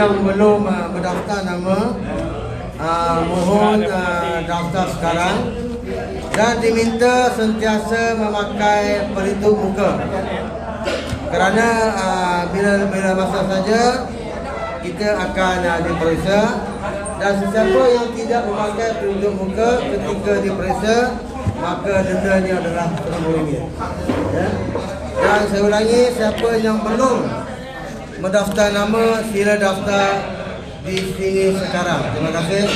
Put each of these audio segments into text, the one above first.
yang belum mendaftar nama, mohon daftar sekarang dan diminta sentiasa memakai pelitup muka kerana bila masa saja kita akan diperiksa, dan sesiapa yang tidak memakai pelitup muka ketika diperiksa maka dendanya adalah RM1000. Ya. Dan saya ulangi, siapa yang belum mendaftar nama sila daftar di sini sekarang. Terima kasih.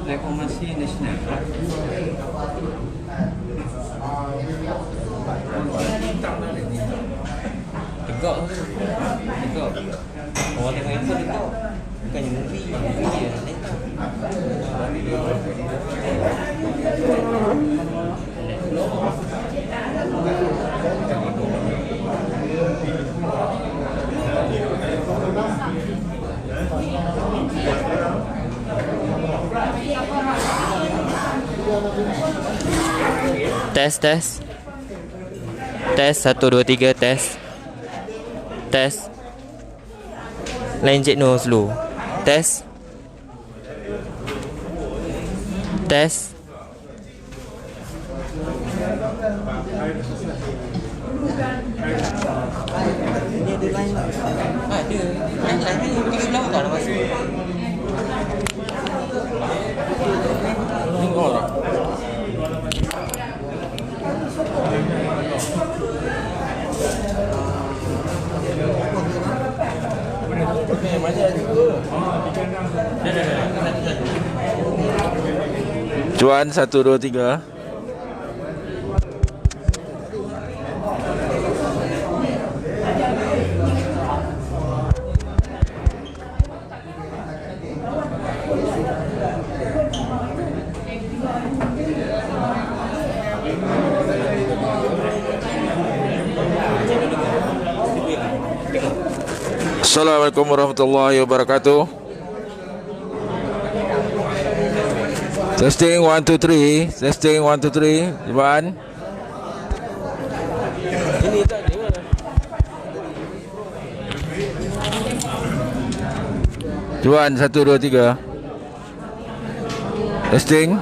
Reformasi Nasional. Tegak. Orang tengok itu tegak. Bukannya movie dia letak. Tes 1 2 3 tes. Lain cik no slow. Tes. Cuan 1 2 3. Assalamualaikum warahmatullahi wabarakatuh. Testing 1 2 3. Testing 1 2 3. Juan. Ini tak ada mana. Juan 1 2 3. Testing.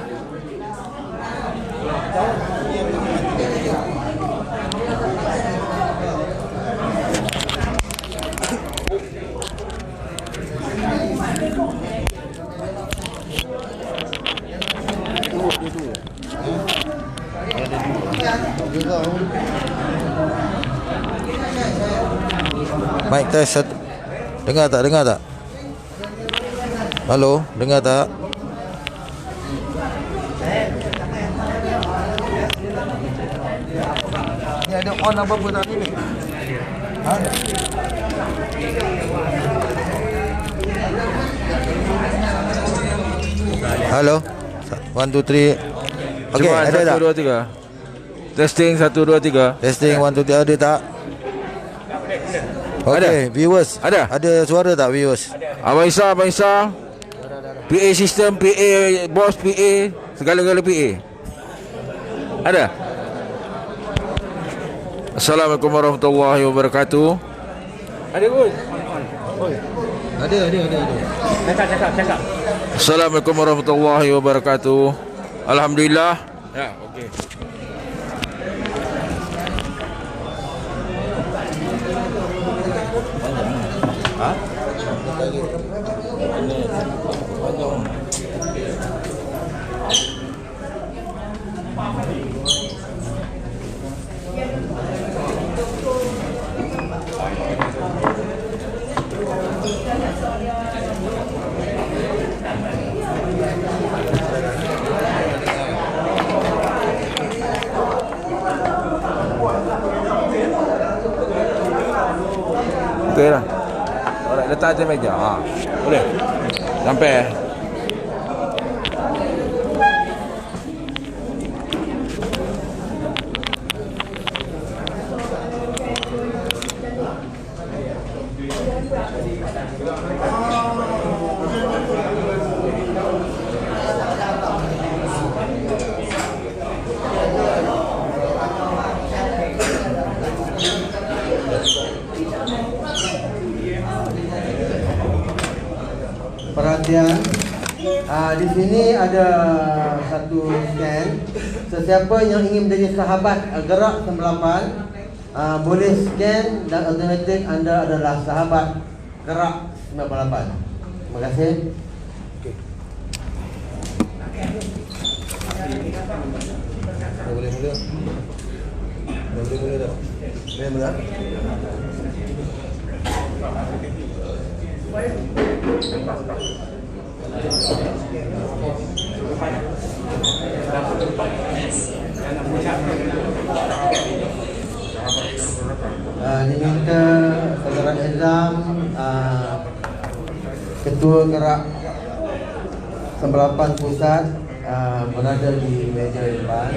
Mic test. Dengar tak? Halo, dengar tak? Ni ada on apa-apa tak ni? Halo. 1 2 3. Okey, ada tak? 1 2 3. Testing 1 2 3. Testing 1 2 3, ada tak? Okey, viewers. Ada suara tak viewers? Abang Isa. PA system, PA bos, PA segala-gala PA. Ada? Assalamualaikum warahmatullahi wabarakatuh. Ada pun. Ada. Cakap. Assalamualaikum warahmatullahi wabarakatuh. Alhamdulillah. Ya, okey. atas meja. Boleh. Sampai. Perhatian, di sini ada satu scan. Sesiapa yang ingin menjadi sahabat gerak 98 boleh scan dan automatik anda adalah sahabat gerak 98. Terima kasih. Boleh mula. Boleh mula dah. Boleh mula. Diminta Saudara Izam, Ketua Gerak 98 Pusat berada di meja depan.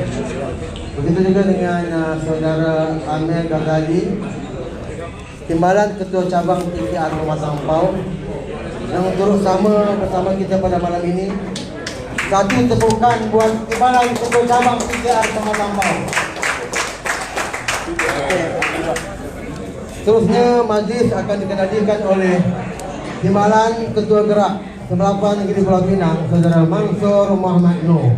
Begitu juga dengan Saudara Amir Ghazali, Timbalan Ketua Cabang PKR Pematang Pau, yang turut sama bersama kita pada malam ini. Satu tepukan buat Timbalan Ketua Cabang PKR Pematang Pau. Seterusnya majlis akan dikendalikan oleh Timbalan Ketua Gerak 98 Negeri Pulau Pinang, Saudara Mansur Muhammad Noor.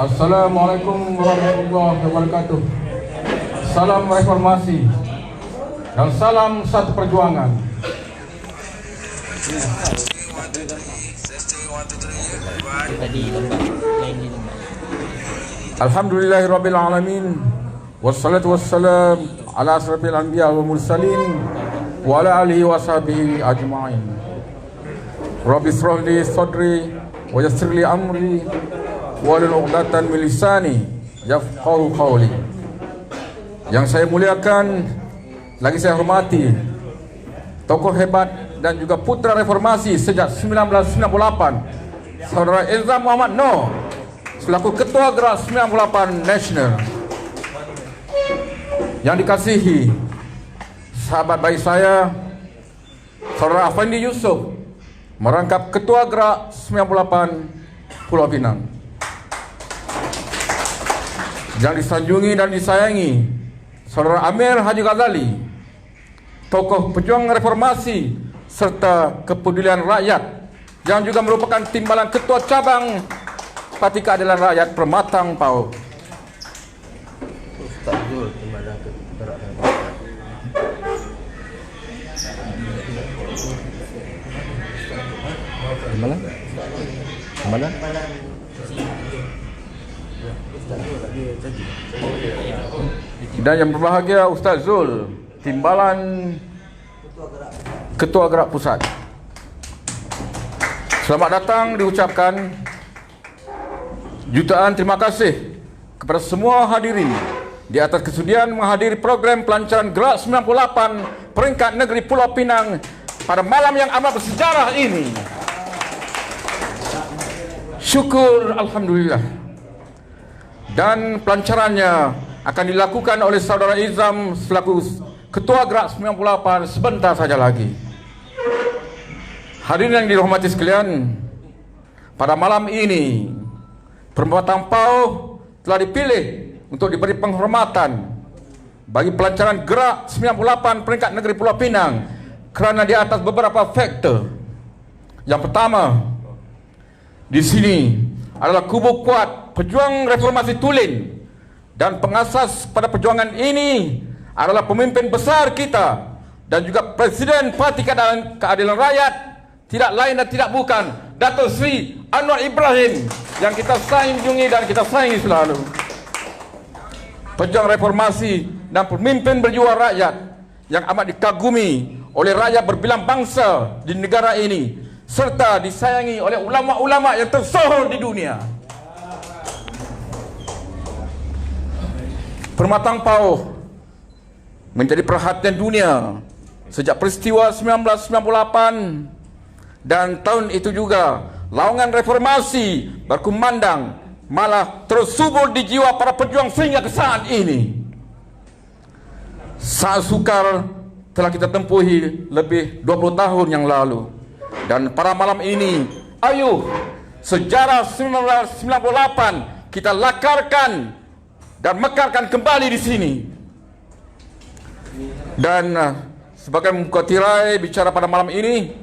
Assalamualaikum warahmatullahi wabarakatuh. Salam reformasi dan salam satu perjuangan. Alhamdulillahirabbil alamin. Wassalatu wassalam ala asrafil anbiya wal mursalin wa ala alihi wa sahbihi ajma'in. Rabbi shrah li sadri wa yassir li amri wahlul 'uqdatam min lisani yafqahu qawli. Yang saya muliakan, lagi saya hormati tokoh hebat dan juga putra reformasi sejak 1998, Saudara Izam Muhammad Noor selaku Ketua Gerak 98 Nasional. Yang dikasihi sahabat baik saya, Saudara Afandi Yusuf, merangkap Ketua Gerak 98 Pulau Pinang. Yang disanjungi dan disayangi Saudara Amir Haji Ghazali, tokoh pejuang reformasi serta kepedulian rakyat, yang juga merupakan timbalan Ketua Cabang Parti Keadilan Rakyat Pematang Pau. Ustaz Zul, Timbalan Gerak 98. Mana? Dan yang berbahagia Ustaz Zul, Timbalan Ketua Gerak Pusat. Selamat datang diucapkan. Jutaan terima kasih kepada semua hadirin di atas kesudian menghadiri program pelancaran Gerak 98 peringkat negeri Pulau Pinang pada malam yang amat bersejarah ini. Syukur alhamdulillah. Dan pelancarannya akan dilakukan oleh Saudara Izam selaku Ketua Gerak 98 sebentar saja lagi. Hadirin yang dirahmati sekalian, pada malam ini Pematang Pau telah dipilih untuk diberi penghormatan bagi pelancaran Gerak 98 peringkat negeri Pulau Pinang kerana di atas beberapa faktor. Yang pertama, di sini adalah kubu kuat pejuang reformasi tulen, dan pengasas pada perjuangan ini adalah pemimpin besar kita dan juga Presiden Parti Keadilan Rakyat, tidak lain dan tidak bukan Dato' Sri Anwar Ibrahim, yang kita sanjungi dan kita sayangi selalu. Pejuang reformasi dan pemimpin berjuang rakyat yang amat dikagumi oleh rakyat berbilang bangsa di negara ini, serta disayangi oleh ulama-ulama yang tersohor di dunia. Permatang Pauh menjadi perhatian dunia sejak peristiwa 1998, dan tahun itu juga laungan reformasi berkumandang malah terus subur di jiwa para pejuang sehingga ke saat ini. Saat sukar telah kita tempuhi lebih 20 tahun yang lalu, dan pada malam ini, ayo sejarah 1998 kita lakarkan dan mekarkan kembali di sini. Dan sebagai membuka tirai bicara pada malam ini,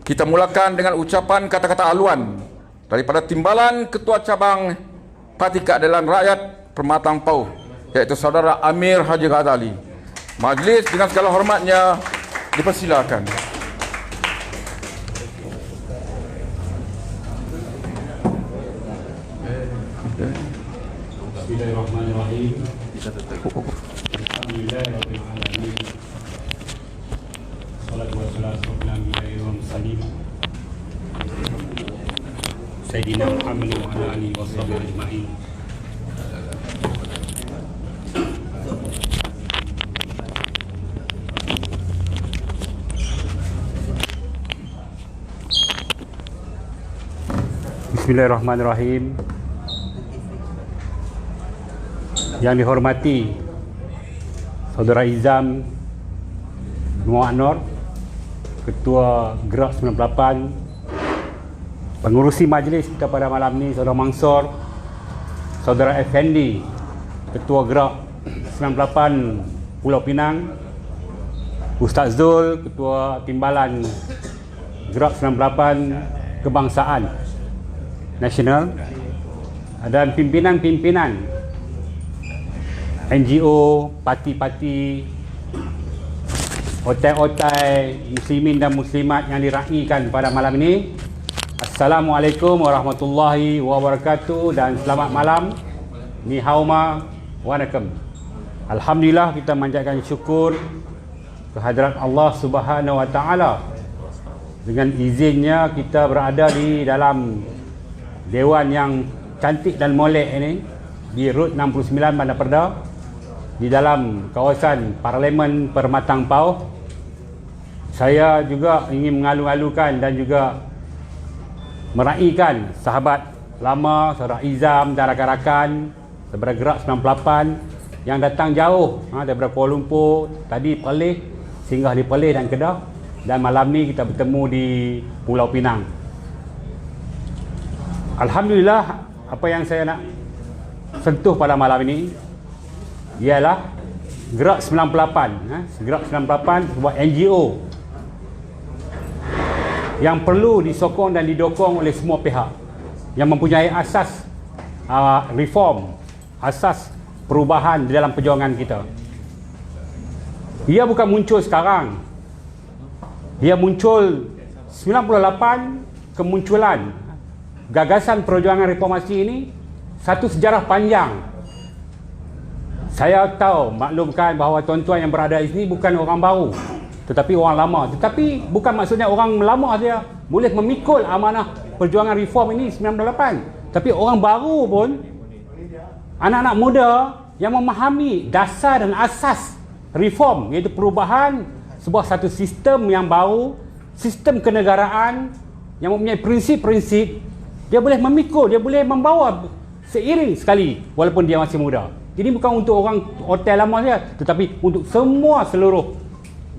kita mulakan dengan ucapan kata-kata haluan daripada Timbalan Ketua Cabang Parti Keadilan Rakyat Permatang Pauh, yaitu Saudara Amir Haji Ghazali. Majlis dengan segala hormatnya dipersilakan. Bismillahirrahmanirrahim. Alhamdulillahirabbil alamin. Wassalatu wassalamu ala nabiyil mursalin. Sayyidina Muhammad wa ala alihi washabbihi ajma'in. Bismillahirrahmanirrahim. Yang dihormati Saudara Izam Muhammad Nur, Ketua Gerak 98, pengurusi majlis kita pada malam ni Saudara Mansor, Saudara Effendi, Ketua Gerak 98 Pulau Pinang, Ustaz Zul, Ketua Timbalan Gerak 98 Kebangsaan Nasional, dan pimpinan-pimpinan NGO, parti-parti, otai-otai, muslimin dan muslimat yang diraihkan pada malam ini. Assalamualaikum warahmatullahi wabarakatuh dan selamat malam. Ni hauma wanakum. Alhamdulillah, kita manjatkan syukur kehadrat Allah Subhanahu wa taala. Dengan izinnya kita berada di dalam dewan yang cantik dan molek ini di Rut 69 Bandar Perda, di dalam kawasan Parlimen Permatang Pauh. Saya juga ingin mengalu-alukan dan juga meraihkan sahabat lama Saudara Izam dan rakan-rakan daripada Gerak 98 yang datang jauh daripada Kuala Lumpur, tadi Perlis, singgah di Perlis dan Kedah, dan malam ni kita bertemu di Pulau Pinang. Alhamdulillah, apa yang saya nak sentuh pada malam ini ialah Gerak 98. Gerak 98 sebuah NGO yang perlu disokong dan didukung oleh semua pihak, yang mempunyai asas reform, asas perubahan di dalam perjuangan kita. Ia bukan muncul sekarang. Ia muncul 98. Kemunculan gagasan perjuangan reformasi ini satu sejarah panjang. Saya tahu, maklumkan bahawa tuan-tuan yang berada di sini bukan orang baru, tetapi orang lama. Tetapi bukan maksudnya orang lama saja boleh memikul amanah perjuangan reform ini 98. Tapi orang baru pun, anak-anak muda yang memahami dasar dan asas reform, iaitu perubahan sebuah satu sistem yang baru, sistem kenegaraan yang mempunyai prinsip-prinsip, dia boleh memikul, dia boleh membawa seiring sekali walaupun dia masih muda. Jadi bukan untuk orang hotel lama saja, tetapi untuk semua seluruh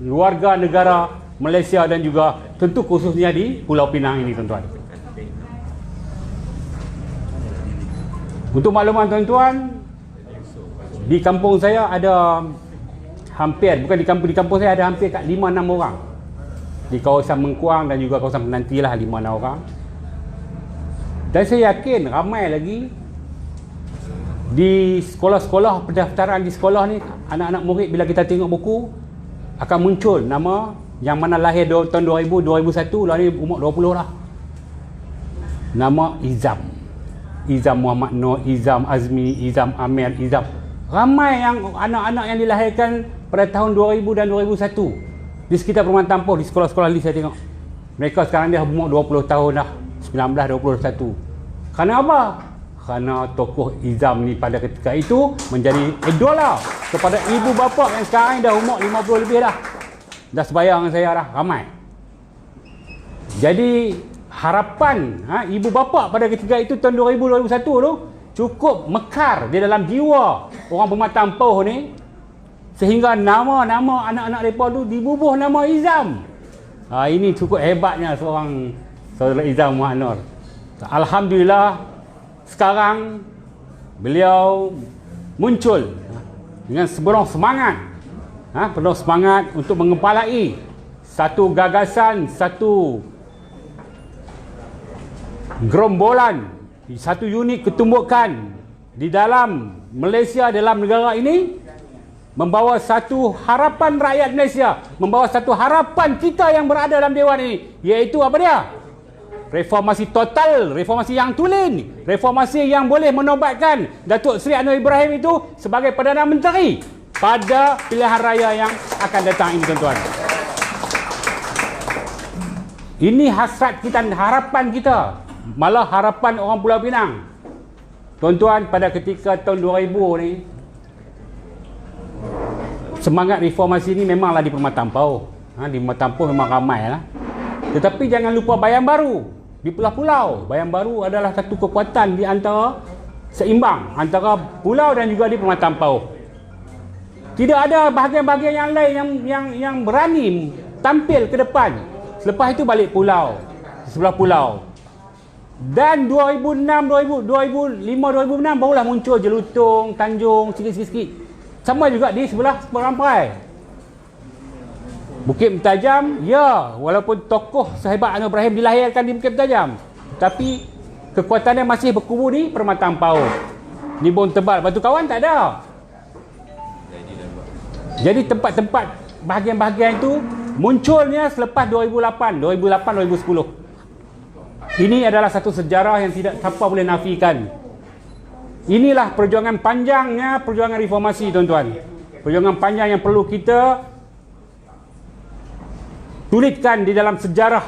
warga negara Malaysia dan juga tentu khususnya di Pulau Pinang ini, tuan-tuan. Untuk makluman tuan-tuan, di kampung saya ada hampir, bukan di kampung saya ada hampir 5-6 orang. Di kawasan Mengkuang dan juga kawasan Penanti lah 5-6 orang. Dan saya yakin ramai lagi di sekolah-sekolah, pendaftaran di sekolah ni, anak-anak murid bila kita tengok buku akan muncul nama yang mana lahir tahun 2000, 2001, lahir umur 20 lah. Nama Izam. Izam Muhammad Nur, Izam Azmi, Izam Amir, Izam. Ramai yang anak-anak yang dilahirkan pada tahun 2000 dan 2001. Di sekitar Perumahan Tampoh, di sekolah-sekolah ni saya tengok. Mereka sekarang dah umur 20 tahun dah. 19, 21. Kerana apa? Kerana tokoh Izam ni pada ketika itu menjadi idola kepada ibu bapa yang sekarang dah umur 50 lebih dah. Dah sebayang dengan saya dah, ramai. Jadi harapan ibu bapa pada ketika itu tahun 2000-2001 tu cukup mekar di dalam jiwa orang Perumahan Tampoh ni, sehingga nama-nama anak-anak mereka tu dibubuh nama Izam. Ini cukup hebatnya seorang saudara Izam Muhammad Nur. Alhamdulillah sekarang beliau muncul dengan sepenuh semangat, penuh semangat untuk mengepalai satu gagasan, satu gerombolan, satu unit ketumbukan di dalam Malaysia, dalam negara ini, membawa satu harapan rakyat Malaysia, membawa satu harapan kita yang berada dalam Dewan ini, iaitu apa dia? Reformasi total, reformasi yang tulen, reformasi yang boleh menobatkan Datuk Seri Anwar Ibrahim itu sebagai Perdana Menteri pada pilihan raya yang akan datang ini, tuan-tuan. Ini hasrat kita, harapan kita, malah harapan orang Pulau Pinang. Tuan-tuan, pada ketika tahun 2000 ni, semangat reformasi ini memanglah di Perumahan Tampoh. Di Perumahan Tampoh memang ramai lah. Tetapi jangan lupa Bayan Baru. Di pulau-pulau, Bayan Baru adalah satu kekuatan di antara, seimbang antara pulau dan juga di Perumahan Tampoh. Tidak ada bahagian-bahagian yang lain yang berani tampil ke depan. Selepas itu balik pulau, sebelah pulau. Dan 2005, 2006 barulah muncul Jelutong, Tanjung, sikit-sikit. Sama juga di sebelah Rampai. Bukit Mentajam, ya, walaupun tokoh sehebat Anwar Ibrahim dilahirkan di Bukit Mentajam, tapi kekuatannya masih berkubu di Perumahan Tampoh. Ni Bom Tebal, Batu Kawan tak ada. Jadi tempat-tempat bahagian-bahagian itu munculnya selepas 2008-2010. Ini adalah satu sejarah yang tidak siapa boleh nafikan. Inilah perjuangan panjangnya perjuangan reformasi, tuan-tuan. Perjuangan panjang yang perlu kita tuliskan di dalam sejarah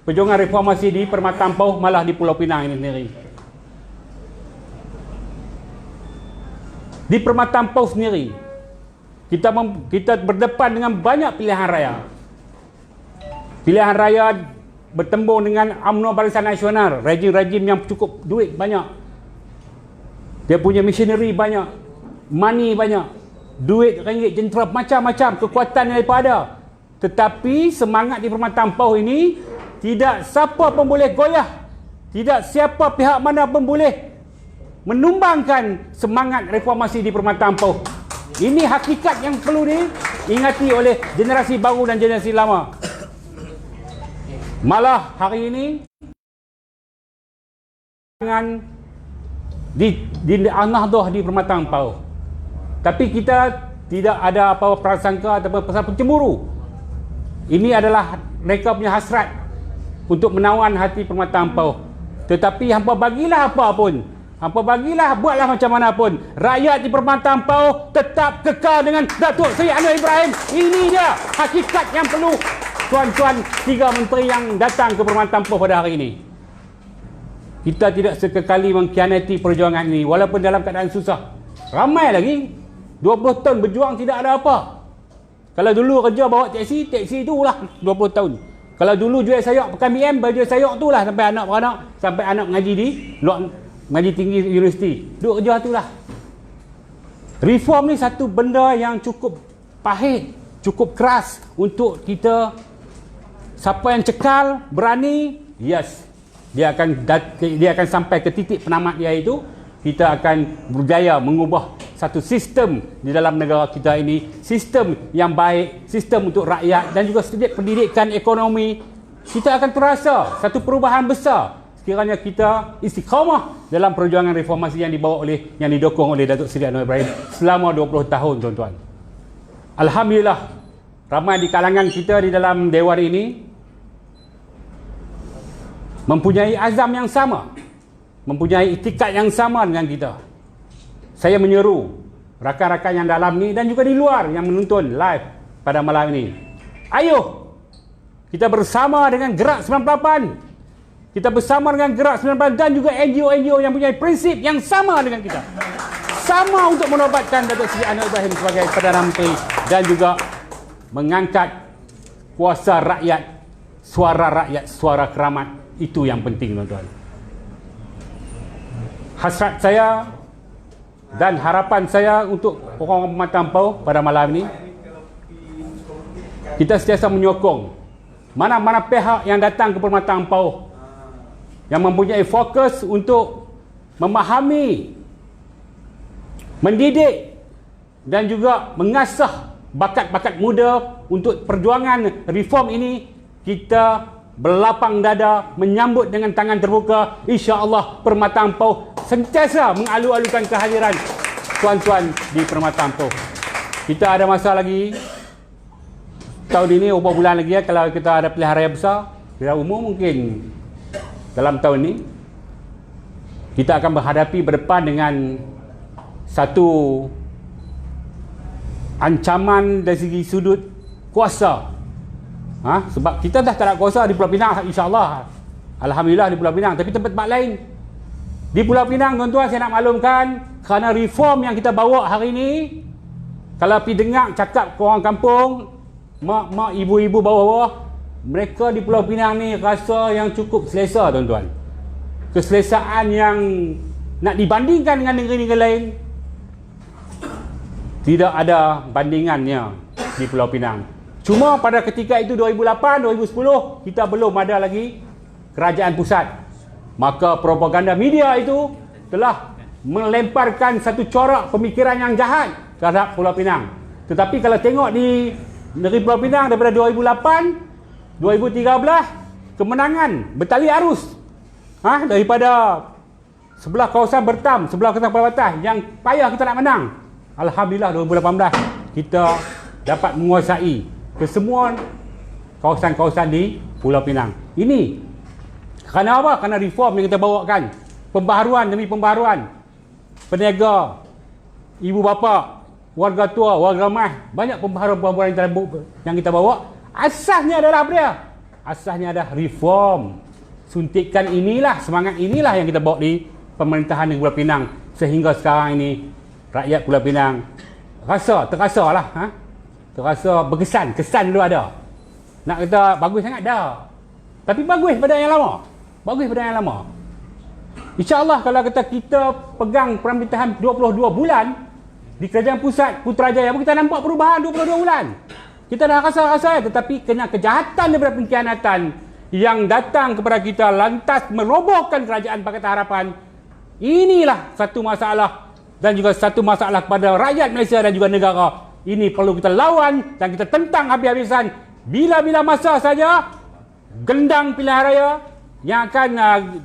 perjuangan reformasi di Perumahan Tampoh, malah di Pulau Pinang ini sendiri. Di Perumahan Tampoh sendiri, kita berdepan dengan banyak pilihan raya. Pilihan raya bertembung dengan UMNO Barisan Nasional, rejim-rejim yang cukup duit banyak. Dia punya machinery banyak, money banyak, duit ringgit jentera, macam-macam kekuatan yang ada. Tetapi semangat di Perumahan Tampoh ini tidak siapa pun boleh goyah, tidak siapa pihak mana pun boleh menumbangkan semangat reformasi di Perumahan Tampoh. Ini hakikat yang perlu diingati oleh generasi baru dan generasi lama. Malah hari ini dengan di An-Nahdah di Perumahan Tampoh, tapi kita tidak ada apa-apa prasangka ataupun pasal pencemburu. Ini adalah mereka punya hasrat untuk menawan hati Perumahan Tampoh. Tetapi hampa bagilah apa pun, hampa bagilah, buatlah macam mana pun, rakyat di Perumahan Tampoh tetap kekal dengan Datuk Seri Anwar Ibrahim. Ini dia hakikat yang perlu tuan-tuan tiga menteri yang datang ke Perumahan Tampoh pada hari ini. Kita tidak sekekali mengkhianati perjuangan ini walaupun dalam keadaan susah. Ramai lagi 20 tahun berjuang tidak ada apa. Kalau dulu kerja bawa teksi itulah 20 tahun. Kalau dulu jual sayur pekan BM, jual sayur itulah sampai anak beranak, sampai anak mengaji di luar, mengaji tinggi universiti. Duk kerja itulah. Reform ni satu benda yang cukup pahit, cukup keras untuk kita. Siapa yang cekal, berani, yes, dia akan sampai ke titik penamat dia itu. Kita akan berjaya mengubah satu sistem di dalam negara kita ini, sistem yang baik, sistem untuk rakyat dan juga sedikit pendidikan ekonomi. Kita akan terasa satu perubahan besar sekiranya kita istiqamah dalam perjuangan reformasi yang dibawa oleh, yang didukung oleh Datuk Seri Anwar Ibrahim selama 20 tahun, tuan-tuan. Alhamdulillah, ramai di kalangan kita di dalam Dewan ini mempunyai azam yang sama, mempunyai itikad yang sama dengan kita. Saya menyeru rakan-rakan yang dalam ni dan juga di luar yang menonton live pada malam ini, Ayo kita bersama dengan Gerak 98, kita bersama dengan Gerak 98 dan juga NGO-NGO yang punya prinsip yang sama dengan kita, sama untuk menobatkan Datuk Seri Anwar Ibrahim sebagai Perdana Menteri dan juga mengangkat kuasa rakyat, suara keramat. Itu yang penting, tuan-tuan. Hasrat saya dan harapan saya untuk orang Pematang Pau pada malam ini, kita sentiasa menyokong mana-mana pihak yang datang ke Pematang Pau yang mempunyai fokus untuk memahami, mendidik dan juga mengasah bakat-bakat muda untuk perjuangan reform ini. Kita berlapang dada menyambut dengan tangan terbuka. InsyaAllah Permatang Pau sentiasa mengalu-alukan kehadiran tuan-tuan di Permatang Pau. Kita ada masa lagi, tahun ini beberapa bulan lagi kalau kita ada pilihan raya besar. Kira umum mungkin dalam tahun ini kita akan berhadapi berdepan dengan satu ancaman dari segi sudut kuasa. Sebab kita dah tak ada kuasa di Pulau Pinang, insyaAllah. Alhamdulillah di Pulau Pinang. Tapi tempat-tempat lain di Pulau Pinang, tuan-tuan, saya nak maklumkan, kerana reform yang kita bawa hari ini, kalau pergi dengar cakap ke orang kampung, mak-mak, ibu-ibu bawah-bawah, mereka di Pulau Pinang ni rasa yang cukup selesa, tuan-tuan. Keselesaan yang nak dibandingkan dengan negeri-negeri lain, tidak ada bandingannya di Pulau Pinang. Cuma pada ketika itu 2008, 2010 kita belum ada lagi kerajaan pusat. Maka propaganda media itu telah melemparkan satu corak pemikiran yang jahat terhadap Pulau Pinang. Tetapi kalau tengok di negeri Pulau Pinang daripada 2008, 2013, kemenangan bertali arus. Daripada sebelah kawasan Bertam, sebelah kawasan Perbatas yang payah kita nak menang. Alhamdulillah 2018 kita dapat menguasai kesemua kawasan-kawasan di Pulau Pinang. Ini kerana apa? Kerana reform yang kita bawakan. Pembaharuan demi pembaharuan. Peniaga, ibu bapa, warga tua, warga ramai, banyak pembaharuan yang kita bawa. Asasnya adalah apa dia? Asasnya adalah reform. Suntikan inilah, semangat inilah yang kita bawa di pemerintahan negeri Pulau Pinang. Sehingga sekarang ini rakyat Pulau Pinang terasa lah. Terasa berkesan, kesan dulu ada. Nak kata bagus sangat dah. Tapi bagus pada yang lama. Bagus pada yang lama. InsyaAllah kalau kata kita pegang pemerintahan 22 bulan di kerajaan pusat Putrajaya, kita nampak perubahan 22 bulan. Kita dah rasa-rasa, tetapi kena kejahatan daripada pengkhianatan yang datang kepada kita lantas merobohkan kerajaan Pakatan Harapan. Inilah satu masalah dan juga satu masalah kepada rakyat Malaysia dan juga negara. Ini perlu kita lawan dan kita tentang habis-habisan. Bila-bila masa saja gendang pilihan raya yang akan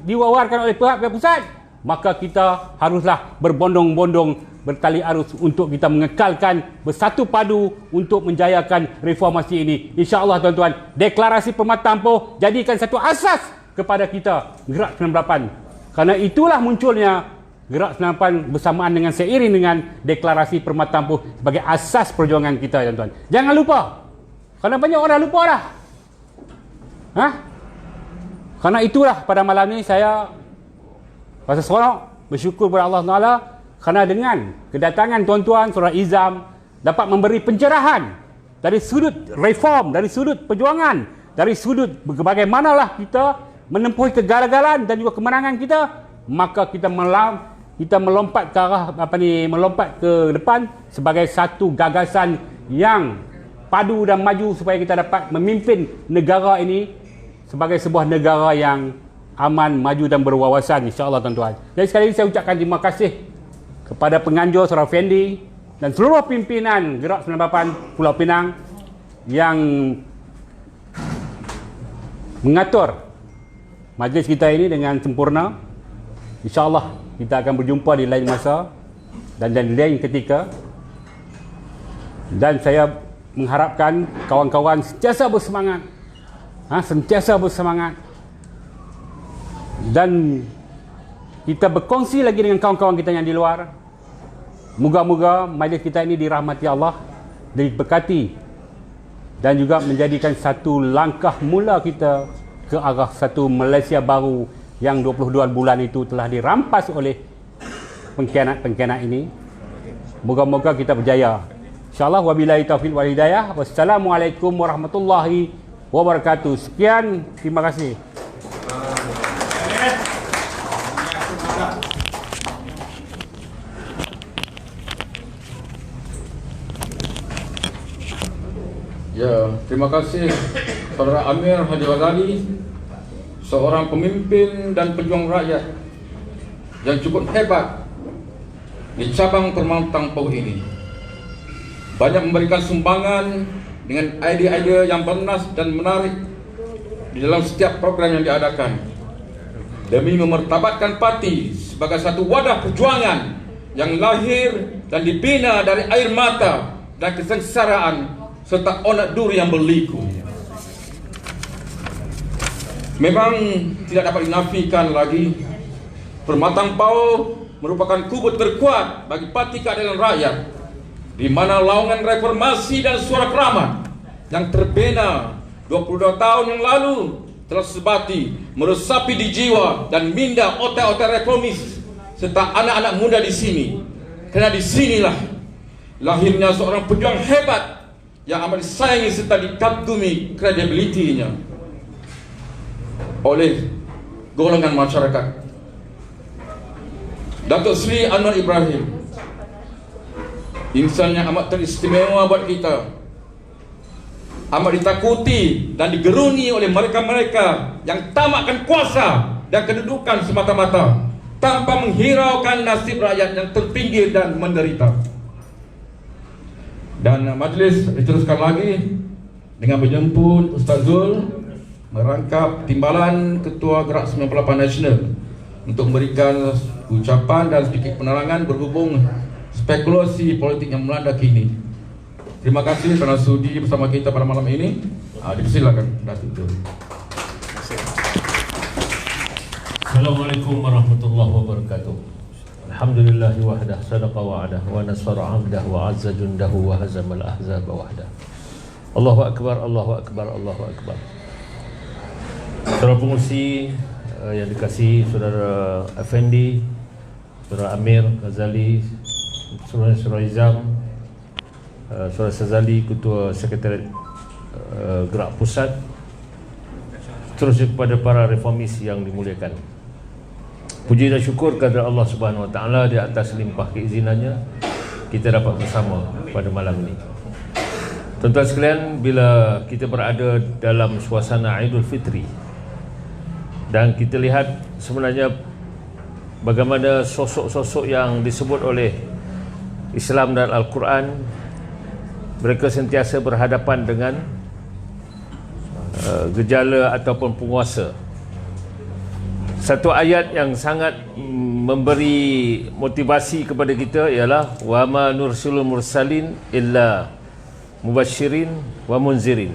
diwawarkan oleh pihak pusat, maka kita haruslah berbondong-bondong, bertali arus untuk kita mengekalkan, bersatu padu untuk menjayakan reformasi ini. InsyaAllah, tuan-tuan, deklarasi Permatang Pau jadikan satu asas kepada kita, Gerak 98. Kerana itulah munculnya Gerak 98 bersamaan dengan seiring dengan deklarasi Permatang Pau sebagai asas perjuangan kita, tuan-tuan. Jangan lupa. Kerana banyak orang lupa dah. Kerana itulah pada malam ini saya rasa seronok, bersyukur kepada Allah Taala kerana dengan kedatangan tuan-tuan Saudara Izam dapat memberi pencerahan dari sudut reform, dari sudut perjuangan, dari sudut bagaimanalah kita menempuhi kegagalan dan juga kemenangan kita, maka kita melompat ke arah melompat ke depan sebagai satu gagasan yang padu dan maju supaya kita dapat memimpin negara ini sebagai sebuah negara yang aman, maju dan berwawasan, insya-Allah, tuan-tuan. Jadi sekali lagi saya ucapkan terima kasih kepada penganjur Saudara Fendi dan seluruh pimpinan Gerak 98 Pulau Pinang yang mengatur majlis kita ini dengan sempurna. InsyaAllah kita akan berjumpa di lain masa dan di lain ketika. Dan saya mengharapkan kawan-kawan sentiasa bersemangat. Sentiasa bersemangat. Dan kita berkongsi lagi dengan kawan-kawan kita yang di luar. Moga-moga majlis kita ini dirahmati Allah, diberkati dan juga menjadikan satu langkah mula kita ke arah satu Malaysia baru yang 22 bulan itu telah dirampas oleh pengkhianat-pengkhianat ini. Moga-moga kita berjaya. InsyaAllah, wabillahi taufiq wal hidayah. Wassalamualaikum warahmatullahi wabarakatuh. Sekian, terima kasih. Ya, terima kasih Saudara Amir Haji Ghazali, seorang pemimpin dan pejuang rakyat yang cukup hebat di cabang Permantang Pau ini. Banyak memberikan sumbangan dengan ide-ide yang bernas dan menarik di dalam setiap program yang diadakan demi memertabatkan parti sebagai satu wadah perjuangan yang lahir dan dibina dari air mata dan kesengsaraan serta onak duri yang berliku. Memang tidak dapat dinafikan lagi, Permantang Pau merupakan kubu terkuat bagi Parti Keadilan Rakyat, di mana laungan reformasi dan suara keramat yang terbina 22 tahun yang lalu telah sebati meresapi di jiwa dan minda otak-otak reformis serta anak-anak muda di sini. Karena di sinilah lahirnya seorang pejuang hebat yang amat disayangi serta dikagumi kredibilitinya oleh golongan masyarakat. Datuk Seri Anwar Ibrahim, insan yang amat teristimewa buat kita, amat ditakuti dan digeruni oleh mereka-mereka yang tamakkan kuasa dan kedudukan semata-mata tanpa menghiraukan nasib rakyat yang terpinggir dan menderita. Dan majlis diteruskan lagi dengan menjemput Ustaz Zul merangkap timbalan Ketua Gerak 98 Nasional untuk memberikan ucapan dan sedikit penerangan berhubung spekulasi politik yang melanda kini. Terima kasih kerana sudi bersama kita pada malam ini. Dipersilakan Datuk Zul. Assalamualaikum warahmatullahi wabarakatuh. Alhamdulillahi wahdah, sadaqa wa'adah, wa nasara abdah, wa azza jundahu, wa hazamal ahzab wahdah. Allahu Akbar, Allahu Akbar, Allahu Akbar. Saudara pengurusi yang dikasihi Saudara Effendi, Saudara Amir Ghazali, Saudara Izam, Saudara Sazali, Ketua Sekretariat Gerak Pusat, terus kepada para reformis yang dimuliakan. Puji dan syukur kepada Allah Subhanahu Wa Taala di atas limpah keizinannya kita dapat bersama pada malam ini. Tuan-tuan sekalian, bila kita berada dalam suasana Aidul Fitri dan kita lihat sebenarnya bagaimana sosok-sosok yang disebut oleh Islam dan Al-Quran, mereka sentiasa berhadapan dengan gejala ataupun penguasa. Satu ayat yang sangat memberi motivasi kepada kita ialah wa ma nursilul mursalin illa mubasyirin wa munzirin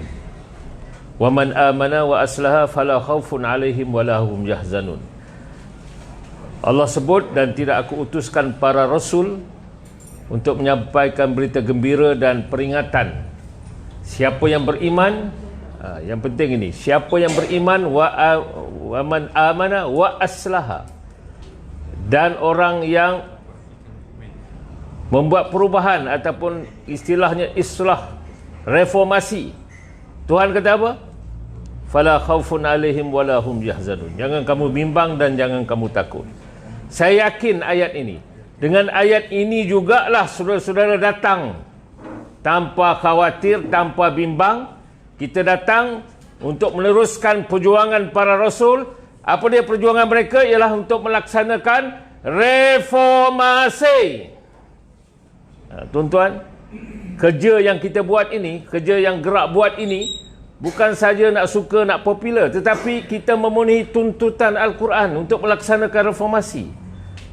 wa man amana wa aslaha fala khaufun alaihim wala hum yahzanun. Allah sebut, dan tidak aku utuskan para rasul untuk menyampaikan berita gembira dan peringatan. Siapa yang beriman, yang penting ini, siapa yang beriman wa man amana wa aslaha, dan orang yang membuat perubahan ataupun istilahnya islah, reformasi. Tuhan kata apa? Fala khaufun alaihim wala hum yahzanun. Jangan kamu bimbang dan jangan kamu takut. Saya yakin ayat ini, dengan ayat ini jugalah saudara-saudara datang tanpa khawatir, tanpa bimbang. Kita datang untuk meneruskan perjuangan para rasul. Apa dia perjuangan mereka? Ialah untuk melaksanakan reformasi. Tuan-tuan, kerja yang kita buat ini, kerja yang gerak buat ini, bukan saja nak suka, nak popular, tetapi kita memenuhi tuntutan Al-Quran untuk melaksanakan reformasi.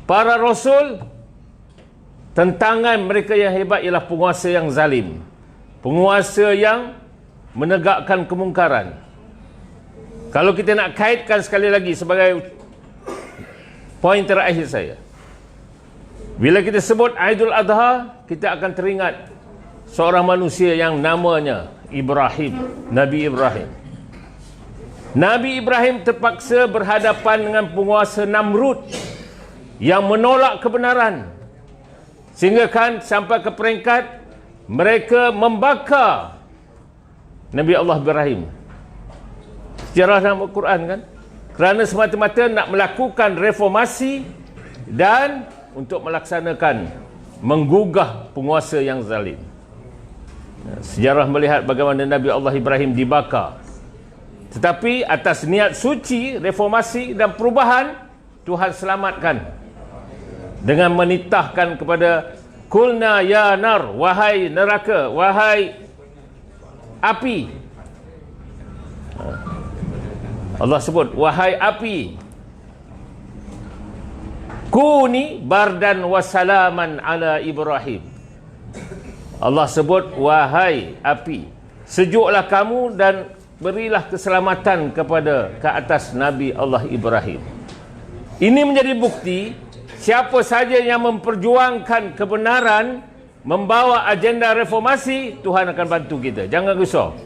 Para rasul, tentangan mereka yang hebat ialah penguasa yang zalim, penguasa yang menegakkan kemungkaran. Kalau kita nak kaitkan sekali lagi sebagai poin terakhir saya, bila kita sebut Aidul Adha, kita akan teringat seorang manusia yang namanya Ibrahim, Nabi Ibrahim. Nabi Ibrahim terpaksa berhadapan dengan penguasa Namrud yang menolak kebenaran, sehingga kan sampai ke peringkat mereka membakar Nabi Allah Ibrahim. Sejarah dalam Al-Quran kan, kerana semata-mata nak melakukan reformasi dan untuk melaksanakan menggugah penguasa yang zalim. Sejarah melihat bagaimana Nabi Allah Ibrahim dibakar. Tetapi atas niat suci reformasi dan perubahan, Tuhan selamatkan dengan menitahkan kepada kulna ya nar, wahai neraka, wahai api. Allah sebut wahai api, kuni bardan wasalaman ala Ibrahim. Allah sebut wahai api, sejuklah kamu dan berilah keselamatan ke atas Nabi Allah Ibrahim. Ini menjadi bukti siapa saja yang memperjuangkan kebenaran, membawa agenda reformasi, Tuhan akan bantu kita. Jangan risau.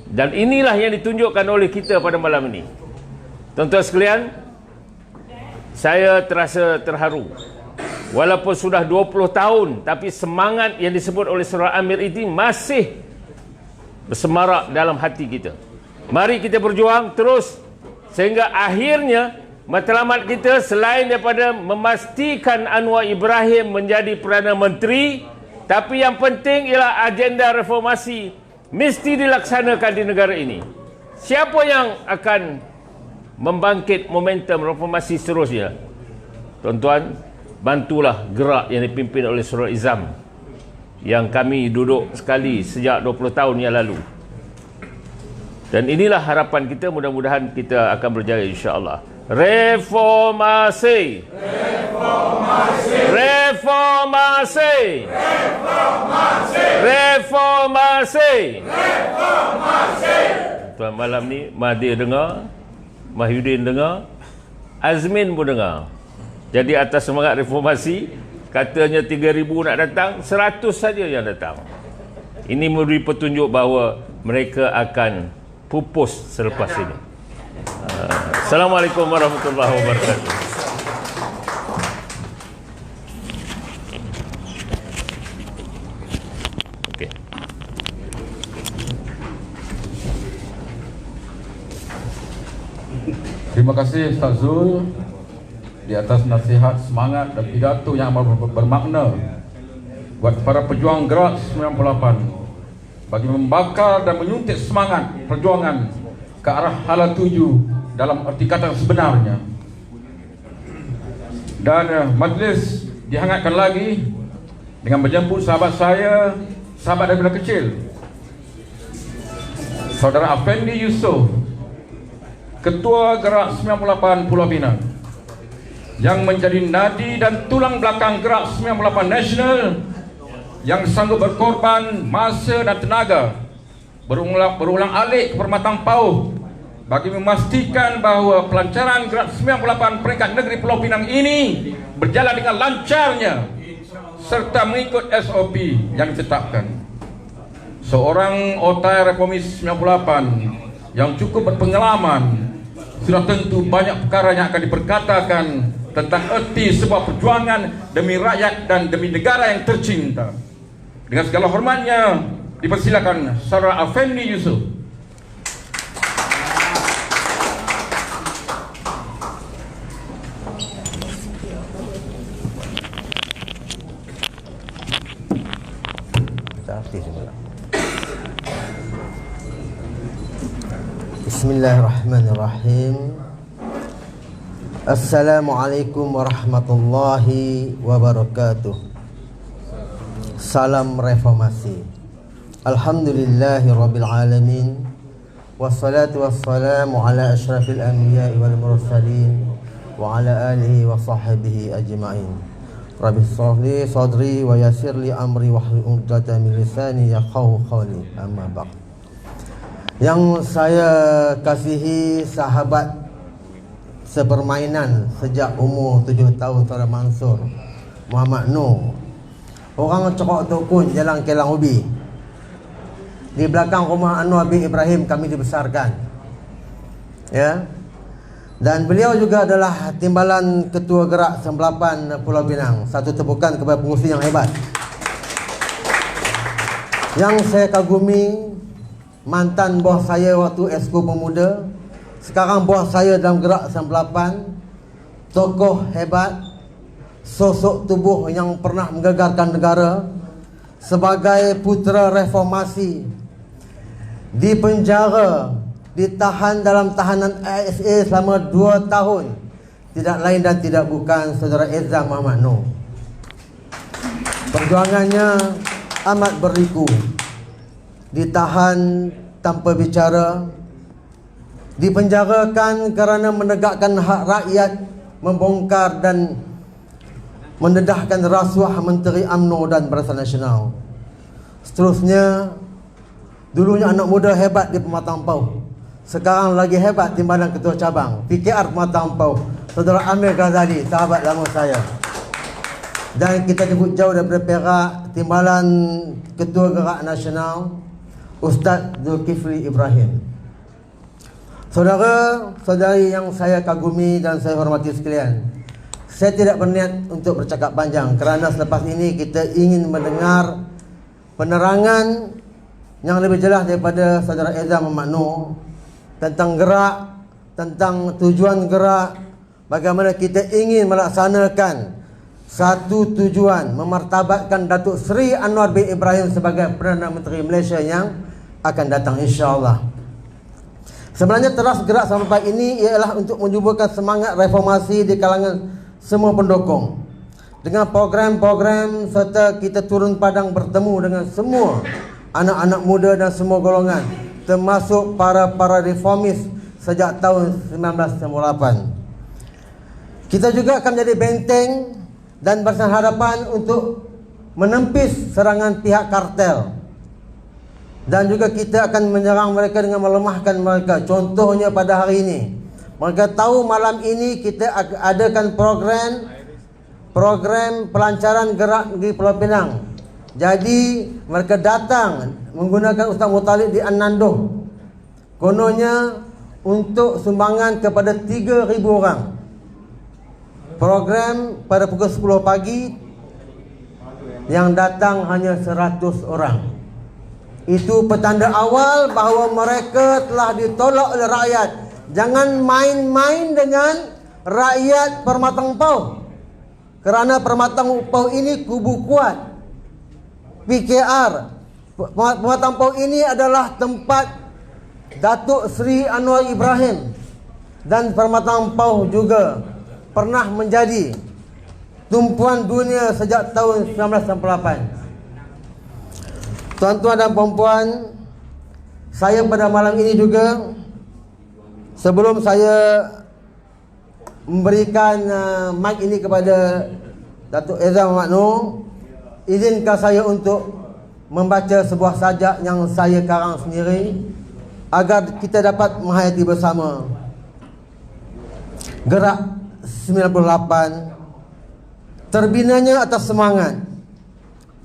Dan inilah yang ditunjukkan oleh kita pada malam ini. Tuan-tuan sekalian, saya terasa terharu. Walaupun sudah 20 tahun, tapi semangat yang disebut oleh Surah Amir ini masih bersemarak dalam hati kita. Mari kita berjuang terus sehingga akhirnya matlamat kita selain daripada memastikan Anwar Ibrahim menjadi Perdana Menteri, tapi yang penting ialah agenda reformasi mesti dilaksanakan di negara ini. Siapa yang akan membangkit momentum reformasi seterusnya? Tuan-tuan, bantulah gerak yang dipimpin oleh Surah Izam yang kami duduk sekali sejak 20 tahun yang lalu. Dan inilah harapan kita, mudah-mudahan kita akan berjaya insya-Allah. Reformasi. Reformasi. Reformasi. Reformasi. Reformasi. Reformasi. Tuan, malam ni Mahathir dengar, Mahyudin dengar, Azmin pun dengar. Jadi atas semangat reformasi, katanya 3,000 nak datang, 100 saja yang datang. Ini memberi petunjuk bahawa mereka akan pupus selepas ini. Assalamualaikum warahmatullahi wabarakatuh. Okay. Terima kasih Ustaz Zul di atas nasihat, semangat dan pidato yang bermakna buat para pejuang gerak 98 bagi membakar dan menyuntik semangat perjuangan ke arah hala tuju dalam arti kata sebenarnya. Dan majlis dihangatkan lagi dengan menjemput sahabat saya, sahabat daripada kecil, Saudara Afendi Yusof, Ketua Gerak 98 Pulau Pinang, yang menjadi nadi dan tulang belakang Gerak 98 Nasional, yang sanggup berkorban masa dan tenaga berulang alik ke Permatang Pauh bagi memastikan bahawa pelancaran Gerak 98 peringkat negeri Pulau Pinang ini berjalan dengan lancarnya serta mengikut SOP yang ditetapkan. Seorang otai reformis 98 yang cukup berpengalaman, sudah tentu banyak perkara yang akan diperkatakan tentang erti sebuah perjuangan demi rakyat dan demi negara yang tercinta. Dengan segala hormatnya, dipersilakan Saudara Afendi Yusof. Bismillahirrahmanirrahim. Assalamualaikum warahmatullahi wabarakatuh. Salam reformasi. Alhamdulillahi rabbil alamin. Wassalatu wassalamu ala asyrafil anbiya'i wal mursalin wa ala alihi wa sahbihi ajma'in. Rabbi shrahli sadri wa yassirli amri wahlul 'uqdatam min lisani yafqahu qawli. Amma ba'd. Yang saya kasihi sahabat sepermainan sejak umur 7 tahun, Saudara Mansur Muhammad Noor, orang cokok tukun Jalan Kelang Ubi. Di belakang rumah Anwar bin Ibrahim kami dibesarkan. Ya. Dan beliau juga adalah timbalan Ketua Gerak 98 Pulau Pinang. Satu tepukan kepada pengurusi yang hebat. Yang saya kagumi, mantan bos saya waktu Esko Pemuda, sekarang bos saya dalam Gerak 98, tokoh hebat, sosok tubuh yang pernah menggegarkan negara, sebagai putera reformasi, dipenjara, ditahan dalam tahanan ISA selama 2 tahun. Tidak lain dan tidak bukan saudara Eza Muhammad Noor. Perjuangannya amat berliku. Ditahan tanpa bicara, dipenjarakan kerana menegakkan hak rakyat, membongkar dan mendedahkan rasuah Menteri UMNO dan Barisan Nasional. Seterusnya, dulunya anak muda hebat di Pematang Pauh, sekarang lagi hebat timbalan ketua cabang PKR Pematang Pauh, saudara Amir Ghazali, sahabat lama saya. Dan kita jemput jauh daripada Perak, timbalan ketua Gerak Nasional Ustaz Zulkifli Ibrahim. Saudara-saudari yang saya kagumi dan saya hormati sekalian, saya tidak berniat untuk bercakap panjang kerana selepas ini kita ingin mendengar penerangan yang lebih jelas daripada saudara Eza Muhammad Noor tentang gerak, tentang tujuan gerak, bagaimana kita ingin melaksanakan satu tujuan, memartabatkan Datuk Seri Anwar bin Ibrahim sebagai Perdana Menteri Malaysia yang akan datang, insya-Allah. Sebenarnya teras gerak sampai ini ialah untuk menjuburkan semangat reformasi di kalangan semua pendukung. Dengan program-program serta kita turun padang bertemu dengan semua anak-anak muda dan semua golongan, termasuk para reformis sejak tahun 1998. Kita juga akan menjadi benteng dan berhadapan untuk menempis serangan pihak kartel. Dan juga kita akan menyerang mereka dengan melemahkan mereka. Contohnya pada hari ini, mereka tahu malam ini kita adakan program pelancaran gerak di Pulau Pinang. Jadi mereka datang menggunakan Ustaz Muttalib di An-Nandoh, kononnya untuk sumbangan kepada 3,000 orang. Program pada pukul 10 pagi, yang datang hanya 100 orang. Itu petanda awal bahawa mereka telah ditolak oleh rakyat. Jangan main-main dengan rakyat Permatang Pauh, kerana Permatang Pauh ini kubu kuat PKR. Pematang Pauh ini adalah tempat Datuk Seri Anwar Ibrahim, dan Permatang Pauh juga pernah menjadi tumpuan dunia sejak tahun 1998. Tuan-tuan dan puan-puan, saya pada malam ini juga, sebelum saya memberikan mic ini kepada Datuk Eza Muhammad Noor, izinkan saya untuk membaca sebuah sajak yang saya karang sendiri agar kita dapat menghayati bersama Gerak 98 terbinanya atas semangat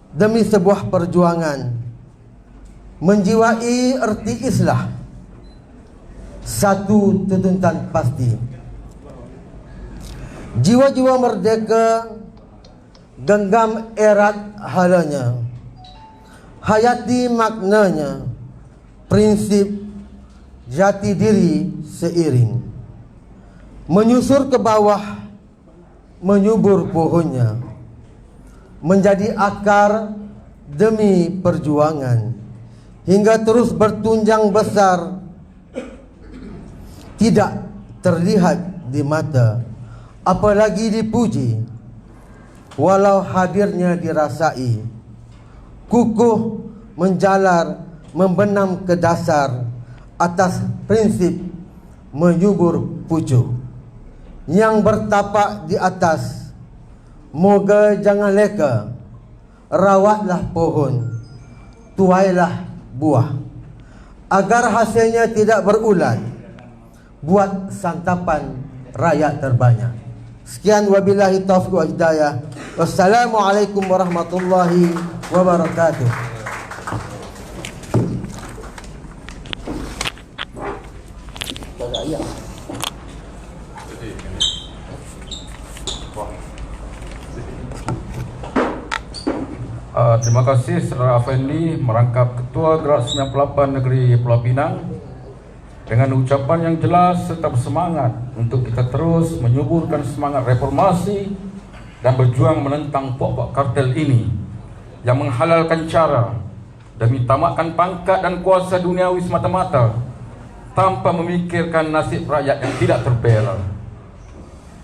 demi sebuah perjuangan menjiwai erti islah, satu tuntutan pasti. Jiwa-jiwa merdeka genggam erat halanya, hayati maknanya, prinsip jati diri seiring, menyusur ke bawah, menyubur pohonnya, menjadi akar demi perjuangan, hingga terus bertunjang besar, tidak terlihat di mata, apalagi dipuji, walau hadirnya dirasai, kukuh menjalar, membenam ke dasar, atas prinsip menyubur pucuk, yang bertapak di atas, moga jangan leka, rawatlah pohon, tuailah buah, agar hasilnya tidak berulat, buat santapan rakyat terbanyak. Sekian, wabillahi taufiq wal hidayah. Wassalamualaikum warahmatullahi wabarakatuh. Terima kasih Saudara Afendi merangkap Ketua Gerak 98 Negeri Pulau Pinang dengan ucapan yang jelas serta bersemangat untuk kita terus menyuburkan semangat reformasi dan berjuang menentang pokok kartel ini yang menghalalkan cara demi tamakkan pangkat dan kuasa duniawi semata-mata tanpa memikirkan nasib rakyat yang tidak terbela.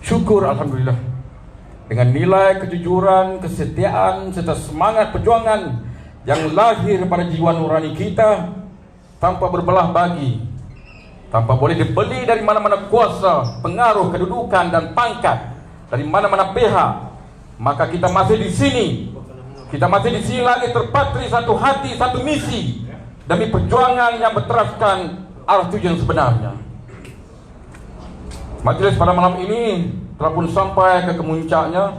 Syukur Alhamdulillah dengan nilai kejujuran, kesetiaan serta semangat perjuangan yang lahir pada jiwa nurani kita tanpa berbelah bagi, tanpa boleh dibeli dari mana-mana kuasa, pengaruh, kedudukan dan pangkat dari mana-mana pihak, maka kita masih di sini. Kita masih di sini lagi terpatri satu hati, satu misi demi perjuangan yang berteraskan arah tujuan sebenarnya. Majelis pada malam ini telah pun sampai ke kemuncaknya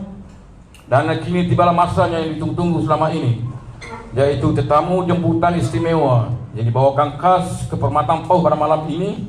dan kini tibalah masanya yang ditunggu-tunggu selama ini, yaitu tetamu jemputan istimewa yang dibawakan khas ke Permatang Pauh pada malam ini,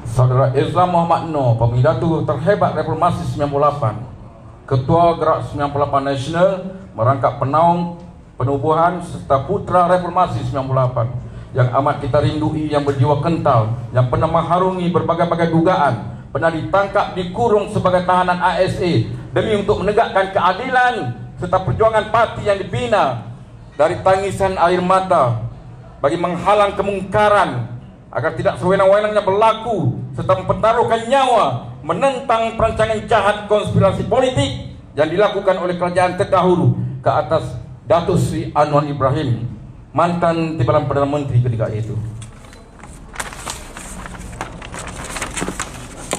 Saudara Islam Muhammad Noor, pemidatu terhebat reformasi 98, Ketua Gerak 98 Nasional merangkap penaung penubuhan serta putra reformasi 98 yang amat kita rindui, yang berjiwa kental, yang pernah mengharungi berbagai-bagai dugaan, pernah ditangkap, dikurung sebagai tahanan ASA demi untuk menegakkan keadilan serta perjuangan parti yang dibina dari tangisan air mata bagi menghalang kemungkaran agar tidak sewenang-wenangnya berlaku serta mempertaruhkan nyawa menentang perancangan jahat konspirasi politik yang dilakukan oleh kerajaan terdahulu ke atas Datuk Seri Anwar Ibrahim, mantan timbalan Perdana Menteri ketika itu.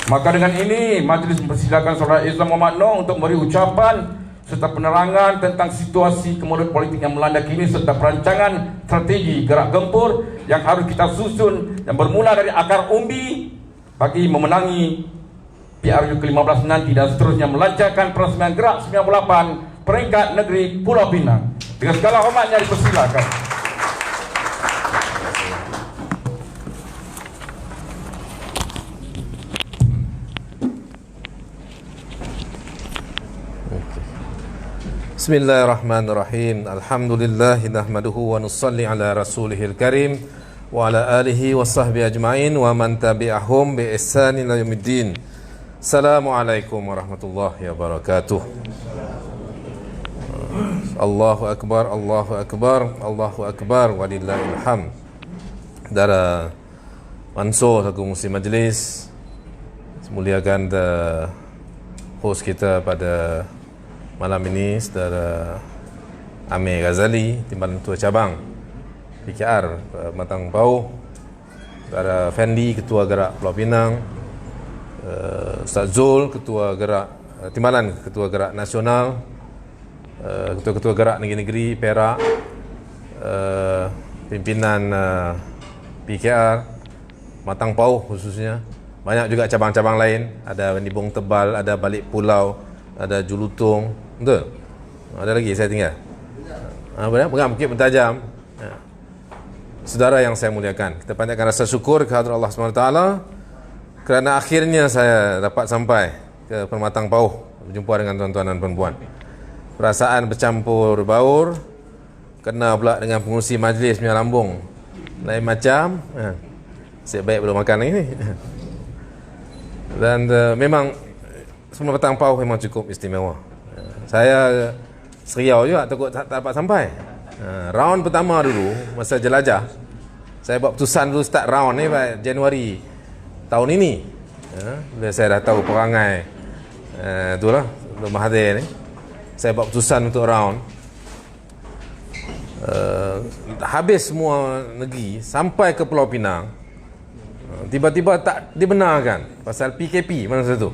Maka dengan ini majlis mempersilakan Saudara Islam Muhammad Noor untuk memberi ucapan serta penerangan tentang situasi kemudian politik yang melanda kini serta perancangan strategi gerak gempur yang harus kita susun yang bermula dari akar umbi bagi memenangi PRU ke-15 nanti dan seterusnya melancarkan peresmian Gerak 98 peringkat negeri Pulau Pinang. Dengan segala hormatnya dipersilakan. Bismillahirrahmanirrahim. Alhamdulillahi nahmaduhu wa nusalli ala rasulihil karim wa ala alihi wa sahbihi ajma'in wa man tabi'ahum bi ihsanin ila yaumiddin. Assalamualaikum warahmatullahi wabarakatuh. Allahu akbar, Allahu akbar, Allahu akbar walillahil hamd. Saudara Mansur selaku musi majlis, semuliakan host kita pada malam ini, Saudara Amir Ghazali, Timbalan Ketua Cabang PKR Permatang Pauh, Saudara Fendi, Ketua Gerak Pulau Pinang, Ustaz Zul, Ketua Gerak Timbalan, Ketua Gerak Nasional, Ketua-Ketua Gerak Negeri-Negeri Perak, pimpinan PKR Matang Pauh khususnya, banyak juga cabang-cabang lain, ada Nibong Tebal, ada Balik Pulau, ada Julutung, betul? Ada lagi saya tinggal. Pegang Bukit Pentajam. Saudara yang saya muliakan, kita panjatkan rasa syukur kehadrat Allah SWT kerana akhirnya saya dapat sampai ke Permatang Pauh berjumpa dengan tuan-tuan dan perempuan. Perasaan bercampur baur, kena pula dengan pengurusi majlis punya lambung lain macam. Saya baik belum makan lagi ni. Dan memang semua Permatang Pauh memang cukup istimewa. Saya seriau juga, takut tak dapat sampai. Round pertama dulu, masa jelajah, saya buat putusan dulu start round ni pada Januari tahun ini. Bila saya dah tahu perangai itulah Nur Mahathir ni, saya buat putusan untuk round. Habis semua negeri sampai ke Pulau Pinang, tiba-tiba tak dibenarkan pasal PKP masa tu.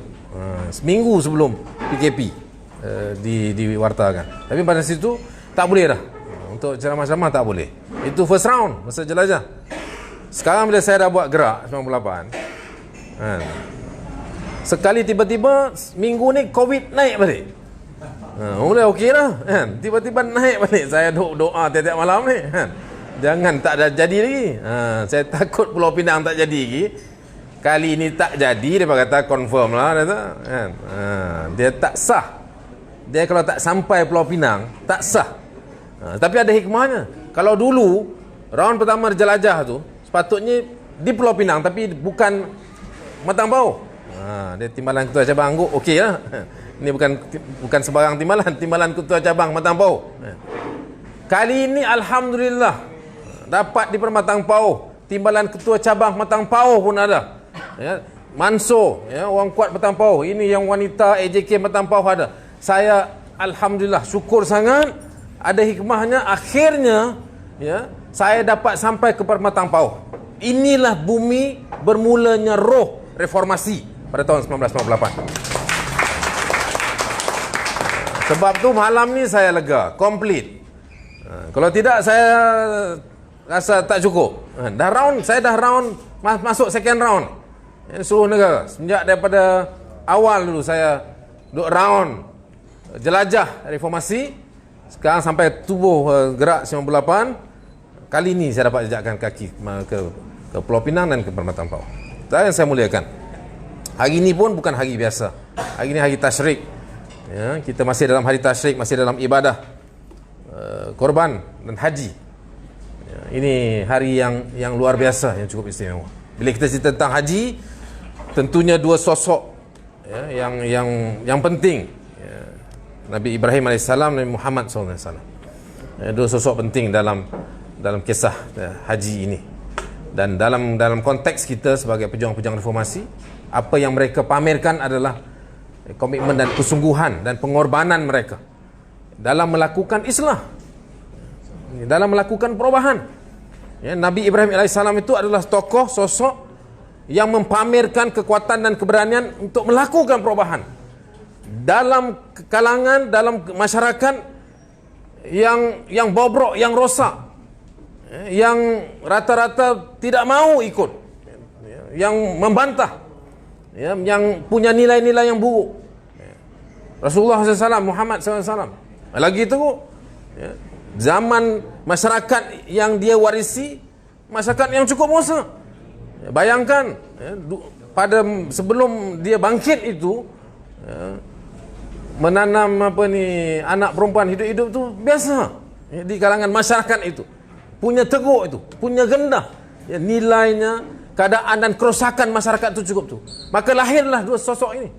Seminggu sebelum PKP diwartakan. Tapi pada situ tak boleh dah. Untuk ceramah-ceramah tak boleh. Itu first round masa jelajah. Sekarang bila saya dah buat gerak 98, sekali tiba-tiba minggu ni COVID naik balik. Mula okey lah kan. Tiba-tiba naik balik. Saya doa tiap-tiap malam ni kan. Jangan tak ada jadi lagi. Saya takut Pulau Pinang tak jadi lagi. Kali ini tak jadi, dia kata confirm lah, dia tak sah dia kalau tak sampai Pulau Pinang tak sah. Tapi ada hikmahnya. Kalau dulu round pertama jelajah tu sepatutnya di Pulau Pinang tapi bukan Matang Pau. Dia timbalan ketua cabang Angguk, okey lah. Ini bukan sebarang timbalan ketua cabang Matang Pau. Kali ini alhamdulillah dapat di Permatang Pau, timbalan ketua cabang Matang Pau pun ada. Ya, Mansur, ya, orang kuat Matang Pau. Ini yang wanita AJK Matang Pau ada. Saya alhamdulillah syukur sangat, ada hikmahnya, akhirnya ya, saya dapat sampai ke Permatang Pau. Inilah bumi bermulanya roh reformasi pada tahun 1998. Sebab tu malam ni saya lega, komplit. Kalau tidak saya rasa tak cukup. Saya dah round masuk second round. Seluruh negara. Sejak daripada awal dulu saya duduk round jelajah reformasi. Sekarang sampai tubuh gerak 98. Kali ni saya dapat jejakkan kaki ke Pulau Pinang dan ke Permatang Pau. Yang saya muliakan, hari ini pun bukan hari biasa. Hari ini hari tasyrik. Ya, kita masih dalam hari tasyrik, masih dalam ibadah korban dan haji. Ya, ini hari yang luar biasa, yang cukup istimewa. Bila kita cerita tentang haji, tentunya dua sosok ya, yang penting. Ya, Nabi Ibrahim AS, Nabi Muhammad SAW. Ya, dua sosok penting dalam kisah haji ini. Dan dalam konteks kita sebagai pejuang-pejuang reformasi, apa yang mereka pamerkan adalah komitmen dan kesungguhan dan pengorbanan mereka dalam melakukan islah, dalam melakukan perubahan. Ya, Nabi Ibrahim AS itu adalah tokoh, sosok yang mempamerkan kekuatan dan keberanian untuk melakukan perubahan dalam kalangan, dalam masyarakat yang bobrok, yang rosak, yang rata-rata tidak mau ikut, yang membantah, yang punya nilai-nilai yang buruk. Rasulullah SAW, Muhammad SAW. Lagi itu, zaman masyarakat yang dia warisi, masyarakat yang cukup rosak. Bayangkan, pada sebelum dia bangkit itu, menanam anak perempuan hidup-hidup itu biasa di kalangan masyarakat itu. Punya teguk itu, punya gendah, nilainya, keadaan dan kerosakan masyarakat itu cukup tu. Maka lahirlah dua sosok ini.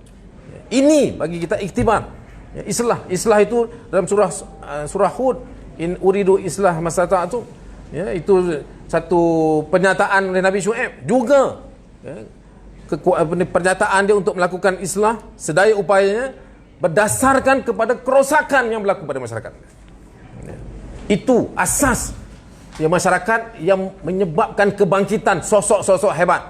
Ini bagi kita iktibar. Islah itu dalam surah Hud, in uridu islah mastata'tu. Itu satu pernyataan oleh Nabi Syuaib juga. Pernyataan dia untuk melakukan islah sedaya upayanya berdasarkan kepada kerosakan yang berlaku pada masyarakat. Itu asas masyarakat yang menyebabkan kebangkitan sosok-sosok hebat.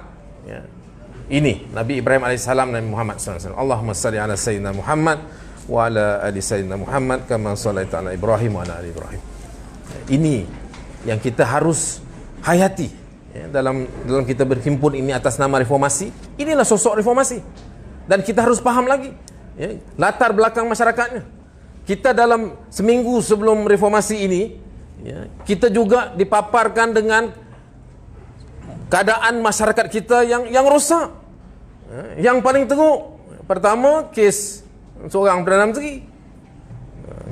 Ini Nabi Ibrahim AS, Nabi Muhammad SAW. Allahumma salli ala Sayyidina Muhammad wa ala ali Sayyidina Muhammad kama sallaita ala Ibrahim wa ala ali Ibrahim. Ini yang kita harus hayati dalam kita berhimpun ini atas nama reformasi. Inilah sosok reformasi. Dan kita harus paham lagi latar belakang masyarakatnya. Kita dalam seminggu sebelum reformasi ini, kita juga dipaparkan dengan keadaan masyarakat kita yang rosak. Yang paling teruk, pertama kes seorang Perdana Menteri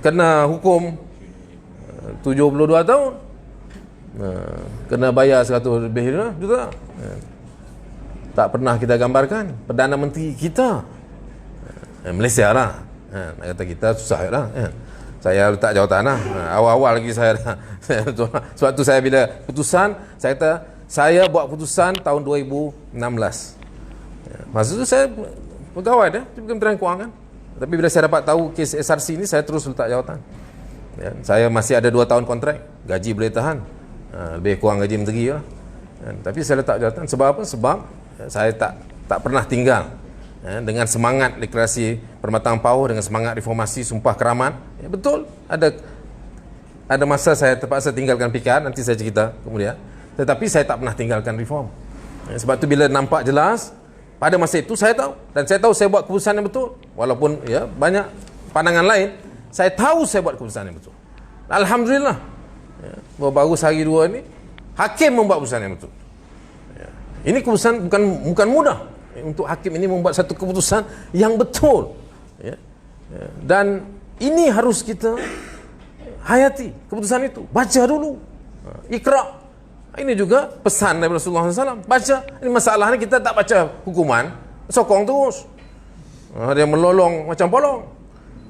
kena hukum 72 tahun, kena bayar 100 lebih juta. Tak pernah kita gambarkan Perdana Menteri kita, Malaysia lah, nak kata kita susah lah. Saya letak jawatan lah. Awal-awal lagi saya sebab tu saya bila putusan, saya kata saya buat putusan tahun 2016. Masa tu saya pegawai dia di Kementerian Kewangan. Tapi bila saya dapat tahu kes SRC ni, saya terus letak jawatan. Saya masih ada 2 tahun kontrak, gaji boleh tahan, lebih kurang gaji menteri lah. Tapi saya letak jawatan sebab apa? Sebab saya tak pernah tinggal dengan semangat deklarasi Permatang Pau, dengan semangat reformasi Sumpah Keramat. Betul, ada masa saya terpaksa tinggalkan PKR, nanti saya cerita kemudian. Tetapi saya tak pernah tinggalkan reform. Sebab tu bila nampak jelas pada masa itu, saya tahu, dan saya tahu saya buat keputusan yang betul. Walaupun banyak pandangan lain, saya tahu saya buat keputusan yang betul. Alhamdulillah, baru sehari 2 ni hakim membuat keputusan yang betul. Ini keputusan bukan mudah untuk hakim ini membuat satu keputusan yang betul. Dan Ini harus kita hayati keputusan itu. Baca dulu. Iqra. Ini juga pesan dari Rasulullah SAW. Baca. Ini masalahnya kita tak baca hukuman, sokong terus. Ada yang melolong macam polong.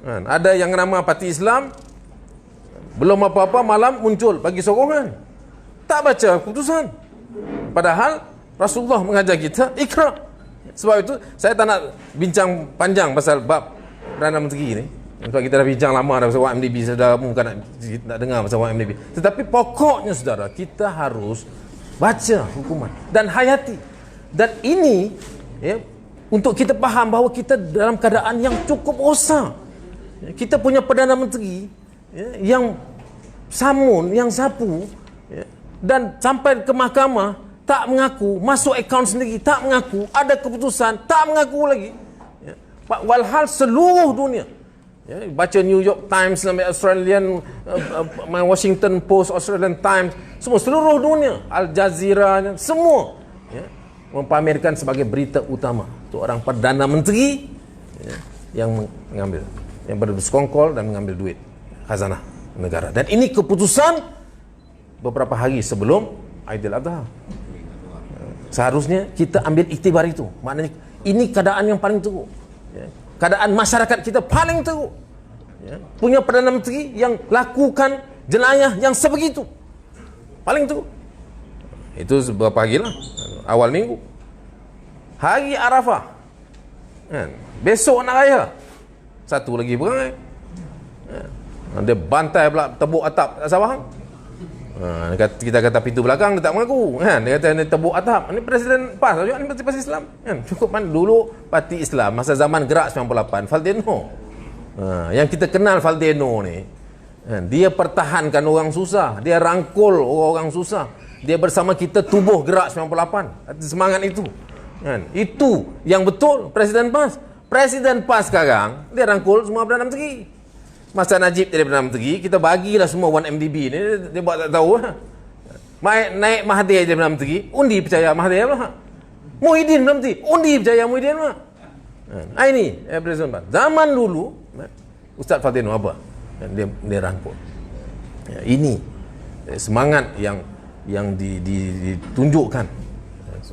Ada yang nama parti Islam, belum apa-apa malam muncul bagi sokongan. Tak baca keputusan. Padahal Rasulullah mengajar kita Iqra. Sebab itu saya tak nak bincang panjang pasal bab Perdana Menteri ni. Sebab kita dah bincang lama dah pasal YMDB, saudara bukan nak dengar pasal YMDB. Tetapi pokoknya saudara, kita harus baca hukuman dan hayati. Dan ini ya, untuk kita faham bahawa kita dalam keadaan yang cukup rosak. Kita punya Perdana Menteri ya, yang samun, yang sapu ya, dan sampai ke mahkamah tak mengaku, masuk akaun sendiri tak mengaku, ada keputusan tak mengaku lagi ya. Walhal seluruh dunia ya, baca New York Times, Australian Washington Post, Australian Times, semua seluruh dunia, Al Jazeera, semua ya, mempamerkan sebagai berita utama itu orang Perdana Menteri ya, yang mengambil, yang bersekongkol dan mengambil duit khazanah negara. Dan ini keputusan beberapa hari sebelum Aidiladha. Seharusnya kita ambil iktibar itu. Maknanya ini keadaan yang paling teruk ya. Keadaan masyarakat kita paling teruk ya. Punya Perdana Menteri yang lakukan jenayah yang sebegitu, paling teruk. Itu beberapa hari lah, awal minggu, hari Arafah ya. Besok nak raya, satu lagi perangai ya. Dia bantai pula tebuk atap tak Sabah. Kita kata pintu belakang, dia tak mengaku kan? Dia kata ni tebuk atap. Ini Presiden PAS juga, ni parti Islam kan? Cukup mana dulu parti Islam masa zaman Gerak 98 Faldeno yang kita kenal Faldeno ni kan? Dia pertahankan orang susah, dia rangkul orang susah, dia bersama kita tubuh Gerak 98. Semangat itu kan? Itu yang betul Presiden PAS. Presiden PAS sekarang dia rangkul semua Perdana Menteri. Masa Najib jadi Perdana Menteri, kita bagilah semua 1MDB ni, dia buat tak tahu lah. Naik Mahathir jadi Perdana Menteri, undi percaya Mahathir lah. Muhyiddin Perdana Menteri, undi percaya Muhyiddin lah. Ini Presiden PAS. Zaman dulu Ustaz Faldeno apa? Dia rangkul. Ini semangat yang ditunjukkan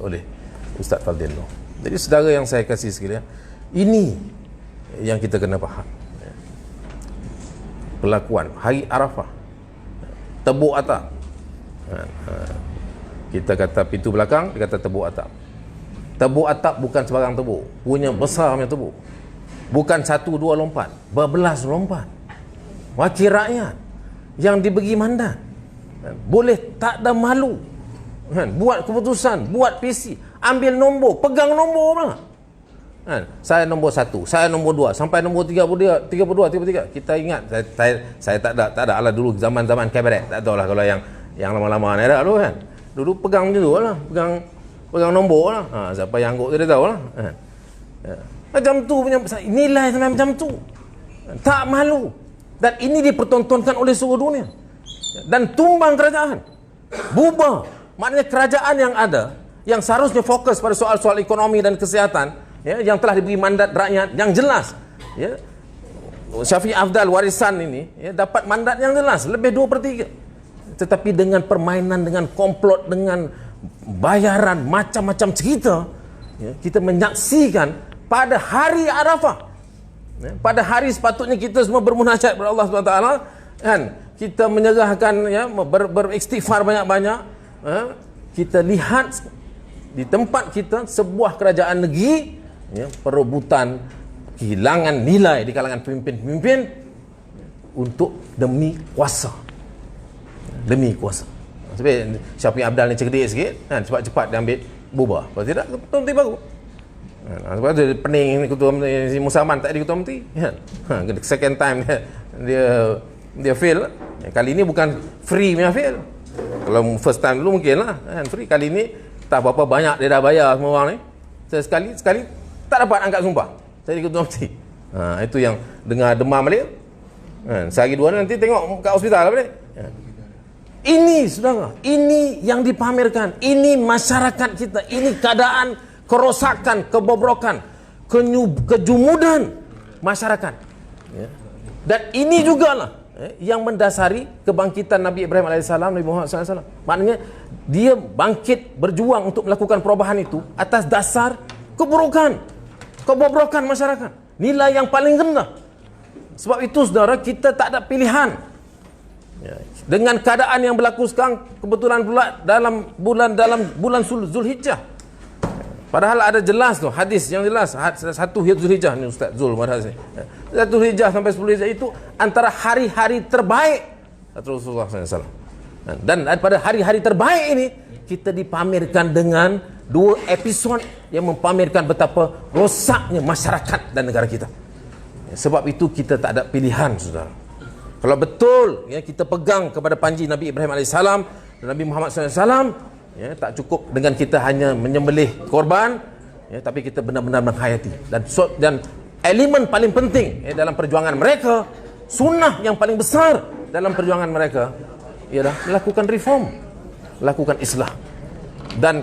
oleh Ustaz Faldeno. Jadi saudara yang saya kasih sekalian, ini yang kita kena faham. Perlakuan hari Arafah, tebuk atap. Kita kata pintu belakang, dia kata tebuk atap. Tebuk atap bukan sebarang tebuk, punya besar punya tebuk. Bukan 1-2 lompat, berbelas lompat. Wakil rakyat yang diberi mandat boleh tak ada malu buat keputusan, buat PC, ambil nombor, pegang nombor lah. Saya nombor 1, saya nombor 2, sampai nombor 32, 33. Kita ingat, saya tak ada ala dulu zaman-zaman kabinet, tak tahu lah kalau yang lama-lama ni ada dulu kan. Dulu pegang dulu lah, pegang nombor lah. Siapa yang angguk tu dia tahu lah. Macam tu punya nilai sampai macam tu. Tak malu. Dan ini dipertontonkan oleh seluruh dunia. Dan tumbang kerajaan. Bubar. Maknanya kerajaan yang ada, yang seharusnya fokus pada soal-soal ekonomi dan kesihatan, ya, yang telah diberi mandat rakyat yang jelas ya. Syafiq Afdal warisan ini ya, dapat mandat yang jelas lebih 2/3, tetapi dengan permainan, dengan komplot, dengan bayaran, macam-macam cerita ya, kita menyaksikan pada hari Arafah ya, pada hari sepatutnya kita semua bermunajat kepada Allah SWT kan, kita menyerahkan ya, beristighfar banyak-banyak ya, kita lihat di tempat kita sebuah kerajaan negeri ya, perebutan kehilangan nilai di kalangan pemimpin-pemimpin untuk demi kuasa. Sebab Syafiq Abdal ni cerdik sikit kan, cepat-cepat dia ambil bubar. Kalau tidak ketua menteri baru. Sebab tu pening ketua menteri Musaman tak ada ketua menteri kan. Second time dia fail. Kali ini bukan free punya fail. Kalau first time dulu mungkin lah kan, free. Kali ini tak berapa banyak dia dah bayar semua orang ni. Sekali tak dapat angkat sumpah jadi ketua menteri. Itu yang dengar demam balik. Sehari dua nanti tengok kat hospital balik. Ini saudara, ini yang dipamerkan. Ini masyarakat kita. Ini keadaan kerosakan, kebobrokan, kejumudan masyarakat. Dan ini jugalah yang mendasari kebangkitan Nabi Ibrahim AS, Nabi Muhammad SAW. Maknanya dia bangkit berjuang untuk melakukan perubahan itu atas dasar kebobrokan masyarakat, nilai yang paling rendah. Sebab itu saudara, kita tak ada pilihan. Dengan keadaan yang berlaku sekarang, kebetulan pula dalam bulan Zulhijjah. Padahal ada jelas tu hadis yang jelas, 1 Zulhijjah ni Ustaz Zul Marhaz ni. 1 Zulhijjah sampai 10 Zulhijjah itu antara hari-hari terbaik Rasulullah SAW. Dan pada hari-hari terbaik ini kita dipamerkan dengan 2 episod yang mempamerkan betapa rosaknya masyarakat dan negara kita. Sebab itu kita tak ada pilihan, saudara. Kalau betul kita pegang kepada panji Nabi Ibrahim AS dan Nabi Muhammad SAW, tak cukup dengan kita hanya menyembelih korban, tapi kita benar-benar menghayati. Dan elemen paling penting dalam perjuangan mereka, sunnah yang paling besar dalam perjuangan mereka ialah melakukan reform, melakukan islah. Dan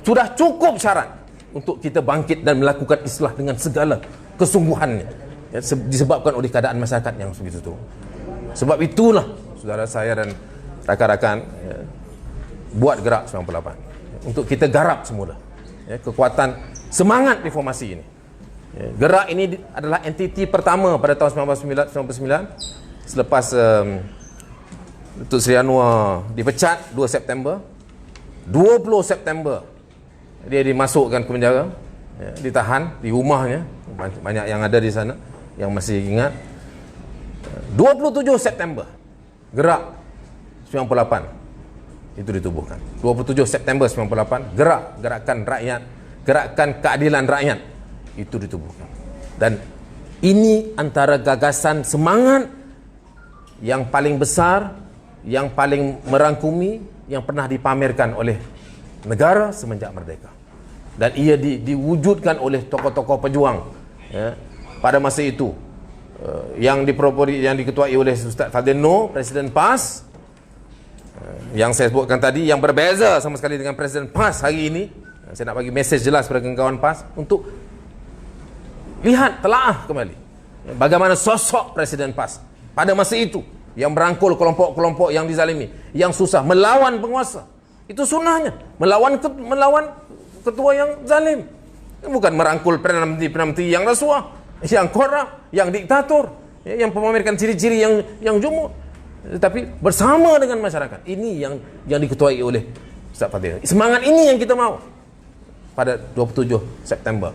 sudah cukup syarat untuk kita bangkit dan melakukan islah dengan segala kesungguhannya, disebabkan oleh keadaan masyarakat yang begitu tu. Sebab itulah saudara saya dan rakan-rakan buat gerak 98 untuk kita garap semula kekuatan semangat reformasi ini. Gerak ini adalah entiti pertama pada tahun 1999 selepas Datuk Seri Anwar dipecat 2 September. 20 September dia dimasukkan ke penjara, ditahan di rumahnya. Banyak yang ada di sana yang masih ingat. 27 September gerak 98 itu ditubuhkan. 27 September 98 gerakan rakyat, gerakan keadilan rakyat itu ditubuhkan. Dan ini antara gagasan semangat yang paling besar, yang paling merangkumi, yang pernah dipamerkan oleh negara semenjak merdeka. Dan ia diwujudkan oleh tokoh-tokoh pejuang pada masa itu, yang diketuai oleh Ustaz Fadil Noor, Presiden PAS, yang saya sebutkan tadi, yang berbeza sama sekali dengan Presiden PAS hari ini. Saya nak bagi mesej jelas kepada kawan-kawan PAS untuk lihat, telaah kembali bagaimana sosok Presiden PAS pada masa itu, yang merangkul kelompok-kelompok yang dizalimi, yang susah, melawan penguasa. Itu sunnahnya, melawan ketua yang zalim. Bukan merangkul Perdana Menteri yang rasuah, yang korup, yang diktator, yang memamerkan ciri-ciri yang jumud, tetapi bersama dengan masyarakat. Ini yang diketuai oleh Ustaz Fadil. Semangat ini yang kita mahu pada 27 September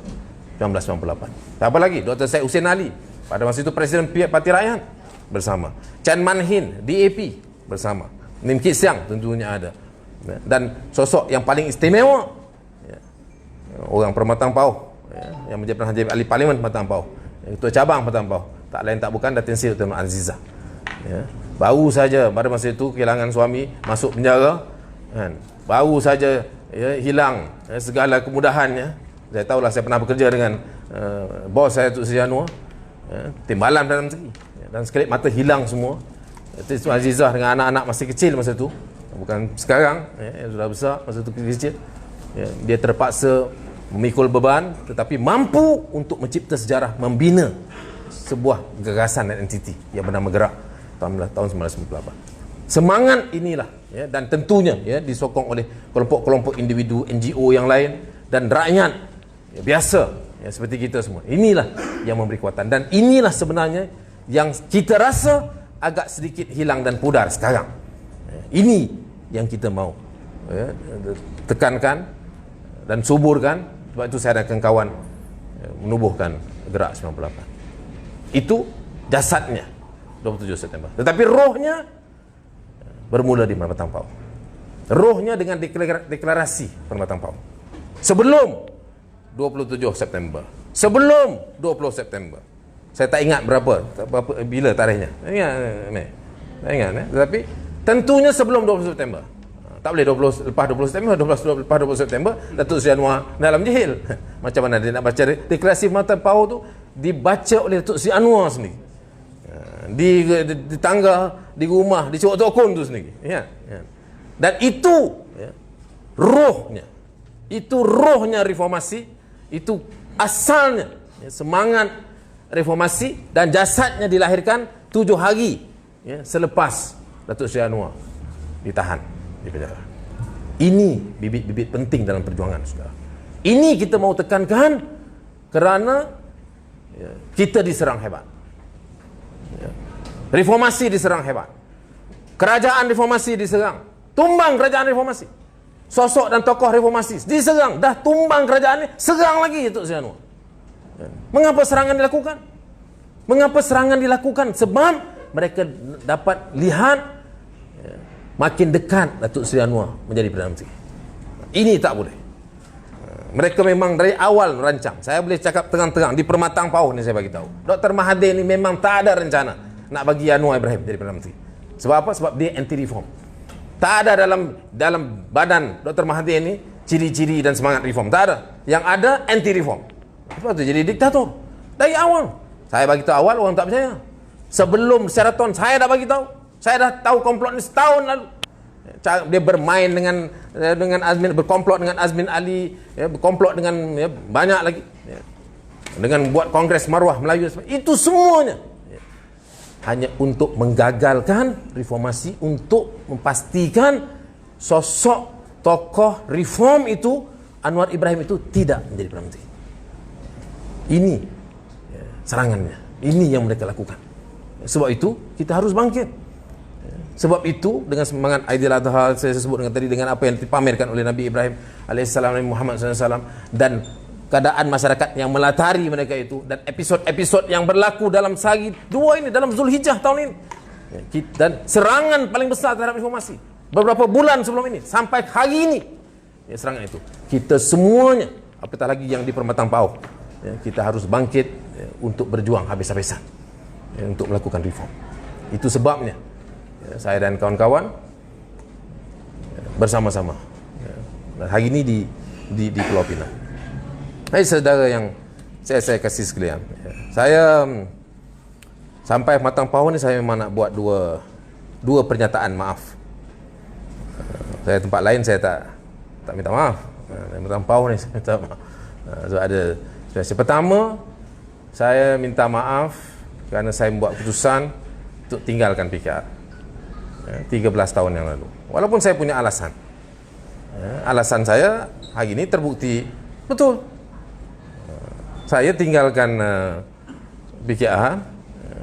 1998. Apa lagi? Dr. Syed Hussein Ali, pada masa itu Presiden Parti Rakyat, bersama. Chan Man Hin, DAP, bersama. Lim Kit Siang tentunya ada. Dan sosok yang paling istimewa, orang Permatang Pauh, yang menjadi penajam ahli Parlimen Permatang Pauh, Ketua Cabang Permatang Pauh, tak lain tak bukan Datin Sri Dr. Nur Azizah. Baru saja pada masa itu kehilangan suami, masuk penjara, baru saja hilang segala kemudahannya. Saya tahulah, saya pernah bekerja dengan bos saya Datuk Seri Anwar, timbalan Perdana Menteri, dan sekelip mata hilang semua. Datuk Azizah dengan anak-anak masih kecil masa itu, bukan sekarang, sudah besar, masa itu kecil. Dia terpaksa memikul beban, tetapi mampu untuk mencipta sejarah, membina sebuah gagasan dan entiti yang bernama Gerak tahun 1998. Semangat inilah dan tentunya disokong oleh kelompok-kelompok individu, NGO yang lain, dan rakyat biasa seperti kita semua. Inilah yang memberi kekuatan, dan inilah sebenarnya yang kita rasa agak sedikit hilang dan pudar sekarang. Ini yang kita mahu tekankan dan suburkan. Sebab itu saya dan kawan menubuhkan Gerak 98. Itu jasadnya 27 September. Tetapi rohnya bermula di Permatang Pauh. Rohnya dengan deklarasi Permatang Pauh. Sebelum 27 September, sebelum 20 September, saya tak ingat bila tarikhnya. Tak ingat. Tetapi tentunya sebelum 20 September. Tak boleh lepas 20 September, lepas 20 September Datuk Seri Anwar dalam jahil. Macam mana dia nak baca deklarasi Permatang Pauh tu? Dibaca oleh Datuk Seri Anwar sendiri, di tangga, di rumah, di Cok Tokon tu sendiri. Dan itu rohnya, itu rohnya reformasi, itu asalnya semangat reformasi dan jasadnya dilahirkan 7 hari selepas Datuk Seri Anwar ditahan di penjara. Ini bibit-bibit penting dalam perjuangan, saudara. Ini kita mau tekankan kerana kita diserang hebat. Reformasi diserang hebat. Kerajaan reformasi diserang. Tumbang kerajaan reformasi. Sosok dan tokoh reformasi diserang. Dah tumbang kerajaan ni, serang lagi Datuk Seri Anwar. Mengapa serangan dilakukan? Mengapa serangan dilakukan? Sebab mereka dapat lihat makin dekat Datuk Seri Anwar menjadi Perdana Menteri. Ini tak boleh. Mereka memang dari awal merancang. Saya boleh cakap terang-terang, di Permatang Pauh ni saya bagi tahu. Dr. Mahathir ni memang tak ada rencana nak bagi Anwar Ibrahim jadi Perdana Menteri. Sebab apa? Sebab dia anti reform. Tak ada dalam badan Dr. Mahathir ni ciri-ciri dan semangat reform. Tak ada. Yang ada anti reform. Sebab tu jadi diktator. Dari awal. Saya bagi tahu awal, orang tak percaya. Sebelum Sheraton saya dah bagi tahu. Saya dah tahu komplot ni setahun lalu. Dia bermain dengan Azmin, berkomplot dengan Azmin Ali, berkomplot dengan banyak lagi, dengan buat Kongres Maruah Melayu. Itu semuanya hanya untuk menggagalkan reformasi, untuk memastikan sosok tokoh reform itu, Anwar Ibrahim itu tidak menjadi Perdana Menteri. Ini serangannya. Ini yang mereka lakukan. Sebab itu kita harus bangkit. Sebab itu dengan semangat Aidil Adha saya sebut dengan tadi, dengan apa yang dipamerkan oleh Nabi Ibrahim alaihissalam, Nabi Muhammad SAW, dan keadaan masyarakat yang melatari mereka itu, dan episod-episod yang berlaku dalam sehari dua ini, dalam Zulhijjah tahun ini, dan serangan paling besar terhadap reformasi beberapa bulan sebelum ini sampai hari ini, serangan itu kita semuanya, apatah lagi yang di Permatang Pauh, kita harus bangkit untuk berjuang habis-habisan untuk melakukan reform. Itu sebabnya saya dan kawan-kawan bersama-sama hari ini di Pulau Pinang. Hai saudara yang saya kasih sekalian, saya sampai Matang Pauh ni saya memang nak buat dua pernyataan maaf. Saya tempat lain saya tak minta maaf. Matang Pauh ni saya minta maaf. So ada pertama, saya minta maaf kerana saya membuat keputusan untuk tinggalkan PKR 13 tahun yang lalu. Walaupun saya punya alasan. Alasan saya hari ini terbukti betul. Saya tinggalkan PKR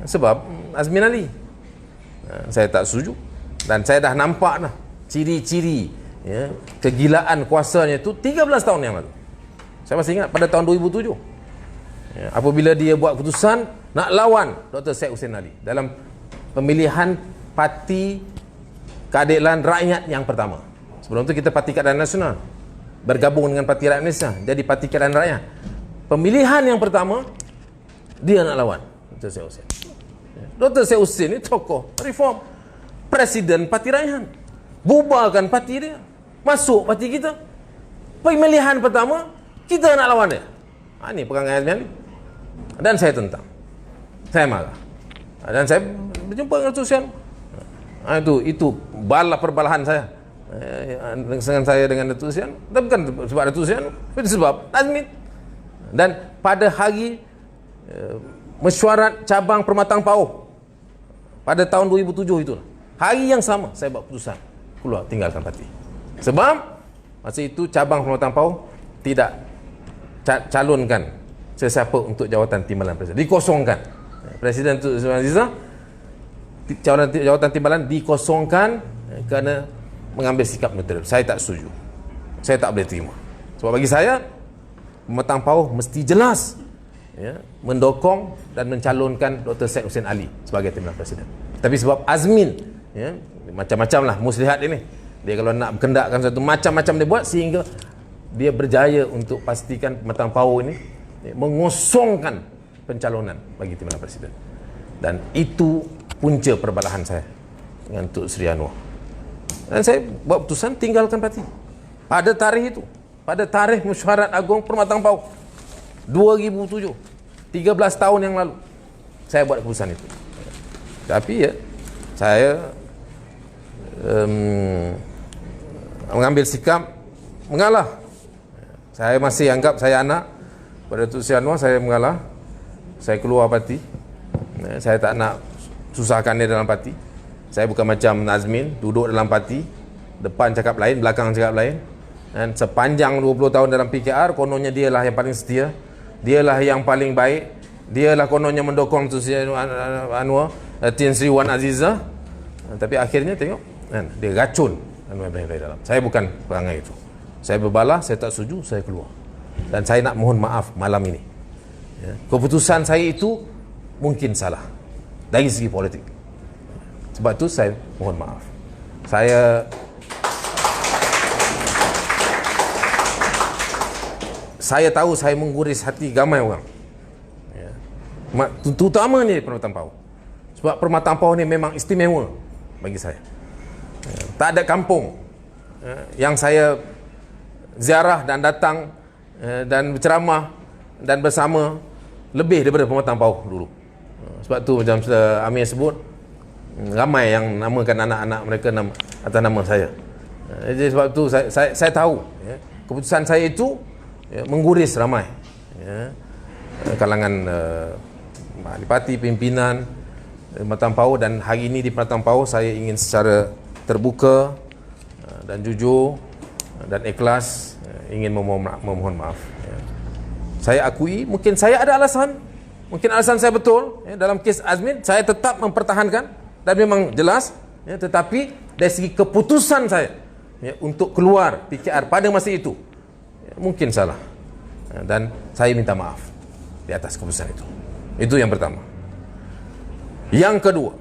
sebab Azmin Ali. Saya tak setuju. Dan saya dah nampak dah ciri-ciri kegilaan kuasanya itu 13 tahun yang lalu. Saya masih ingat pada tahun 2007. Apabila dia buat keputusan nak lawan Dr. Syed Hussein Ali dalam pemilihan Parti Keadilan Rakyat yang pertama. Sebelum itu kita Parti Keadilan Nasional, bergabung dengan Parti Rakyat Malaysia jadi Parti Keadilan Rakyat. Pemilihan yang pertama dia nak lawan Dr. Syed Hussein. Dr. Syed Hussein ni tokoh reform, Presiden Parti Rakyat, bubarkan parti dia, masuk parti kita. Pemilihan pertama kita nak lawan dia. Ini perangai Azmin Ali. Dan saya tentang, saya marah, dan saya berjumpa dengan Dr. Syed. Itu perbalahan saya dengan Datuk Seri Anwar. Tapi bukan sebab Datuk Seri Anwar, tapi sebab Azmin. Dan pada hari mesyuarat cabang Permatang Pauh pada tahun 2007 itu, hari yang sama saya buat keputusan keluar, tinggalkan parti. Sebab masa itu cabang Permatang Pauh tidak calonkan sesiapa untuk jawatan timbalan presiden, dikosongkan. Presiden Tun Sri Aziza, jawatan timbalan dikosongkan kerana mengambil sikap neutral. Saya tak setuju. Saya tak boleh terima. Sebab bagi saya, Permatang Pauh mesti jelas mendukung dan mencalonkan Dr. Syed Hussein Ali sebagai timbalan presiden. Tapi sebab Azmin, macam-macam lah muslihat ini. Dia kalau nak berkendakkan satu macam-macam dia buat sehingga dia berjaya untuk pastikan Permatang Pauh ini mengosongkan pencalonan bagi timbalan presiden. Dan itu punca perbalahan saya dengan Tun Sri Anwar. Dan saya buat keputusan tinggalkan parti. Pada tarikh itu, pada tarikh mesyuarat agung Permatang Pauh 2007, 13 tahun yang lalu, saya buat keputusan itu. Tapi saya mengambil sikap mengalah. Saya masih anggap saya anak pada Tun Sri Anwar, saya mengalah. saya keluar parti. Saya tak nak susahkan dia dalam parti. Saya bukan macam Nazmin, duduk dalam parti, depan cakap lain, belakang cakap lain. Dan sepanjang 20 tahun dalam PKR, kononnya dialah yang paling setia, dialah yang paling baik, dialah kononnya mendukung Tun Sri Anwar, Tun Sri Wan Azizah. Tapi akhirnya tengok, kan, dia racun Anwar Ibrahim dalam. Saya bukan perangai itu. Saya berbalah, saya tak setuju, saya keluar. Dan saya nak mohon maaf malam ini. Ya. Keputusan saya itu mungkin salah dari segi politik. Sebab itu saya mohon maaf. Saya tahu saya mengguris hati ramai orang. Ya. Terutama ni Permatang Pau. Sebab Permatang Pau ni memang istimewa bagi saya. Ya. Tak ada kampung yang saya ziarah dan datang dan berceramah dan bersama lebih daripada Permatang Pau dulu. Sebab tu macam Amir sebut, ramai yang namakan anak-anak mereka atas nama saya. Jadi sebab tu saya tahu, ya, keputusan saya itu, ya, mengguris ramai, ya, kalangan ahli parti, pimpinan Permatang Pau. Dan hari ini di Permatang Pau saya ingin secara terbuka dan jujur dan ikhlas ingin memohon maaf. Ya. Saya akui mungkin saya ada alasan, mungkin alasan saya betul, ya, dalam kes Azmin saya tetap mempertahankan dan memang jelas, ya, tetapi dari segi keputusan saya, ya, untuk keluar PKR pada masa itu, ya, mungkin salah, ya, dan saya minta maaf di atas keputusan itu. Itu yang pertama. Yang kedua,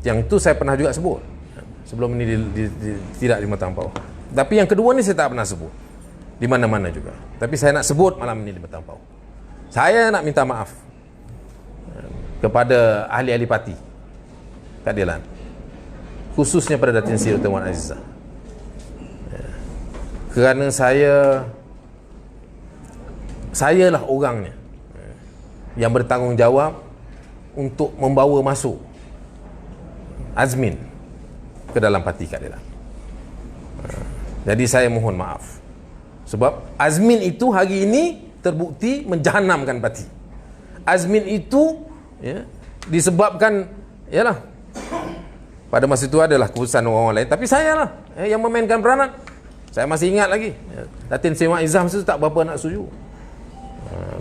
yang itu saya pernah juga sebut sebelum ini tidak di Permatang Pau. Tapi yang kedua ni saya tak pernah sebut di mana-mana juga. Tapi saya nak sebut malam ini di Permatang Pau. Saya nak minta maaf kepada ahli-ahli parti keadilan, khususnya pada Datin Sri Dr. Wan Azizah. Kerana sayalah orangnya yang bertanggungjawab untuk membawa masuk Azmin ke dalam parti keadilan. Jadi saya mohon maaf. Sebab Azmin itu hari ini terbukti menjahanamkan parti. Azmin itu, ya, disebabkan, yalah, pada masa itu adalah keputusan orang lain, tapi saya lah yang memainkan peranan. Saya masih ingat lagi, ya, Datin Sri Wan Azizah masa itu tak berapa nak setuju.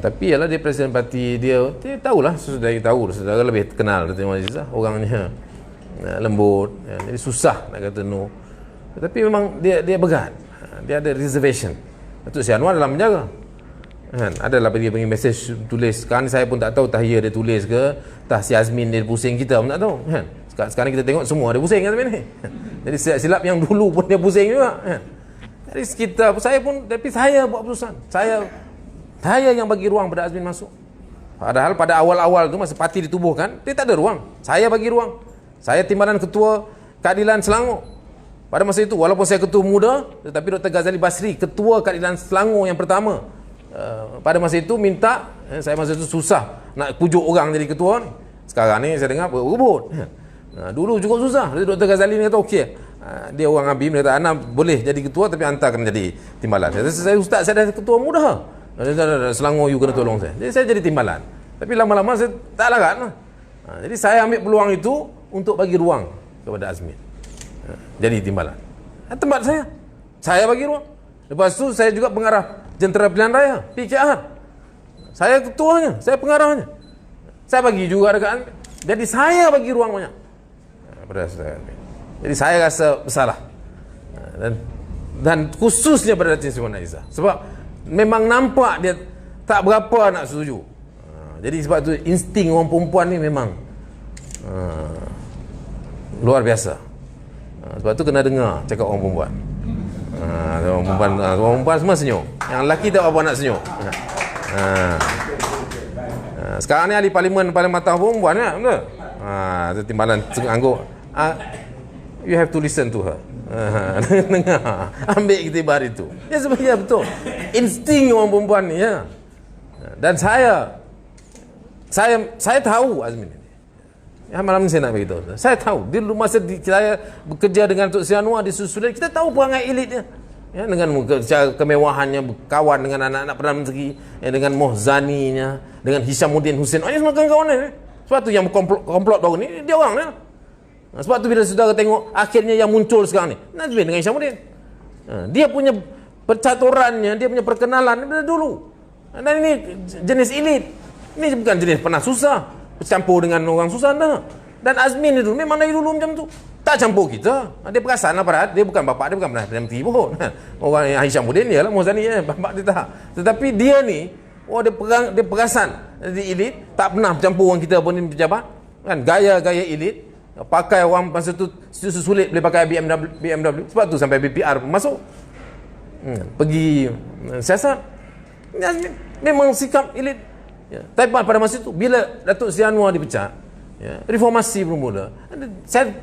Tapi yalah, dia presiden parti, dia tahulah, sudah saudara lebih kenal Datin Wan Azizah, orangnya lembut, ya, jadi susah nak kata no. Tapi memang dia berat, dia ada reservation. Datuk Sri Anwar dalam penjara, kan, adalah dia bagi mesej tulis. Sekarang saya pun tak tahu tahiyah dia tulis ke, tah si Azmin dia pusing kita pun tak tahu, kan. Sekarang kita tengok semua dia pusing, kan, Azmin ni. Jadi silap yang dulu pun dia pusing juga, kan. Jadi sekitar saya pun, tapi saya buat keputusan. Saya yang bagi ruang pada Azmin masuk. Padahal pada awal-awal tu masa parti ditubuhkan, dia tak ada ruang. Saya bagi ruang. Saya timbalan ketua Keadilan Selangor. Pada masa itu, walaupun saya ketua muda, tetapi Dr. Ghazali Basri, ketua Keadilan Selangor yang pertama, pada masa itu minta, saya masa itu susah nak pujuk orang jadi ketua ni. Sekarang ni saya dengar berebut. Dulu cukup susah. Dr. Ghazali ni kata okey, dia orang Abim, dia kata Ana boleh jadi ketua tapi anta kena jadi timbalan. Saya ustaz, saya dah ketua muda, Selangor you kena tolong saya. Jadi saya jadi timbalan. Tapi lama-lama saya tak larat lah. Jadi saya ambil peluang itu untuk bagi ruang kepada Azmin jadi timbalan. Tempat saya bagi ruang. Lepas tu saya juga pengarah Jentera Pilihan Raya PKR. Saya ketuanya, saya pengarahnya. Saya bagi juga dekat Azmin. Jadi saya bagi ruang banyak pada saya. Jadi saya rasa bersalah. Dan khususnya pada Datin Sri Wan Azizah. Sebab memang nampak dia tak berapa nak setuju. Jadi sebab tu insting orang perempuan ni memang luar biasa. Sebab tu kena dengar cakap orang perempuan. Orang perempuan semua senyum. Yang lelaki tak apa nak senyum. Sekarang ni ahli parlimen paling matang perempuan, ya, betul? Timbalan angguk. You have to listen to her. Dengar. Ambil iktibar itu. Ya, sebenarnya betul. Insting orang perempuan ni, ya. Dan saya tahu Azmin ini. Ya, malam ni saya nak beritahu. Saya tahu. Dia dulu masa saya bekerja dengan Datuk Sri Anwar di Susulan, kita tahu perangai elit dia. Ya, dengan kemewahannya berkawan dengan anak-anak Perdana Menteri, dengan Mohzaninya, dengan Hishamuddin Hussein. Ini semua kawan-kawan ni. Sebab tu yang komplot baru ni dia orang ni. Sebab tu bila saudara tengok akhirnya yang muncul sekarang ni Nazmin dengan Hishamuddin. Dia punya percaturannya, dia punya perkenalan dari dulu. Dan ini jenis elit. Ini bukan jenis pernah susah bercampur dengan orang susah dah. Dan Azmin itu memang dari dulu macam tu. Tak campur kita. Dia perasan aparat. Dia bukan bapak dia, bukan Perdana Menteri pun. Orang yang Hishamuddin dia lah, Mohzani ya, bapak dia tak. Tetapi dia ni, dia perasan di elit, tak pernah bercampur orang kita pun di pejabat. Kan gaya-gaya elit, pakai orang masa tu sulit boleh pakai BMW. Sebab tu sampai BPR masuk. Pergi siasat. Memang sikap elit. Ya. Tapi pada masa itu bila Datuk Seri Anwar dipecat, ya, reformasi bermula,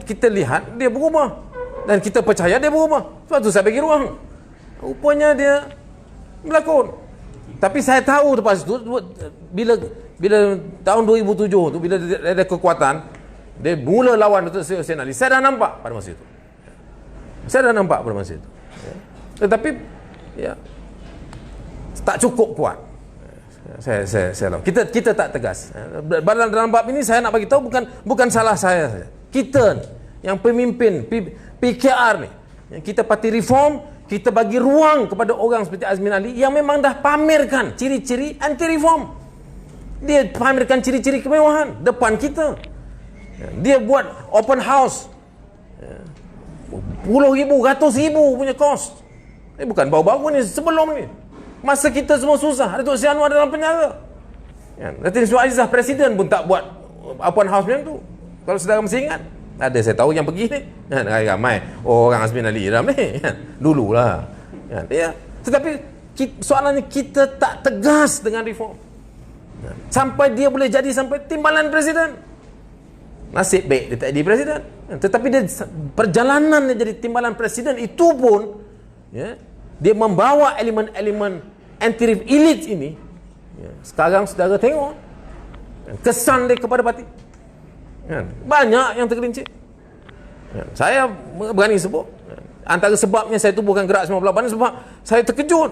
kita lihat dia berubah dan kita percaya dia berubah. Sebab tu saya bagi ruang. Rupanya dia berlakon. Tapi saya tahu lepas itu bila tahun 2007 tu, bila dia ada kekuatan, dia mula lawan Datuk Seri Hussein Ali. Saya dah nampak pada masa itu. Saya dah nampak pada masa itu. Ya. Tetapi ya, tak cukup kuat. Saya kita tak tegas. Dalam bab ini saya nak bagi tahu bukan salah saya saja. Kita yang pemimpin PKR ni, yang kita parti reform, kita bagi ruang kepada orang seperti Azmin Ali yang memang dah pamerkan ciri-ciri anti reform. Dia pamerkan ciri-ciri kemewahan depan kita. Dia buat open house. Puluh ribu, ratus ribu punya kos. Ini bukan baru-baru ni, sebelum ni. Masa kita semua susah, Datuk Seri Anwar dalam penjara. Datin Sri Azizah Presiden pun tak buat open house macam tu. Kalau saudara masih ingat, ada saya tahu yang pergi ni. Ramai orang Azmin Ali dalam ni. Dululah. Ya. Tetapi soalannya kita tak tegas dengan reform. Sampai dia boleh jadi sampai timbalan Presiden. Nasib baik dia tak jadi Presiden. Tetapi dia perjalanan dia jadi timbalan Presiden itu pun, ya, dia membawa elemen-elemen anti-reform elit ini. Ya, sekarang saudara tengok kesan dia kepada parti. Ya, banyak yang tergelincir. Ya, saya berani sebut. Antara sebabnya saya tubuhkan Gerak 98 sebab saya terkejut.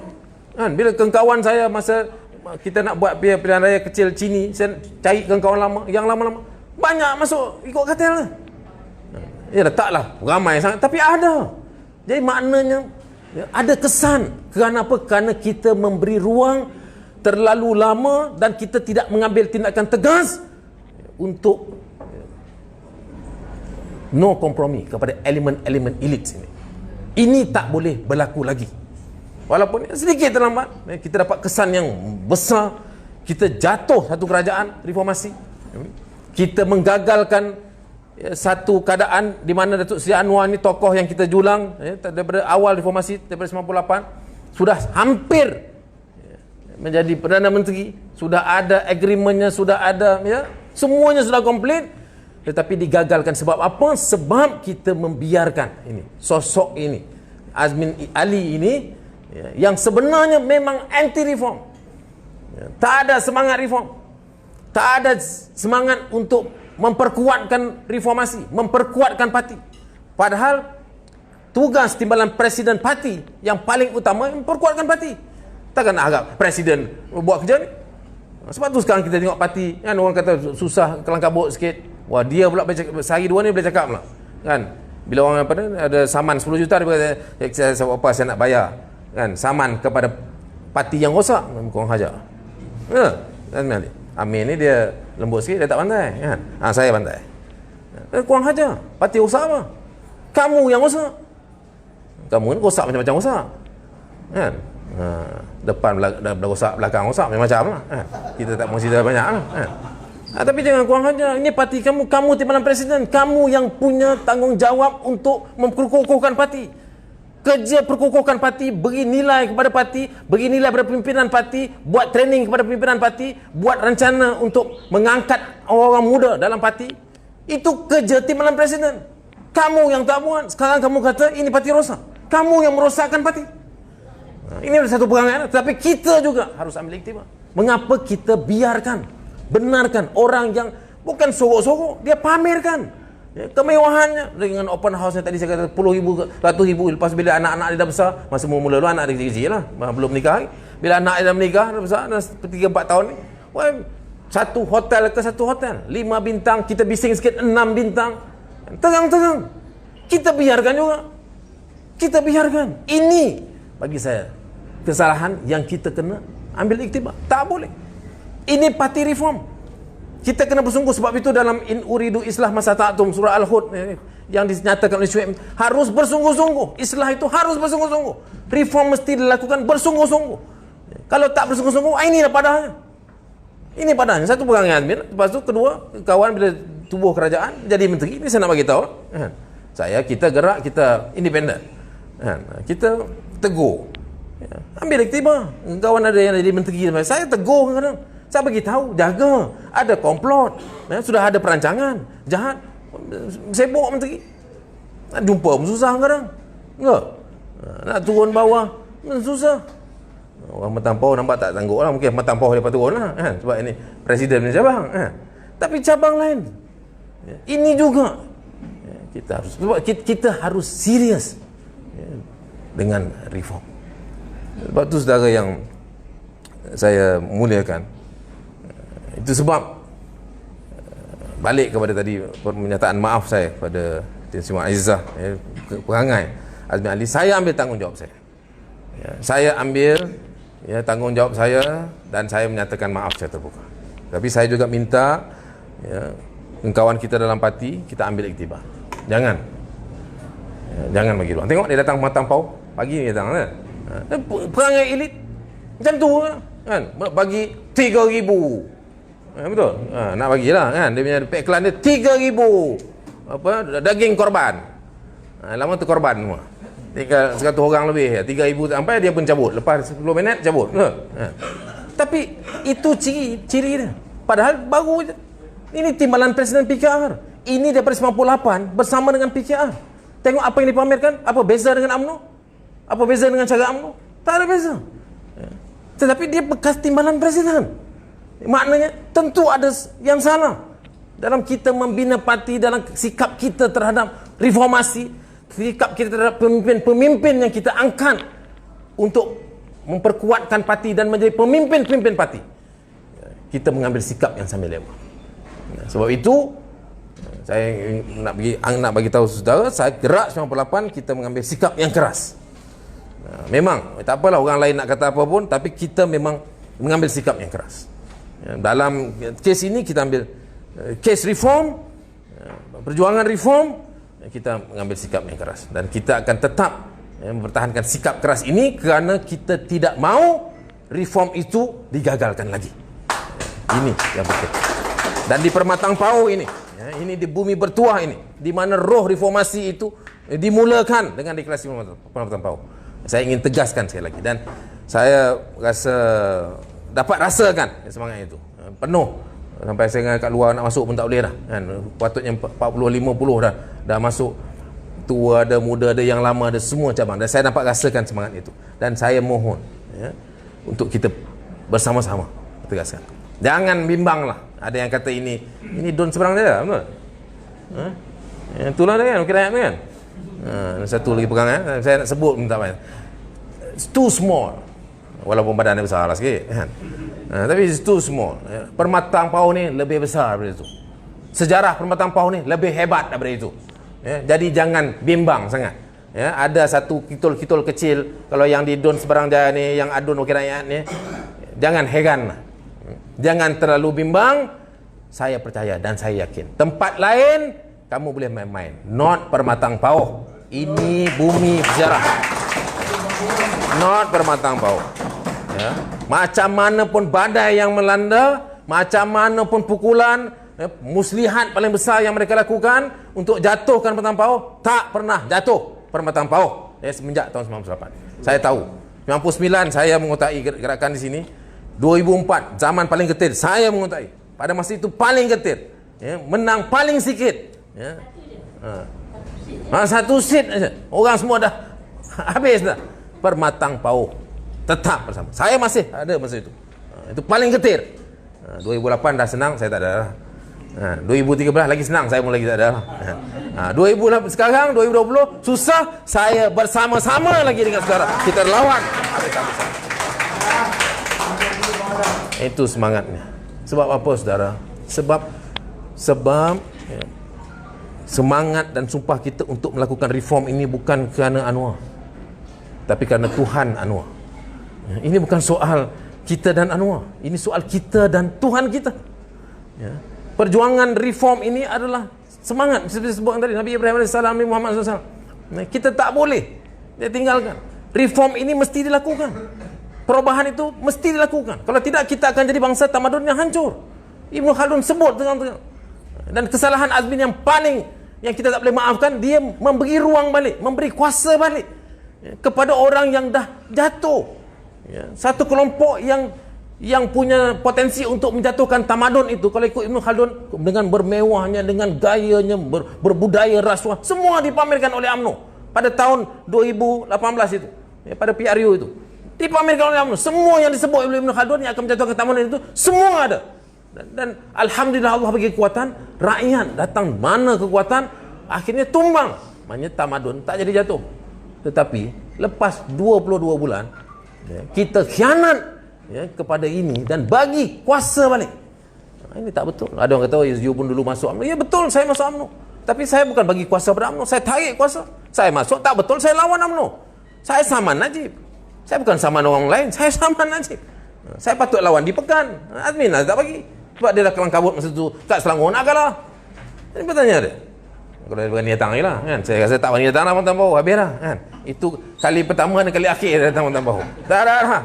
Kan, bila kawan saya masa kita nak buat pilihan raya kecil Cini, saya cari kawan lama, yang lama-lama. Banyak masuk ikut kartel lah. Ya, taklah ramai sangat, tapi ada. Jadi maknanya ada kesan. Kerana apa? Kerana kita memberi ruang terlalu lama dan kita tidak mengambil tindakan tegas untuk no kompromi kepada elemen-elemen elit ini. Ini tak boleh berlaku lagi. Walaupun sedikit terlambat, kita dapat kesan yang besar. Kita jatuh satu kerajaan reformasi. Kita menggagalkan satu keadaan di mana Datuk Seri Anwar ni tokoh yang kita julang daripada awal reformasi, daripada 98 sudah hampir menjadi Perdana Menteri, sudah ada agreementnya, sudah ada, ya, semuanya sudah komplit, tetapi digagalkan. Sebab apa? Sebab kita membiarkan ini sosok ini Azmin Ali ini, ya, yang sebenarnya memang anti reform, ya, tak ada semangat reform, tak ada semangat untuk memperkuatkan reformasi, memperkuatkan parti. Padahal tugas timbalan Presiden parti yang paling utama memperkuatkan parti. Takkan nak harap Presiden buat kerja ni. Sebab tu sekarang kita tengok parti, kan, orang kata susah, kelang kabut sikit. Wah, dia pula sehari dua ni boleh cakap pula. Kan? Bila orang ada saman 10 juta, dia kata, apa saya nak bayar. Kan? Saman kepada parti yang rosak, kurang hajar. Ya, kan, Amin ni dia lembut sikit, dia tak pandai, kan? Saya pandai. Kurang hajar. Parti rosak apa? Kamu yang rosak. Kamu ni rosak macam-macam rosak. Kan? Depan rosak, belakang rosak, macam-macam lah. Kita tak mahu cerita banyak lah. Tapi jangan kurang hajar. Ini parti kamu, kamu timbalan Presiden. Kamu yang punya tanggungjawab untuk memperkukuhkan parti. Kerja perkukuhkan parti, beri nilai kepada parti, beri nilai kepada pimpinan parti, buat training kepada pimpinan parti, buat rencana untuk mengangkat orang-orang muda dalam parti. Itu kerja timbalan Presiden. Kamu yang tak buat. Sekarang kamu kata ini parti rosak. Kamu yang merosakkan parti. Ini ada satu perangai. Tapi kita juga harus ambil iktibar. Mengapa kita biarkan, benarkan orang yang bukan sorok-sorok, dia pamerkan, Kemewahannya dengan open house yang tadi saya kata 10,000, 100,000. Lepas bila anak-anak dia dah besar, masa mula-mula dulu anak dia kecil-kecil lah, belum nikah lagi. Bila anak dia dah menikah, dah besar, dah 3-4 tahun ni, satu hotel ke satu hotel 5 bintang, kita bising sikit 6 bintang, tegang-tegang. Kita biarkan juga, kita biarkan. Ini bagi saya kesalahan yang kita kena ambil iktibar. Tak boleh. Ini parti reform. Kita kena bersungguh. Sebab itu dalam In Uridu Islah Mastata'tum, surah Al-Hud yang dinyatakan oleh Syuaib, harus bersungguh-sungguh. Islah itu harus bersungguh-sungguh. Reform mesti dilakukan bersungguh-sungguh. Kalau tak bersungguh-sungguh, inilah padanya. Ini padanya. Satu pegang admin, lepas tu kedua, kawan bila tubuh kerajaan jadi menteri. Ini saya nak bagi tahu. Kita gerak, kita independen. Kita tegur. Ambil iktibar. Kawan ada yang jadi menteri, saya tegur kadang. Saya bagi tahu, jaga. Ada komplot. Sudah ada perancangan. Jahat. Sibuk menteri. Nak jumpa pun susah kadang. Enggak? Nak turun bawah susah. Orang Matampau nampak tak tangguk lah. Mungkin Matampau dia turun lah. Sebab ini Presiden punya cabang. Tapi cabang lain. Ini juga. Kita harus serius dengan reform. Sebab tu saudara yang saya muliakan, itu sebab balik kepada tadi pernyataan maaf saya pada Tun Sri Aizah, perangai Azmi Ali, saya ambil tanggungjawab saya. Saya ambil tanggungjawab saya dan saya menyatakan maaf secara terbuka. Tapi saya juga minta kawan kita dalam parti, kita ambil iktibar. Jangan bagi ruang. Tengok dia datang Matampau pagi ni datang kan. Perangai elit macam tu kan. Bagi 3,000. Betul. Nak bagilah kan. Dia punya iklan dia 3,000 daging korban. Lama tu korban semua. Tinggal 100 orang lebih, 3,000 sampai dia pun cabut. Lepas 10 minit cabut. Tapi itu ciri dia. Padahal baru je. Ini timbalan Presiden PKR. Ini daripada 98 bersama dengan PKR. Tengok apa yang dipamerkan. Apa beza dengan UMNO? Apa beza dengan cara UMNO? Tak ada beza. Tetapi dia bekas timbalan Presiden. Maknanya tentu ada yang salah dalam kita membina parti, dalam sikap kita terhadap reformasi, sikap kita terhadap pemimpin-pemimpin yang kita angkat untuk memperkuatkan parti dan menjadi pemimpin-pemimpin parti. Kita mengambil sikap yang sambil lewat. Sebab itu saya nak bagi tahu saudara, saya gerak 98, kita mengambil sikap yang keras. Memang tak apalah orang lain nak kata apa pun, tapi kita memang mengambil sikap yang keras. Dalam kes ini kita ambil kes reform, perjuangan reform, kita mengambil sikap yang keras dan kita akan tetap mempertahankan sikap keras ini kerana kita tidak mahu reform itu digagalkan lagi. Ini yang penting. Dan di Permatang Pau ini di bumi bertuah ini, di mana roh reformasi itu dimulakan dengan deklarasi Permatang Pau. Saya ingin tegaskan sekali lagi dan saya rasa dapat rasakan semangat itu penuh sampai saya kat luar nak masuk pun tak boleh dah kan. Patutnya 40-50 dah masuk, tua ada, muda ada, yang lama ada, semua cabang, dan saya dapat rasakan semangat itu dan saya mohon untuk kita bersama-sama tegaskan, jangan bimbang lah. Ada yang kata ini Don seberang dia betul? Itulah dia kan wakil rakyat tu kan. Satu lagi pegang saya nak sebut pun tak payah, it's too small. Walaupun badannya besar lah sikit kan? Tapi it's too small. Permatang Pau ni lebih besar daripada itu. Sejarah Permatang Pau ni lebih hebat daripada itu. Jadi jangan bimbang sangat. Ada satu kitol-kitol kecil, kalau yang di Don Seberang Jaya ni, yang adun wakil rakyat ni, jangan heran, jangan terlalu bimbang. Saya percaya dan saya yakin tempat lain kamu boleh main-main, not Permatang Pau. Ini bumi sejarah, not Permatang Pau. Macam mana pun badai yang melanda, macam mana pun pukulan, muslihat paling besar yang mereka lakukan untuk jatuhkan Permatang Pau, tak pernah jatuh Permatang Pau semenjak tahun 98. Saya tahu 99 saya mengotai gerakan di sini. 2004 zaman paling getir saya mengotai. Pada masa itu paling getir, menang paling sikit, satu seat saja, orang semua dah habis dah. Permatang Pau tetap bersama. Saya masih ada masa itu. Itu paling getir. 2008 dah senang, saya tak ada. 2013 lagi senang, saya mula lagi tak ada. 2000 sekarang 2020 susah, saya bersama-sama lagi dengan saudara. Kita lawan habis-habisan. Itu semangatnya. Sebab apa saudara? Sebab ya, semangat dan sumpah kita untuk melakukan reform ini bukan kerana Anwar, tapi kerana Tuhan Anwar. Ya, ini bukan soal kita dan Anwar, ini soal kita dan Tuhan kita. Ya. Perjuangan reform ini adalah semangat seperti disebutkan tadi Nabi Ibrahim AS, Nabi Muhammad SAW. Kita tak boleh dia tinggalkan. Reform ini mesti dilakukan. Perubahan itu mesti dilakukan. Kalau tidak, kita akan jadi bangsa tamadun yang hancur. Ibnu Khaldun sebut tengah-tengah. Dan kesalahan Azmin yang paling yang kita tak boleh maafkan, dia memberi ruang balik, memberi kuasa balik kepada orang yang dah jatuh. Satu kelompok yang punya potensi untuk menjatuhkan tamadun itu, kalau ikut Ibnu Khaldun, dengan bermewahnya, dengan gayanya, berbudaya rasuah, semua dipamerkan oleh UMNO pada tahun 2018 itu, pada PRU itu dipamerkan oleh UMNO. Semua yang disebut oleh Ibnu Khaldun yang akan menjatuhkan tamadun itu, semua ada. Dan Alhamdulillah Allah bagi kekuatan, rakyat datang mana kekuatan, akhirnya tumbang. Maknanya tamadun tak jadi jatuh. Tetapi lepas 22 bulan, kita khianat kepada ini dan bagi kuasa balik. Ini tak betul. Ada orang kata, you pun dulu masuk UMNO. Ya betul, saya masuk UMNO. Tapi saya bukan bagi kuasa pada UMNO, saya tarik kuasa. Saya masuk, tak betul, saya lawan UMNO. Saya saman Najib. Saya bukan saman orang lain, saya saman Najib. Saya patut lawan di Pekan. Azmin tak bagi. Sebab dia dah kelang kabut masa tu kat Selangor nak kalah. Ini bertanya dia. Kalau dia berani datang lah kan. Saya rasa tak berani datang lah Matan Bau. Habislah kan. Itu kali pertama dan kali akhir dia datang Matan Bau. Tak ada lah.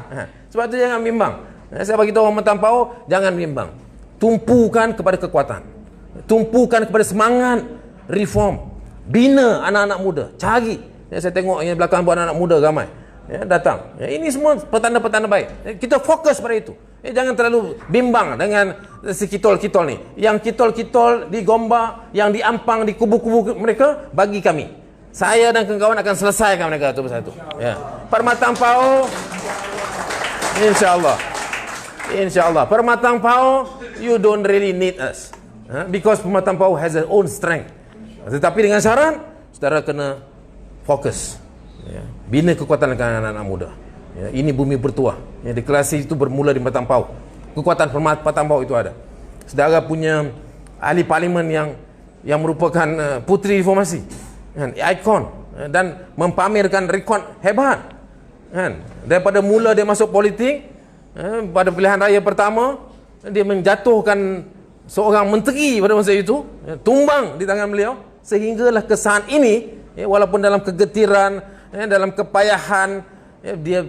Sebab tu jangan bimbang. Saya bagi tahu orang Matan Bau, jangan bimbang. Tumpukan kepada kekuatan. Tumpukan kepada semangat reform. Bina anak-anak muda. Cari. Saya tengok yang belakang buat anak-anak muda ramai. Datang. Ini semua petanda-petanda baik. Kita fokus pada itu. Jangan terlalu bimbang dengan si kitol-kitol ni. Yang kitol-kitol di Gombak, yang di Ampang, di kubu-kubu mereka, bagi kami. Saya dan kawan-kawan akan selesaikan mereka satu persatu. Permatang Pau, InsyaAllah. Permatang Pau, you don't really need us. Because Permatang Pau has its own strength. Tetapi dengan syarat, saudara kena fokus. Bina kekuatan anak-anak muda. Ini bumi bertuah. Deklarasi itu bermula di Permatang Pau. Kekuatan Permatang Pau itu ada. Saudara punya ahli parlimen yang merupakan puteri reformasi, ikon, dan mempamerkan rekod hebat. Daripada mula dia masuk politik, pada pilihan raya pertama, dia menjatuhkan seorang menteri pada masa itu, tumbang di tangan beliau, sehinggalah kesan ini, walaupun dalam kegetiran, dalam kepayahan, dia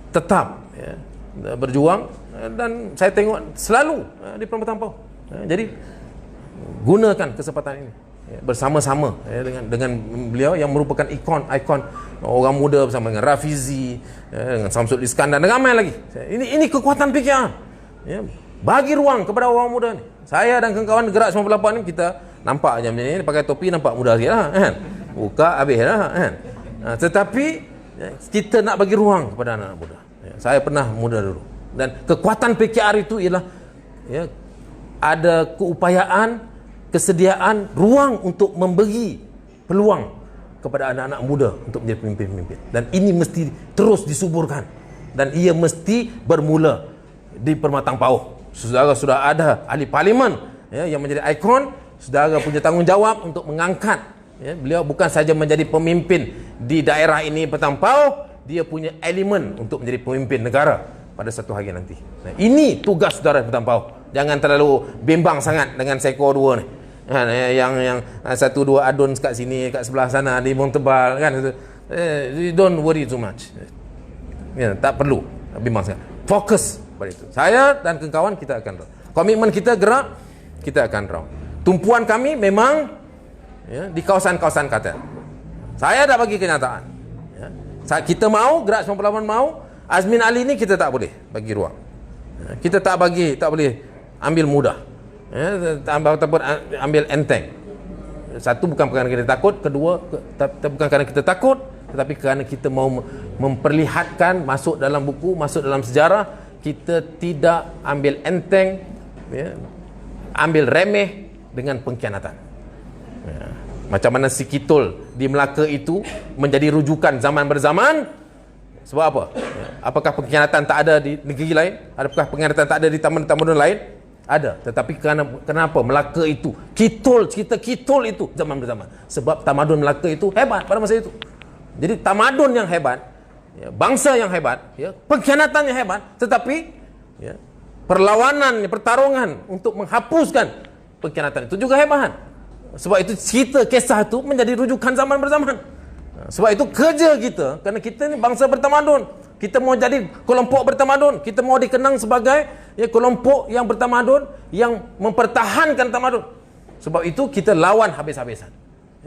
tetap berjuang. Dan saya tengok selalu di Permatang Pau. Jadi gunakan kesempatan ini bersama-sama dengan beliau yang merupakan ikon orang muda, bersama dengan Rafizi, dengan Samsul Iskandar dan ramai lagi. Ini kekuatan PKR. Bagi ruang kepada orang muda ni. Saya dan kawan-kawan Gerak 98 ni, kita nampak macam ni, pakai topi nampak muda sikit lah kan. Buka habis lah kan. Tetapi kita nak bagi ruang kepada anak-anak muda. Saya pernah muda dulu. Dan kekuatan PKR itu ialah ada keupayaan, kesediaan, ruang untuk memberi peluang kepada anak-anak muda untuk menjadi pemimpin-pemimpin. Dan ini mesti terus disuburkan. Dan ia mesti bermula di Permatang Pau. Saudara sudah ada ahli parlimen yang menjadi ikon. Saudara punya tanggungjawab untuk mengangkat. Beliau bukan saja menjadi pemimpin di daerah ini Permatang Pau, dia punya elemen untuk menjadi pemimpin negara pada satu hari nanti. Ini tugas saudara Permatang Pau. Jangan terlalu bimbang sangat dengan sekor dua ni. Yang satu dua adun kat sini, kat sebelah sana di Bung Tebal kan. Don't worry too much. Tak perlu bimbang sangat. Fokus pada itu. Saya dan kawan-kawan kita akan round. Komitmen kita Gerak, kita akan round. Tumpuan kami memang di kawasan-kawasan kartel. Saya dah bagi kenyataan. Kita mau, Gerak 98 mau, Azmin Ali ni kita tak boleh bagi ruang. Kita tak boleh ambil mudah. Ataupun ambil enteng. Satu, bukan kerana kita takut. Kedua, bukan kerana kita takut, tetapi kerana kita mau memperlihatkan, masuk dalam buku, masuk dalam sejarah, kita tidak ambil enteng ambil remeh dengan pengkhianatan. Ya. Macam mana si Kitul di Melaka itu menjadi rujukan zaman berzaman. Sebab apa? Ya. Apakah pengkhianatan tak ada di negeri lain? Apakah pengkhianatan tak ada di tamadun lain? Ada. Tetapi kenapa Melaka itu, cerita Kitul itu zaman berzaman? Sebab tamadun Melaka itu hebat pada masa itu. Jadi tamadun yang hebat, ya, bangsa yang hebat, ya, pengkhianatan yang hebat, tetapi ya, perlawanan, pertarungan untuk menghapuskan pengkhianatan itu juga hebat. Sebab itu cerita kisah itu menjadi rujukan zaman berzaman. Sebab itu kerja kita, kerana kita ni bangsa bertamadun, kita mau jadi kelompok bertamadun, kita mau dikenang sebagai ya, kelompok yang bertamadun, yang mempertahankan tamadun. Sebab itu kita lawan habis-habisan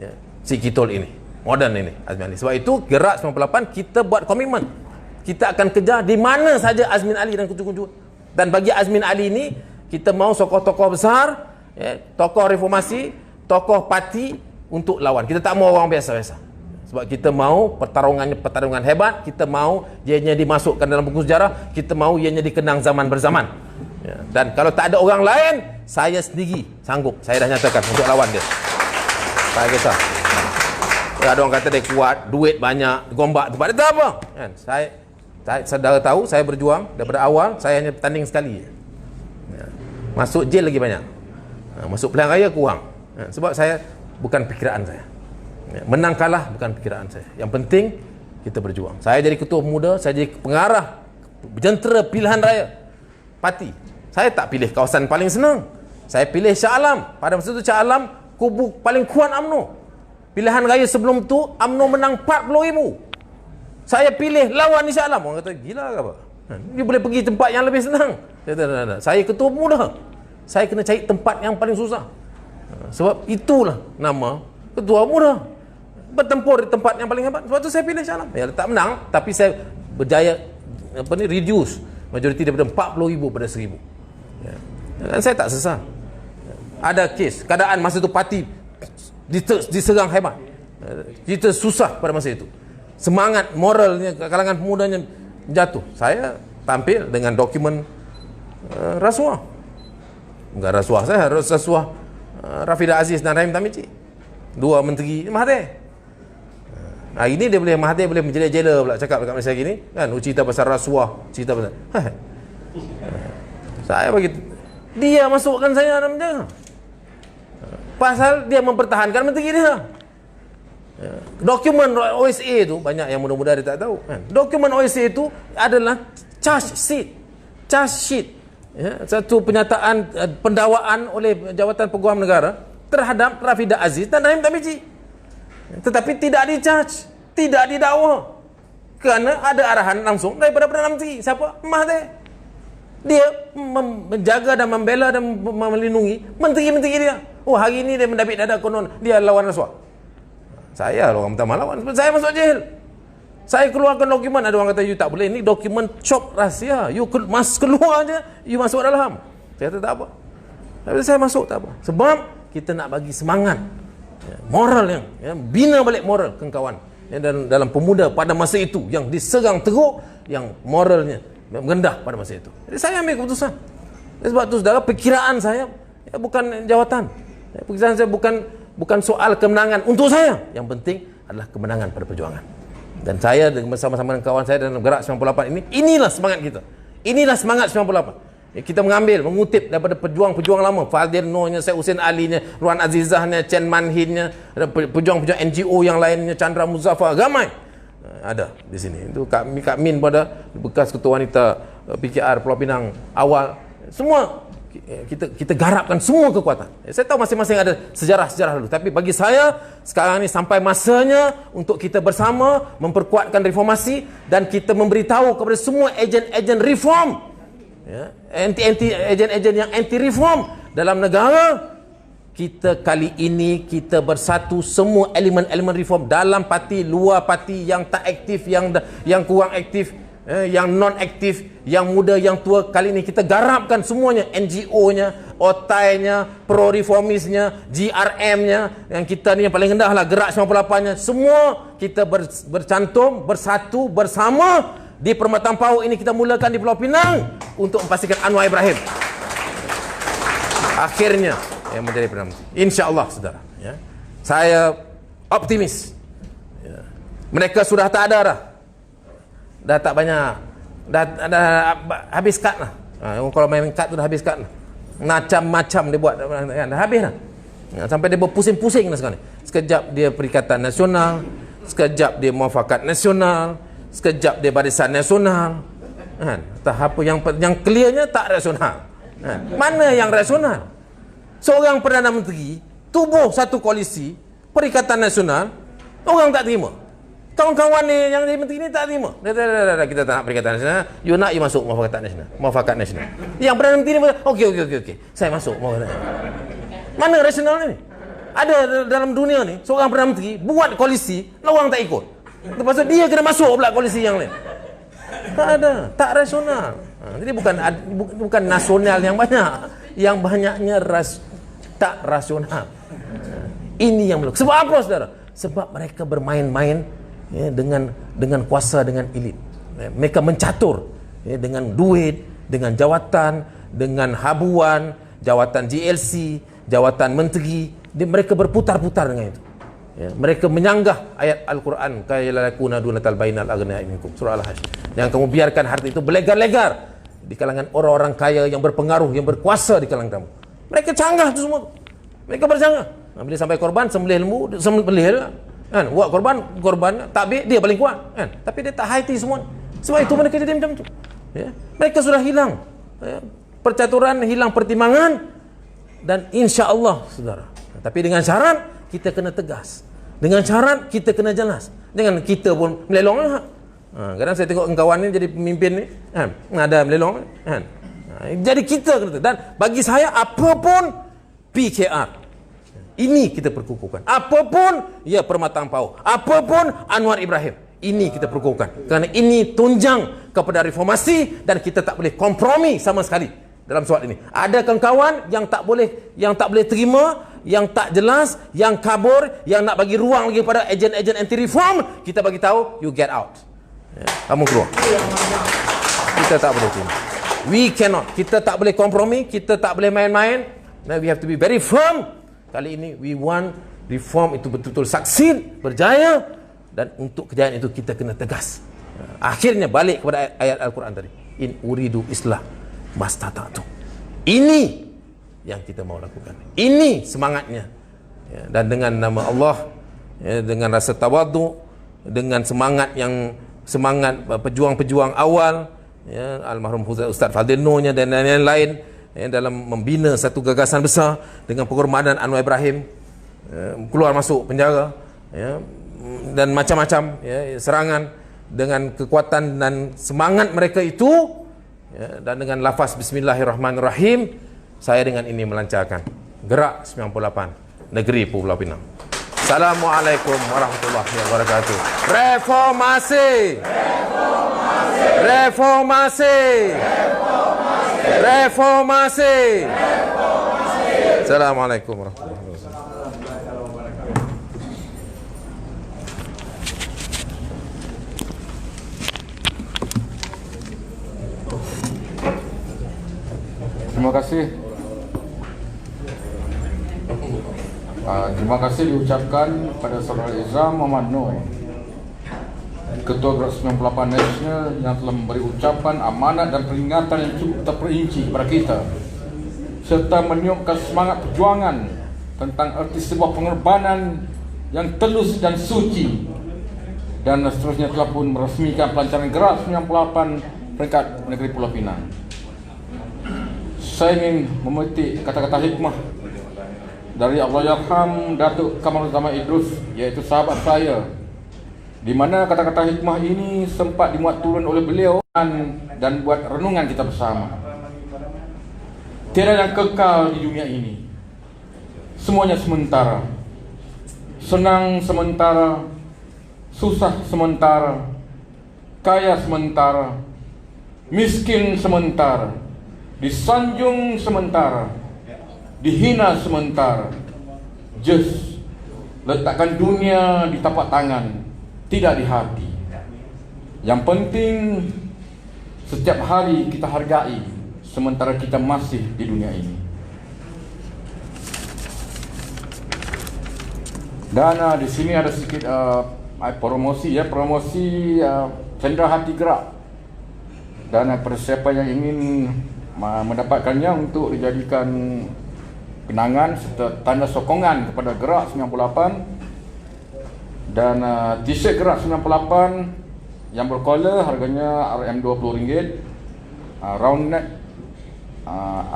ya, si Kitul ini, moden ini, Azmin Ali. Sebab itu Gerak 98 kita buat komitmen, kita akan kejar di mana saja Azmin Ali dan kuncu-kuncu. Dan bagi Azmin Ali ini, kita mau tokoh-tokoh besar, ya, tokoh reformasi, tokoh parti untuk lawan. Kita tak mau orang biasa-biasa. Sebab kita mau pertarungan hebat, kita mau ianya dimasukkan dalam buku sejarah, kita mau ianya dikenang zaman berzaman. Ya. Dan kalau tak ada orang lain, saya sendiri sanggup. Saya dah nyatakan untuk lawan dia. Tak kisah. Ya, ada orang kata dia kuat, duit banyak, gombak tempat dia tak apa. Kan? Saya saudara tahu, saya berjuang daripada awal, saya hanya bertanding sekali. Ya. Masuk jail lagi banyak. Masuk pilihan raya kurang. Ya. Sebab saya bukan fikiran saya. Menang kalah bukan fikiran saya. Yang penting kita berjuang. Saya jadi ketua pemuda, saya jadi pengarah jentera pilihan raya parti. Saya tak pilih kawasan paling senang. Saya pilih Shah Alam. Pada masa itu Shah Alam kubu paling kuat UMNO. Pilihan raya sebelum tu UMNO menang 40,000. Saya pilih lawan di Shah Alam. Orang kata gila ke apa? Dia boleh pergi tempat yang lebih senang. Saya ketua pemuda. Saya kena cari tempat yang paling susah. Sebab itulah nama ketua pemuda. Bertempur di tempat yang paling hebat. Sebab tu saya pilih Shah Alam. Ya, tak menang, tapi saya berjaya reduce majoriti daripada 40,000 pada 1,000. Ya. Dan saya tak sesal. Ada kes, keadaan masa itu parti diserang hebat. Kita susah pada masa itu. Semangat moralnya kalangan pemudanya jatuh. Saya tampil dengan dokumen rasuah. Bukan rasuah saya, rasuah Rafidah Aziz dan Rahim Tamici. Dua menteri Mahathir. Hari ini dia boleh, Mahathir boleh menjela-jela pula cakap dekat Malaysia gini kan, cerita pasal rasuah, cerita pasal saya bagi dia masukkan saya dalam penjara pasal dia mempertahankan menteri dia. Dokumen OSA itu banyak yang muda-muda dia tak tahu kan. Dokumen OSA itu adalah charge sheet ya, satu penyataan pendakwaan oleh Jabatan Peguam Negara terhadap Rafidah Aziz dan Rahim Tamici. Tetapi tidak di-charge, tidak didakwa. Kerana ada arahan langsung daripada Perdana Menteri. Siapa? Mahathir. Dia menjaga dan membela dan melindungi menteri-menteri dia. Oh, hari ini dia mendapik dada konon dia lawan rasuah. Saya orang pertama lawan. Saya masuk jail. Saya keluarkan dokumen. Ada orang kata you tak boleh. Ini dokumen cop rahsia. You mas keluar je, you masuk dalam. Saya kata tak apa. Tapi saya masuk tak apa. Sebab kita nak bagi semangat moral yang bina balik moral kawan dalam pemuda pada masa itu yang diserang teruk, yang moralnya rendah pada masa itu. Jadi saya ambil keputusan. Sebab itu saudara, perkiraan saya bukan jawatan. Perkiraan saya bukan soal kemenangan untuk saya. Yang penting adalah kemenangan pada perjuangan. Dan saya bersama-sama dengan kawan saya dalam Gerak 98 ini, inilah semangat kita. Inilah semangat 98. Kita mengutip daripada pejuang-pejuang lama, Fadil Noornya, Syed Hussein Alinya, Ruan Azizahnya, Chen Manhinnya, pejuang-pejuang NGO yang lainnya, Chandra Muzaffar, ramai ada di sini. Itu Kak Min pada bekas ketua wanita PKR Pulau Pinang awal. Semua kita garapkan semua kekuatan. Saya tahu masing-masing ada sejarah-sejarah dulu, tapi bagi saya sekarang ni sampai masanya untuk kita bersama memperkuatkan reformasi dan kita memberitahu kepada semua ejen-ejen reform, ya, ejen-ejen yang anti reform dalam negara kita, kali ini kita bersatu semua elemen-elemen reform dalam parti, luar parti, yang tak aktif, yang kurang aktif, yang non aktif, yang muda, yang tua. Kali ini kita garapkan semuanya, NGO-nya, OTAI-nya, pro-reformisnya, GRM-nya, yang kita ni yang paling rendah lah, Gerak 98-nya, semua kita bercantum, bersatu, bersama di Perempatan Pau ini. Kita mulakan di Pulau Pinang untuk memastikan Anwar Ibrahim. akhirnya menjadi Perdana Menteri. InsyaAllah saudara. Ya. Saya optimis. Ya. Mereka sudah tak ada dah. Dah tak banyak. Dah habis kad lah. Kalau main kad tu dah habis kad lah. Macam-macam dia buat. Dah habis lah. Sampai dia berpusing-pusing lah sekarang. Sekejap dia Perikatan Nasional, sekejap dia Muafakat Nasional, sekejap dia Barisan Nasional. Entah apa yang clearnya tak rasional. Mana yang rasional? Seorang Perdana Menteri tubuh satu koalisi Perikatan Nasional, orang tak terima. Kawan-kawan ni yang jadi menteri ni tak terima. Dah, kita tak nak Perikatan Nasional. You nak, you masuk Muafakat Nasional. Yang Perdana Menteri ni okey. Saya masuk Muafakat Nasional. Mana rasional ni? Ada dalam dunia ni seorang Perdana Menteri buat koalisi, orang tak ikut. Lepas tu dia kena masuk pula koalisi yang lain. Tak ada, tak rasional. Jadi bukan nasional yang banyak, yang banyaknya tak rasional. Ini yang berlaku. Sebab apa saudara? Sebab mereka bermain-main dengan kuasa, dengan elit. Mereka mencatur dengan duit, dengan jawatan, dengan habuan, jawatan GLC, jawatan menteri. Mereka berputar-putar dengan itu. Mereka menyanggah ayat Al-Quran, kayalakuna dunatal bainal aghniyai minkum, surah Al-Hajj. Yang kamu biarkan harta itu berlegar-legar di kalangan orang-orang kaya yang berpengaruh, yang berkuasa di kalangan kamu. Mereka canggah tu semua. Mereka bercanggah. Bila sampai korban, sembelih lembu, sembelih dia. Buat korban takbir, dia paling kuat. Tapi dia tak hati semua. Sebab itu mereka jadi macam tu. Mereka sudah hilang percaturan, hilang pertimbangan. Dan insya-Allah saudara. Tapi dengan syarat kita kena tegas. Dengan syarat kita kena jelas. Jangan kita pun melelong lah. Kadang saya tengok kawan ni jadi pemimpin ni, ada melelong kan. Jadi kita kena tegas. Dan bagi saya apapun PKR, ini kita perkukuhkan. Apapun Permatang Pauh, apapun Anwar Ibrahim, ini kita perkukuhkan. Kerana ini tunjang kepada reformasi dan kita tak boleh kompromi sama sekali dalam soal ini. Ada kawan-kawan yang tak boleh terima, yang tak jelas, yang kabur, yang nak bagi ruang lagi pada ejen-ejen anti reform. Kita bagi tahu, you get out. Kamu keluar. Kita tak boleh terima. We cannot. Kita tak boleh kompromi, kita tak boleh main-main. Now we have to be very firm. Kali ini we want reform itu betul-betul succeed, berjaya, dan untuk kejayaan itu kita kena tegas. Akhirnya balik kepada ayat Al-Quran tadi. In uridu islah mastata'tu. Ini yang kita mau lakukan. Ini semangatnya. Dan dengan nama Allah, dengan rasa tawaduk, dengan semangat pejuang-pejuang awal, almarhum Ustaz Fadil Nurnya dan lain-lain, dalam membina satu gagasan besar, dengan pengorbanan Anwar Ibrahim, keluar masuk penjara, dan macam-macam serangan, dengan kekuatan dan semangat mereka itu, dan dengan lafaz Bismillahirrahmanirrahim, saya dengan ini melancarkan Gerak 98 Negeri Pulau Pinang. Assalamualaikum warahmatullahi wabarakatuh. Reformasi, reformasi, reformasi. Assalamualaikum warahmatullahi wabarakatuh. Terima kasih. Terima kasih diucapkan pada Saudara Izam Muhammad Noor, Ketua Gerak 98 Nasional, yang telah memberi ucapan amanat dan peringatan yang cukup terperinci kepada kita, serta meniupkan semangat perjuangan tentang erti sebuah pengorbanan yang telus dan suci. Dan seterusnya telah pun meresmikan pelancaran Gerak 98 peringkat Negeri Pulau Pinang. Saya ingin memetik kata-kata hikmah dari Allahyarham Datuk Kamaruzzama Idrus, iaitu sahabat saya, di mana kata-kata hikmah ini sempat dimuat turun oleh beliau dan buat renungan kita bersama. Tiada yang kekal di dunia ini. Semuanya sementara. Senang sementara, susah sementara, kaya sementara, miskin sementara, disanjung sementara, dihina sementara. Just letakkan dunia di tapak tangan, tidak di hati. Yang penting setiap hari kita hargai sementara kita masih di dunia ini. Dan di sini ada sedikit promosi Cendera Hati Gerak. Dan pada siapa yang ingin mendapatkannya untuk dijadikan kenangan serta tanda sokongan kepada Gerak 98 dan t-shirt Gerak 98 yang bercollar harganya RM20, round neck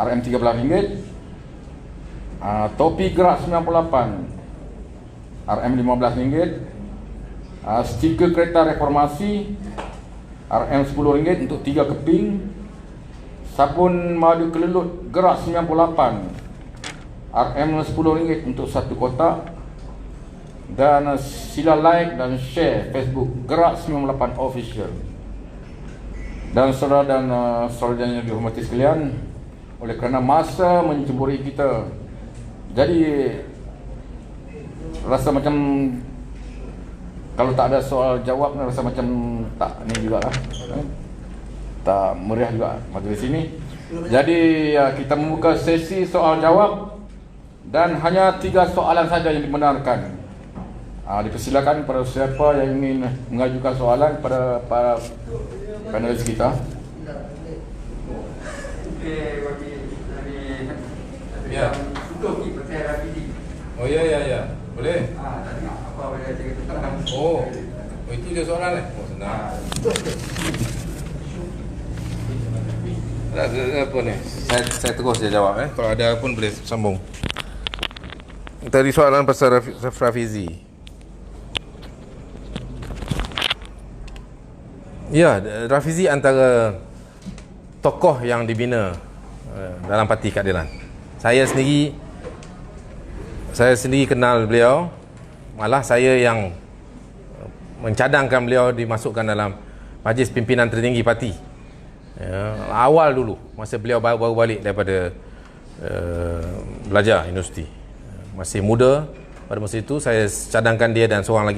RM13, topi Gerak 98 RM15, stiker kereta reformasi RM10 untuk 3 keping, sabun madu kelelut Gerak 98 RM10 untuk 1 kotak, dan sila like dan share Facebook Gerak 98 Official. Dan saudara dan saudara yang dihormati sekalian, oleh kerana masa mencemburi kita, jadi rasa macam kalau tak ada soal jawab, rasa macam tak ni juga lah, tak meriah juga majlis ini. Jadi kita membuka sesi soal jawab dan hanya 3 soalan saja yang dibenarkan. Dipersilakan kepada siapa yang ingin mengajukan soalan kepada para panelis kita. Ya. Oh ya. Boleh. Oh itu je soalan Oh senang. Apa ni? Saya terus je jawab Kalau ada pun boleh sambung. Tadi soalan pasal Rafizi. Ya, Rafizi antara tokoh yang dibina dalam Parti Keadilan. Saya sendiri kenal beliau. Malah saya yang mencadangkan beliau dimasukkan dalam majlis pimpinan tertinggi parti. Awal dulu masa beliau baru balik daripada belajar universiti. Masih muda pada masa itu, saya cadangkan dia dan seorang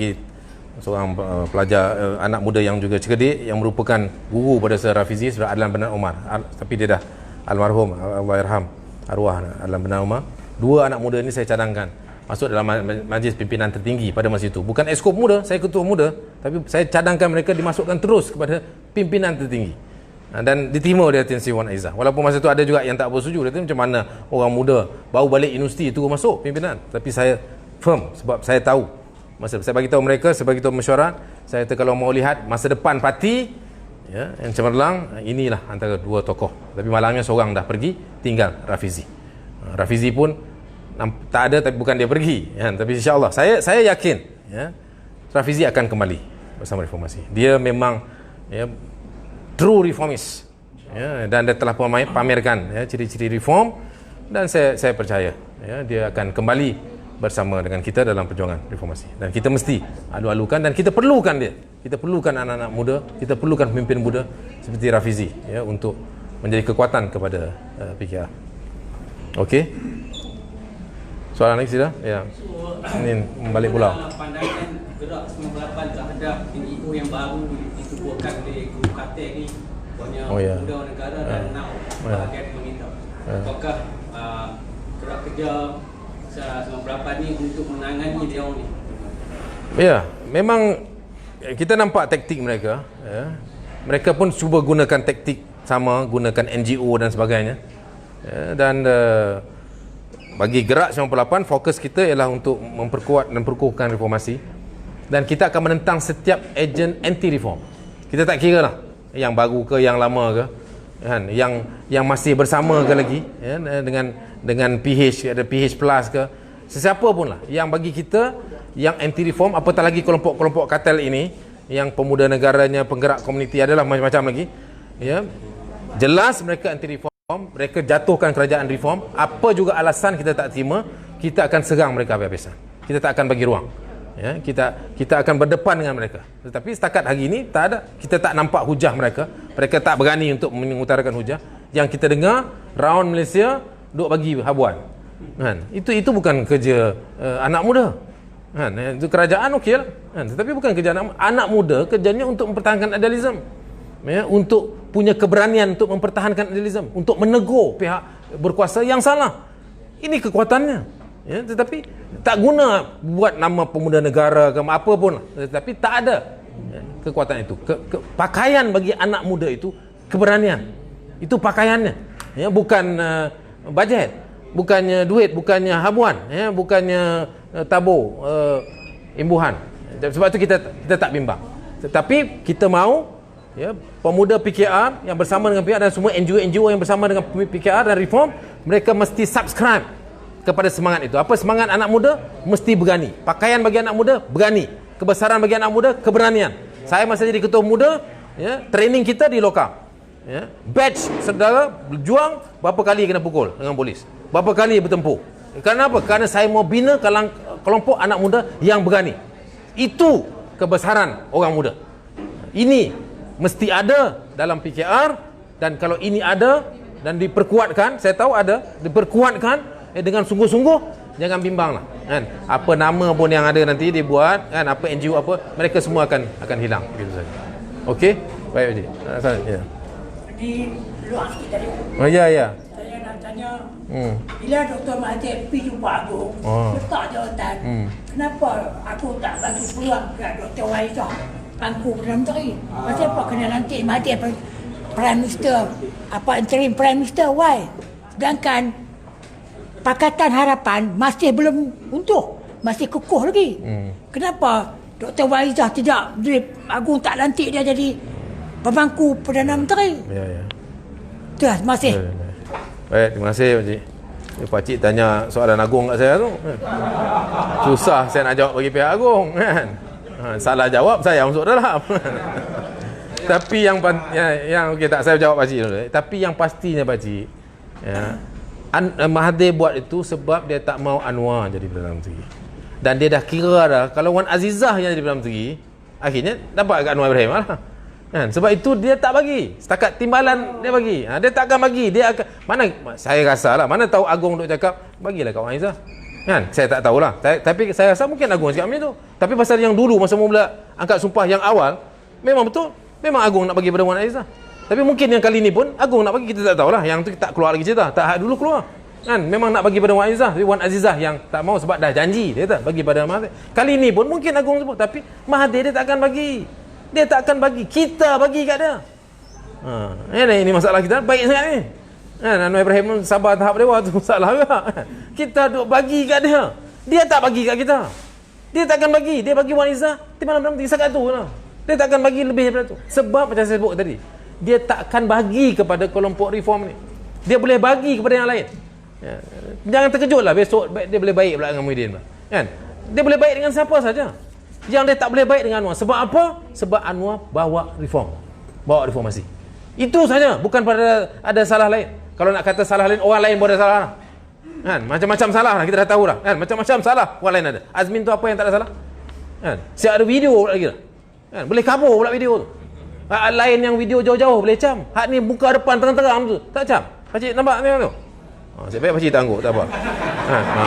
pelajar anak muda yang juga cerdik, yang merupakan guru pada Sir Rafizi, Sir Adlan bin Umar. Tapi dia dah almarhum, Allahyarham arwah Adlan bin Umar. 2 anak muda ini saya cadangkan masuk dalam majlis pimpinan tertinggi pada masa itu. Bukan ekskop muda, saya ketua muda, tapi saya cadangkan mereka dimasukkan terus kepada pimpinan tertinggi. Dan diterima oleh Tun Sri Wan Aizah. Walaupun masa itu ada juga yang tak bersetuju. Dia kata macam mana orang muda baru balik universiti itu masuk pimpinan. Tapi saya firm sebab saya tahu. Saya bagi tahu mereka, saya bagi tahu mesyuarat, saya kata kalau mau lihat masa depan parti yang cemerlang, inilah antara 2 tokoh. Tapi malangnya seorang dah pergi, tinggal Rafizi. Rafizi pun tak ada, tapi bukan dia pergi tapi insya-Allah saya yakin Rafizi akan kembali bersama reformasi. Dia memang true reformist dan dia telah pamerkan ciri-ciri reform, dan saya percaya dia akan kembali bersama dengan kita dalam perjuangan reformasi. Dan kita mesti alu-alukan dan kita perlukan dia. Kita perlukan anak-anak muda, kita perlukan pemimpin muda seperti Rafizi untuk menjadi kekuatan kepada PKR. Okey. Soalan lagi sudah? Ya. Ini balik pulau. Pandangan Gerak 98 terhadap NGO yang baru ditubuhkan oleh Guru Kartel ni, banyak muda negara dan 6 bahagian pemerintah. Apakah Gerak Kerja 98 ni untuk menangani dia ni? Ya, memang kita nampak taktik mereka. Mereka pun cuba gunakan taktik sama, gunakan NGO dan sebagainya. Dan bagi Gerak 98, fokus kita ialah untuk memperkuat dan perkukuhkan reformasi, dan kita akan menentang setiap ejen anti-reform. Kita tak kira lah yang baru ke yang lama ke, yang masih bersama ke lagi, dengan PH, ada PH plus ke, sesiapa pun lah yang bagi kita yang anti-reform, apatah lagi kelompok-kelompok kartel ini yang pemuda negaranya, penggerak komuniti, adalah macam-macam lagi. Jelas mereka anti-reform, mereka jatuhkan kerajaan reform. Apa juga alasan kita tak terima, kita akan serang mereka habis-habisan. Kita tak akan bagi ruang. Kita akan berdepan dengan mereka. Tetapi setakat hari ini tak ada, kita tak nampak hujah mereka. Mereka tak berani untuk mengutarakan hujah. Yang kita dengar, round Malaysia duk bagi habuan. Itu bukan kerja anak muda. Itu kerajaan okey lah. Tetapi bukan kerja anak muda. Kerjanya untuk mempertahankan idealisme. Untuk punya keberanian untuk mempertahankan idealisme, untuk menegur pihak berkuasa yang salah. Ini kekuatannya. Ya, tetapi tak guna buat nama pemuda negara ke apa pun, tetapi tak ada kekuatan itu. Pakaian bagi anak muda itu keberanian. Itu pakaiannya. Ya, bukan bajet, bukannya duit, bukannya habuan, ya, bukannya tabur imbuhan. Sebab itu kita tak bimbang. Tetapi kita mahu, ya, pemuda PKR yang bersama dengan PKR dan semua NGO-NGO yang bersama dengan PKR dan reform, mereka mesti subscribe kepada semangat itu. Apa semangat anak muda? Mesti berani. Pakaian bagi anak muda, berani. Kebesaran bagi anak muda, keberanian. Saya masa jadi ketua muda, ya, training kita di lokal. Ya, badge saudara berjuang, berapa kali kena pukul dengan polis, berapa kali bertempur. Kenapa? Kerana saya mau bina kelompok anak muda yang berani. Itu kebesaran orang muda. Ini mesti ada dalam PKR, dan kalau ini ada dan diperkuatkan, saya tahu ada, diperkuatkan dengan sungguh-sungguh, jangan bimbang lah, kan? Apa nama pun yang ada nanti dibuat, kan? Apa NGO apa, mereka semua akan hilang, begitu saja. Okey, baik Haji. Ya. Di luar sikit tadi. Oh ya. Saya nak tanya, bila Dr. Mahathir pergi jumpa aku, letak jawatan, kenapa aku tak bagi peluang ke Dr. Waizah pangku Perdana Menteri? Pasal apa kena nanti Mahathir Prime Minister, apa interim Prime Minister, why? Sedangkan Pakatan Harapan masih belum runtuh, masih kukuh lagi. Kenapa Dr. Waizah tidak, Agung tak lantik dia jadi pemangku Perdana Menteri? Ya. Dah masih. Baik, terima kasih Pakcik. Pakcik tanya soalan Agung kat saya tu. Susah saya nak jawab bagi pihak Agung, kan? Salah jawab saya masuk dalam. Tapi yang okey, tak saya jawab Pakcik dulu. Tapi yang pastinya Pakcik, ya, Mahathir buat itu sebab dia tak mau Anwar jadi Perdana Menteri. Dan dia dah kira dah, kalau Wan Azizah yang jadi Perdana Menteri, akhirnya dapat kat Anwar Ibrahim lah. Kan? Sebab itu dia tak bagi. Setakat timbalan dia bagi. Dia tak akan bagi. Dia akan, mana saya rasa lah, mana tahu Agung duk cakap bagilah kat Wan Azizah. Kan? Saya tak tahulah. Tapi saya rasa mungkin Agung cakap macam tu. Tapi pasal yang dulu masa mula angkat sumpah yang awal, memang betul. Memang Agung nak bagi pada Wan Azizah. Tapi mungkin yang kali ni pun Agung nak bagi, kita tak tahulah. Yang tu tak keluar lagi cerita. Tak dulu keluar. Kan? Memang nak bagi pada Wan Azizah. Tapi Wan Azizah yang tak mau sebab dah janji. Dia tak bagi pada Mahathir. Kali ni pun mungkin Agung sebut. Tapi Mahathir dia tak akan bagi. Dia tak akan bagi. Kita bagi kat dia. Ini masalah kita. Baik sangat ni. Anwar Ibrahim sabar tahap dewa tu masalah juga. Kita duk bagi kat dia. Dia tak bagi kat kita. Dia tak akan bagi. Dia bagi Wan Azizah. Di mana-mana sekat tu lah. Dia tak akan bagi lebih daripada tu. Sebab macam saya sebut tadi, dia tak akan bagi kepada kelompok reform ni. Dia boleh bagi kepada yang lain. Ya. Jangan terkejutlah besok dia boleh baik pula dengan Muhyiddin, kan? Dia boleh baik dengan siapa saja. Yang dia tak boleh baik dengan Anwar. Sebab apa? Sebab Anwar bawa reform. Bawa reformasi. Itu saja, bukan pada ada salah lain. Kalau nak kata salah lain, orang lain pun ada salah. Kan? Macam-macam salah lah, kita dah tahu lah. Kan? Macam-macam salah, orang lain ada. Azmin tu apa yang tak ada salah? Kan? Siap ada video lagi lah. Kan? Boleh kabur pula video tu. Hak lain yang video jauh-jauh boleh cam. Hak ni buka depan terang-terang tu tak cam. Pakcik nampak tengok tu. Saya baik pakcik tak angguk, tak apa.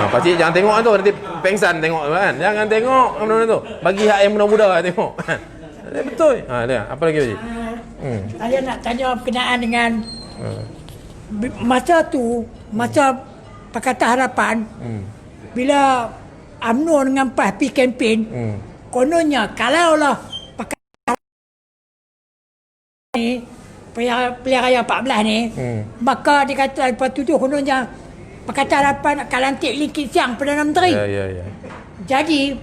Pakcik jangan tengok tu, nanti pengsan tengok kan. Jangan tengok benda-benda tu. Bagi hak yang muda-muda tengok. Betul. Dia. Apa lagi pakcik? Saya nak tanya berkenaan dengan masa tu, masa Pakatan Harapan, bila UMNO dengan PAS pergi kempen, kononnya kalaulah ni pilihan raya 14 ni, maka dikata lepas tu kononnya Pakatan Harapan akan lantik Lim Kit Siang Perdana Menteri. Ya. Jadi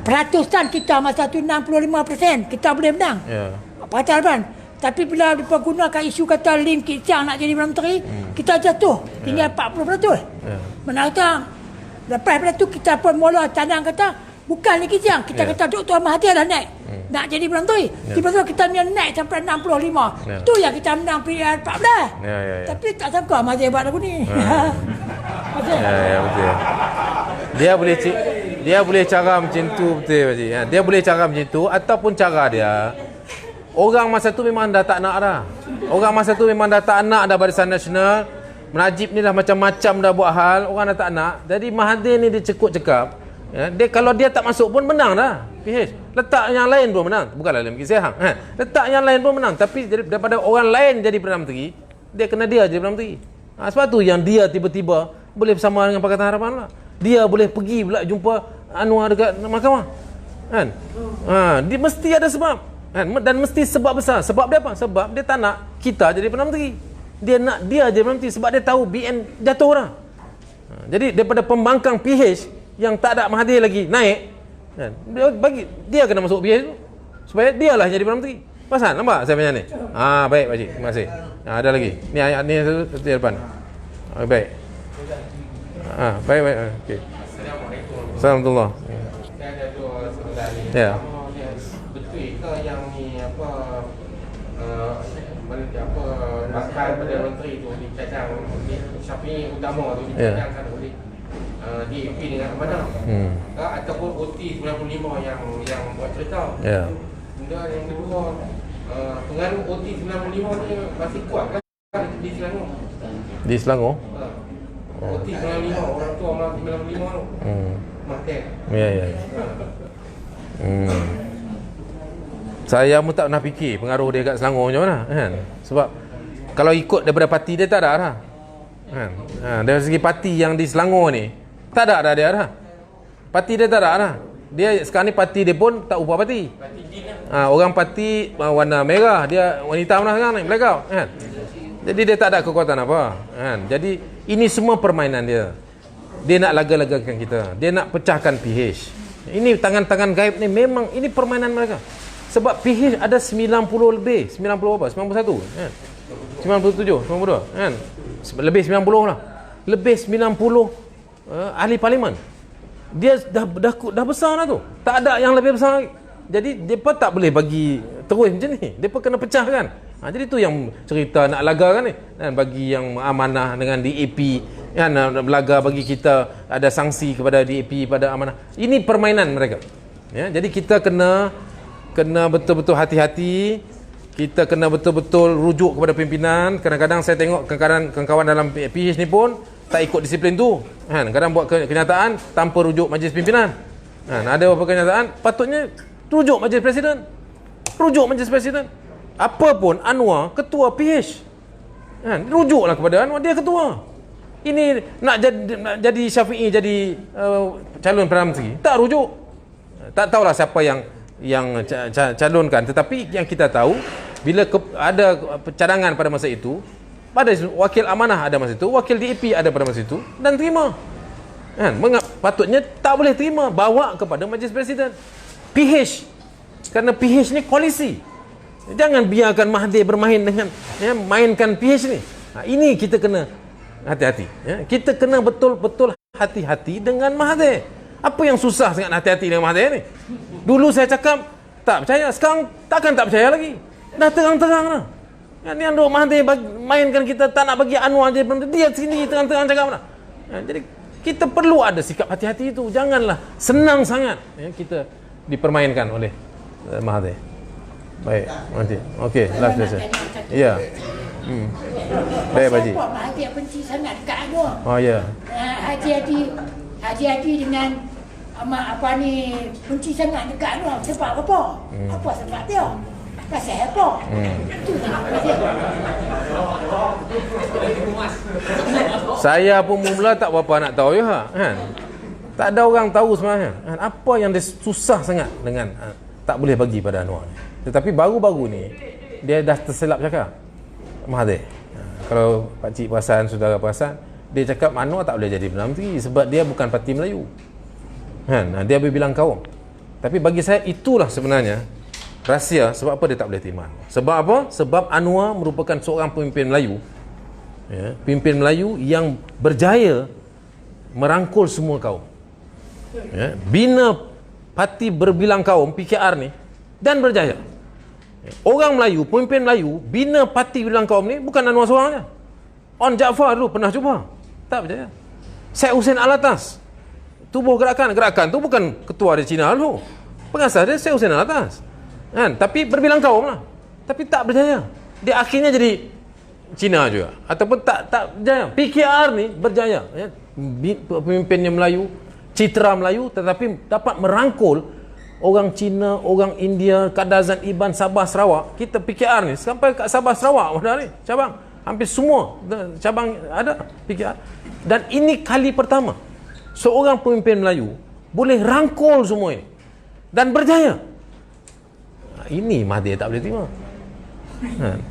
peratusan kita masa tu 65% kita boleh menang. Pakatan Harapan. Tapi bila dipergunakan isu kata Lim Kit Siang nak jadi Perdana Menteri, kita jatuh tinggal 40%. Mana kata lepas pada tu kita pun mula cadang kata bukan Lim Kit Siang, kita kata Dr. Mahathir dah naik nak jadi Perdana Menteri. Tiba-tiba kita naik sampai 65. Tu yang kita menang pilihan 14. Tapi tak sangka Mahathir buat lagu ni. Betul. Dia boleh cara macam tu, betul pakcik. Dia boleh cara macam tu, ataupun cara dia, orang masa tu memang dah tak nak dah. Orang masa tu memang dah tak nak dah Barisan Nasional. Najib ni dah macam-macam dah buat hal, orang dah tak nak. Jadi Mahathir ni dia cekut-cekap. Dia kalau dia tak masuk pun menang dah. PH. Letak yang lain pun menang. Bukanlah Lim Kit Siang. Letak yang lain pun menang. Tapi daripada orang lain jadi Perdana Menteri, dia kena dia jadi Perdana Menteri. Sebab tu yang dia tiba-tiba boleh bersama dengan Pakatan Harapan pula. Dia boleh pergi pula jumpa Anwar dekat mahkamah. Kan? Dia mesti ada sebab. Kan? Dan mesti sebab besar. Sebab dia apa? Sebab dia tak nak kita jadi Perdana Menteri. Dia nak dia jadi Perdana Menteri sebab dia tahu BN jatuh dah. Jadi daripada pembangkang PH yang tak ada Mahathir lagi naik, kan? Dia kena masuk PH tu supaya dialah jadi Perdana Menteri. Pasal nampak saya punya ni. Baik Pak Cik, terima kasih. Ada lagi. Ni ayat ni satu di depan. Baik. Baik. Okey. Assalamualaikum. Saya ada dua soalan. Ya. Betul ke yang ni bakal Perdana Menteri tu dicadang Syafi'i utama tu dicadangkan oleh DAP dengan Amanah. Ataupun OT 95 yang buat cerita. Ya. Kemudian yang kedua, pengaruh OT 95 ni masih kuat kan di Selangor? Di Selangor? OT 95, orang tua orang 95 tu. Makan. Ya. Saya pun tak pernah fikir pengaruh dia kat Selangor macam mana, kan? Sebab kalau ikut daripada parti dia tak ada dah. Kan? Dari segi parti yang di Selangor ni tak ada dah dia dah. Parti dia tak ada dah. Dia sekarang ni parti dia pun tak ubah parti. Orang parti warna merah, dia wanita mana sekarang ni, blackout, kan? Jadi dia tak ada kekuatan apa, kan? Jadi ini semua permainan dia. Dia nak laga-lagakan kita. Dia nak pecahkan PH. Ini tangan-tangan gaib ni memang ini permainan mereka. Sebab PH ada 90 lebih, 90 apa? 91, kan? 97, 92, kan? Lebih 90 lah. Lebih 90 ahli parlimen. Dia dah besar lah tu. Tak ada yang lebih besar lagi. Jadi depa tak boleh bagi terus macam ni. Depa kena pecahkan. Jadi tu yang cerita nak lagakan ni. Dan bagi yang amanah dengan DAP, kan, belaga bagi kita ada sanksi kepada DAP pada amanah. Ini permainan mereka. Ya, jadi kita kena betul-betul hati-hati. Kita kena betul-betul rujuk kepada pimpinan. Kadang-kadang saya tengok kawan-kawan dalam PH ni pun tak ikut disiplin tu. Kan, kadang buat kenyataan tanpa rujuk majlis pimpinan. Kan, ada beberapa kenyataan patutnya rujuk majlis presiden. Rujuk majlis presiden. Apapun Anwar ketua PH. Kan, rujuklah kepada Anwar, dia ketua. Ini nak jadi Syafi'i jadi calon Perdana Menteri, tak rujuk. Tak tahulah siapa yang calonkan, tetapi yang kita tahu bila ada cadangan pada masa itu, pada wakil amanah ada masa itu, wakil DAP ada pada masa itu, dan terima. Kan, patutnya tak boleh terima, bawa kepada majlis presiden PH, kerana PH ni koalisi. Jangan biarkan Mahathir bermain dengan mainkan PH ni. Ini kita kena hati-hati. Kita kena betul-betul hati-hati dengan Mahathir. Apa yang susah sangat hati-hati dengan Mahathir ni? Dulu saya cakap tak percaya, sekarang takkan tak percaya lagi. Dah terang-terang dah. Yang duk Mahathir mainkan kita, tak nak bagi Anwar je, dia sini terang-terang cakap dah. Jadi kita perlu ada sikap hati-hati itu. Janganlah senang sangat kita dipermainkan oleh Mahathir. Baik, nanti. Okey, last question. Ya. Baik, Pak Haji. Kenapa Mahathir benci sangat dekat Anwar? Oh, ya. Hati-hati dengan benci sangat dekat Anwar. Sebab apa? Apa sebab dia? Pasal apa? Itu Saya pun mula tak berapa nak tahu ya, kan? Tak ada orang tahu sebenarnya, kan? Apa yang dia susah sangat dengan tak boleh bagi pada Anwar ni. Tetapi baru-baru ni dia dah tersilap cakap Mahathir. Kalau Pak Cik perasan, saudara perasan, dia cakap Anwar tak boleh jadi Perdana Menteri sebab dia bukan parti Melayu. Kan? Dia berbilang kaum. Tapi bagi saya itulah sebenarnya rahsia sebab apa dia tak boleh terima. Sebab apa? Sebab Anwar merupakan seorang pemimpin Melayu. Ya, pemimpin Melayu yang berjaya merangkul semua kaum. Ya, bina parti berbilang kaum PKR ni dan berjaya. Orang Melayu, pemimpin Melayu bina parti berbilang kaum ni bukan Anwar seorang je. On Jaafar dulu pernah cuba. Tak percaya. Syed Hussein Alatas tubuh gerakan tu bukan ketua di Cina dulu. Pengasas dia Syed Hussein Alatas. Kan? Tapi berbilang kaum lah. Tapi tak berjaya. Dia akhirnya jadi Cina juga. Ataupun tak berjaya. PKR ni berjaya. Ya? Pemimpinnya Melayu, citra Melayu, tetapi dapat merangkul orang Cina, orang India, Kadazan Iban, Sabah, Sarawak. Kita PKR ni sampai kat Sabah, Sarawak dah ni cabang. Hampir semua cabang ada PKR. Dan ini kali pertama seorang pemimpin Melayu boleh rangkul semua ini dan berjaya. Ini Mahathir tak boleh terima.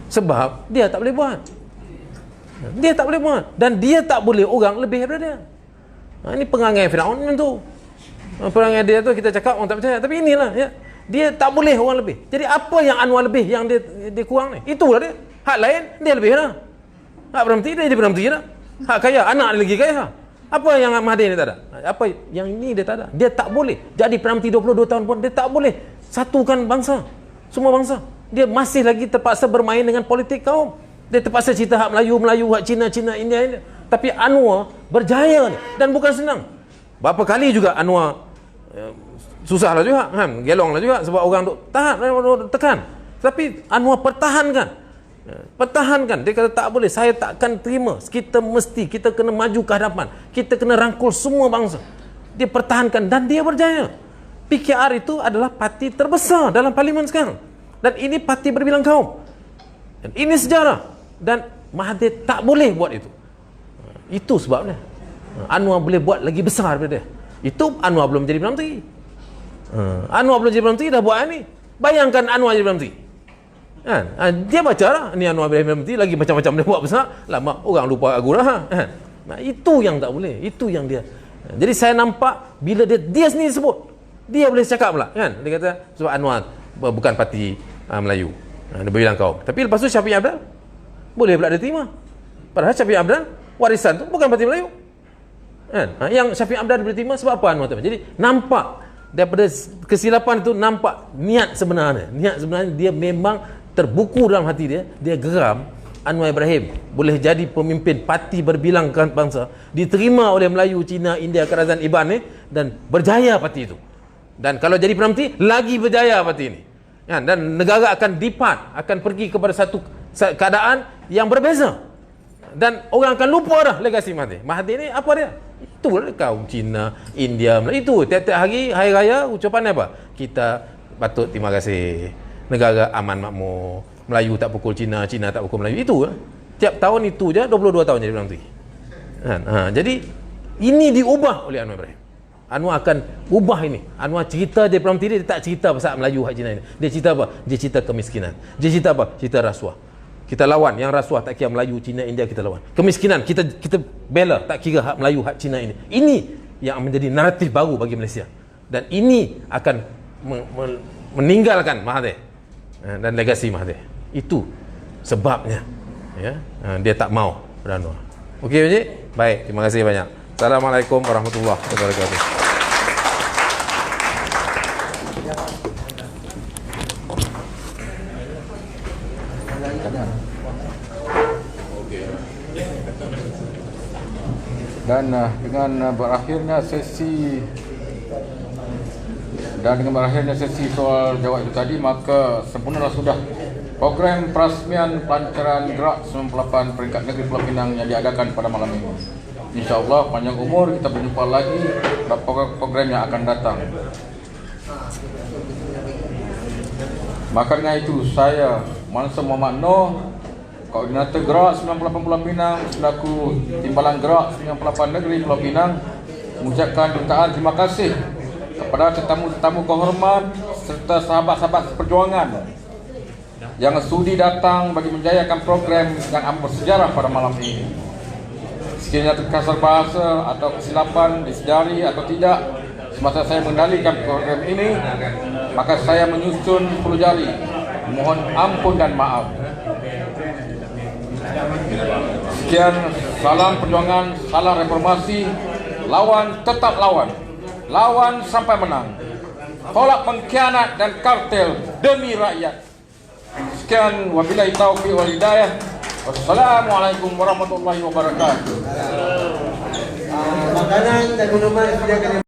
Sebab dia tak boleh buat. Dia tak boleh buat. Dan dia tak boleh orang lebih daripada dia. Ini perangai Firaun macam tu. Perangai dia tu kita cakap orang tak percaya. Tapi inilah ya. Dia tak boleh orang lebih. Jadi apa yang Anwar lebih yang dia kurang ni? Itulah dia. Hak lain dia lebih dah. Hak berhenti dia berhenti dah. Hak kaya anak lagi kaya. Apa yang Mahathir ni tak ada? Apa yang ini dia tak ada? Dia tak boleh. Jadi Perdana Menteri 22 tahun pun dia tak boleh satukan bangsa. Semua bangsa. Dia masih lagi terpaksa bermain dengan politik kaum. Dia terpaksa cerita hak Melayu, hak Cina, India. Tapi Anwar berjaya ni. Dan bukan senang. Berapa kali juga Anwar susah lah juga kan? Gelong lah juga sebab orang tu tahan, tekan. Tapi Anwar pertahankan. Dia kata tak boleh, saya takkan terima. Kita kena maju ke hadapan. Kita kena rangkul semua bangsa. Dia pertahankan dan dia berjaya. PKR itu adalah parti terbesar dalam parlimen sekarang. Dan ini parti berbilang kaum. Dan ini sejarah. Dan Mahathir tak boleh buat itu. Itu sebabnya. Anwar boleh buat lagi besar daripada dia. Itu Anwar belum jadi Perdana Menteri. Anwar belum jadi Perdana Menteri dah buat ini. Bayangkan Anwar jadi Perdana Menteri. Dia baca lah. Ni Anwar jadi Perdana Menteri lagi macam-macam dia buat besar. Lama orang lupa aku lah. Itu yang tak boleh. Itu yang dia. Jadi saya nampak bila dia sendiri sebut. Dia boleh cakap pula kan. Dia kata sebab Anwar bukan parti Melayu. Dia berbilang kaum. Tapi lepas tu Syafiq Abdal boleh pula dia terima. Padahal Syafiq Abdal warisan tu bukan parti Melayu. Yang Syafiq Abdal boleh terima sebab apa Anwar terima. Jadi nampak daripada kesilapan itu nampak niat sebenarnya. Niat sebenarnya dia memang terbuku dalam hati dia. Dia geram Anwar Ibrahim boleh jadi pemimpin parti berbilang bangsa, diterima oleh Melayu, Cina, India, Kerajaan Iban ni dan berjaya parti itu. Dan kalau jadi Perdana Menteri lagi berjaya parti ini. Dan negara akan akan pergi kepada satu keadaan yang berbeza. Dan orang akan lupa dah legasi Mahathir. Mahathir ni apa dia? Itulah kaum Cina, India, Melayu. Itu tiap-tiap hari raya ucapan apa? Kita patut terima kasih. Negara aman makmur. Melayu tak pukul Cina, Cina tak pukul Melayu. Itu lah. Tiap tahun itu je 22 tahun jadi Perdana Menteri. Jadi ini diubah oleh Anwar Ibrahim. Anwar akan ubah ini. Anwar cerita dia Perdana Menteri dia tak cerita pasal Melayu hak Cina ini. Dia cerita apa? Dia cerita kemiskinan. Dia cerita apa? Cerita rasuah. Kita lawan yang rasuah, tak kira Melayu, Cina, India kita lawan. Kemiskinan kita bela, tak kira hak Melayu, hak Cina ini. Ini yang menjadi naratif baru bagi Malaysia. Dan ini akan meninggalkan Mahathir dan legasi Mahathir. Itu sebabnya ya, dia tak mau beranwar. Okey Encik? Baik, terima kasih banyak. Assalamualaikum warahmatullahi wabarakatuh. Dan dengan berakhirnya sesi soal jawab itu tadi, maka sempurnalah sudah program perasmian pelancaran gerak 98 peringkat negeri Pulau Pinang yang diadakan pada malam ini. InsyaAllah panjang umur kita berjumpa lagi pada program yang akan datang. Maka dengan itu saya Mansur Muhammad Noor, Koordinator Gerak 98 Pulau Pinang selaku Timbalan Gerak 98 Negeri Pulau Pinang mengucapkan jutaan terima kasih kepada tetamu-tetamu kehormat serta sahabat-sahabat perjuangan yang sudi datang bagi menjayakan program yang amat bersejarah pada malam ini. Sekiranya terkasar bahasa atau kesilapan disedari atau tidak semasa saya mengendalikan program ini, maka saya menyusun 10 jari. Mohon ampun dan maaf. Sekian, salam perjuangan, salam reformasi. Lawan tetap lawan. Lawan sampai menang. Tolak pengkhianat dan kartel demi rakyat. Sekian, wabillahi taufiq wal hidayah. Wassalamualaikum warahmatullahi wabarakatuh. Makanan dan minuman disediakan.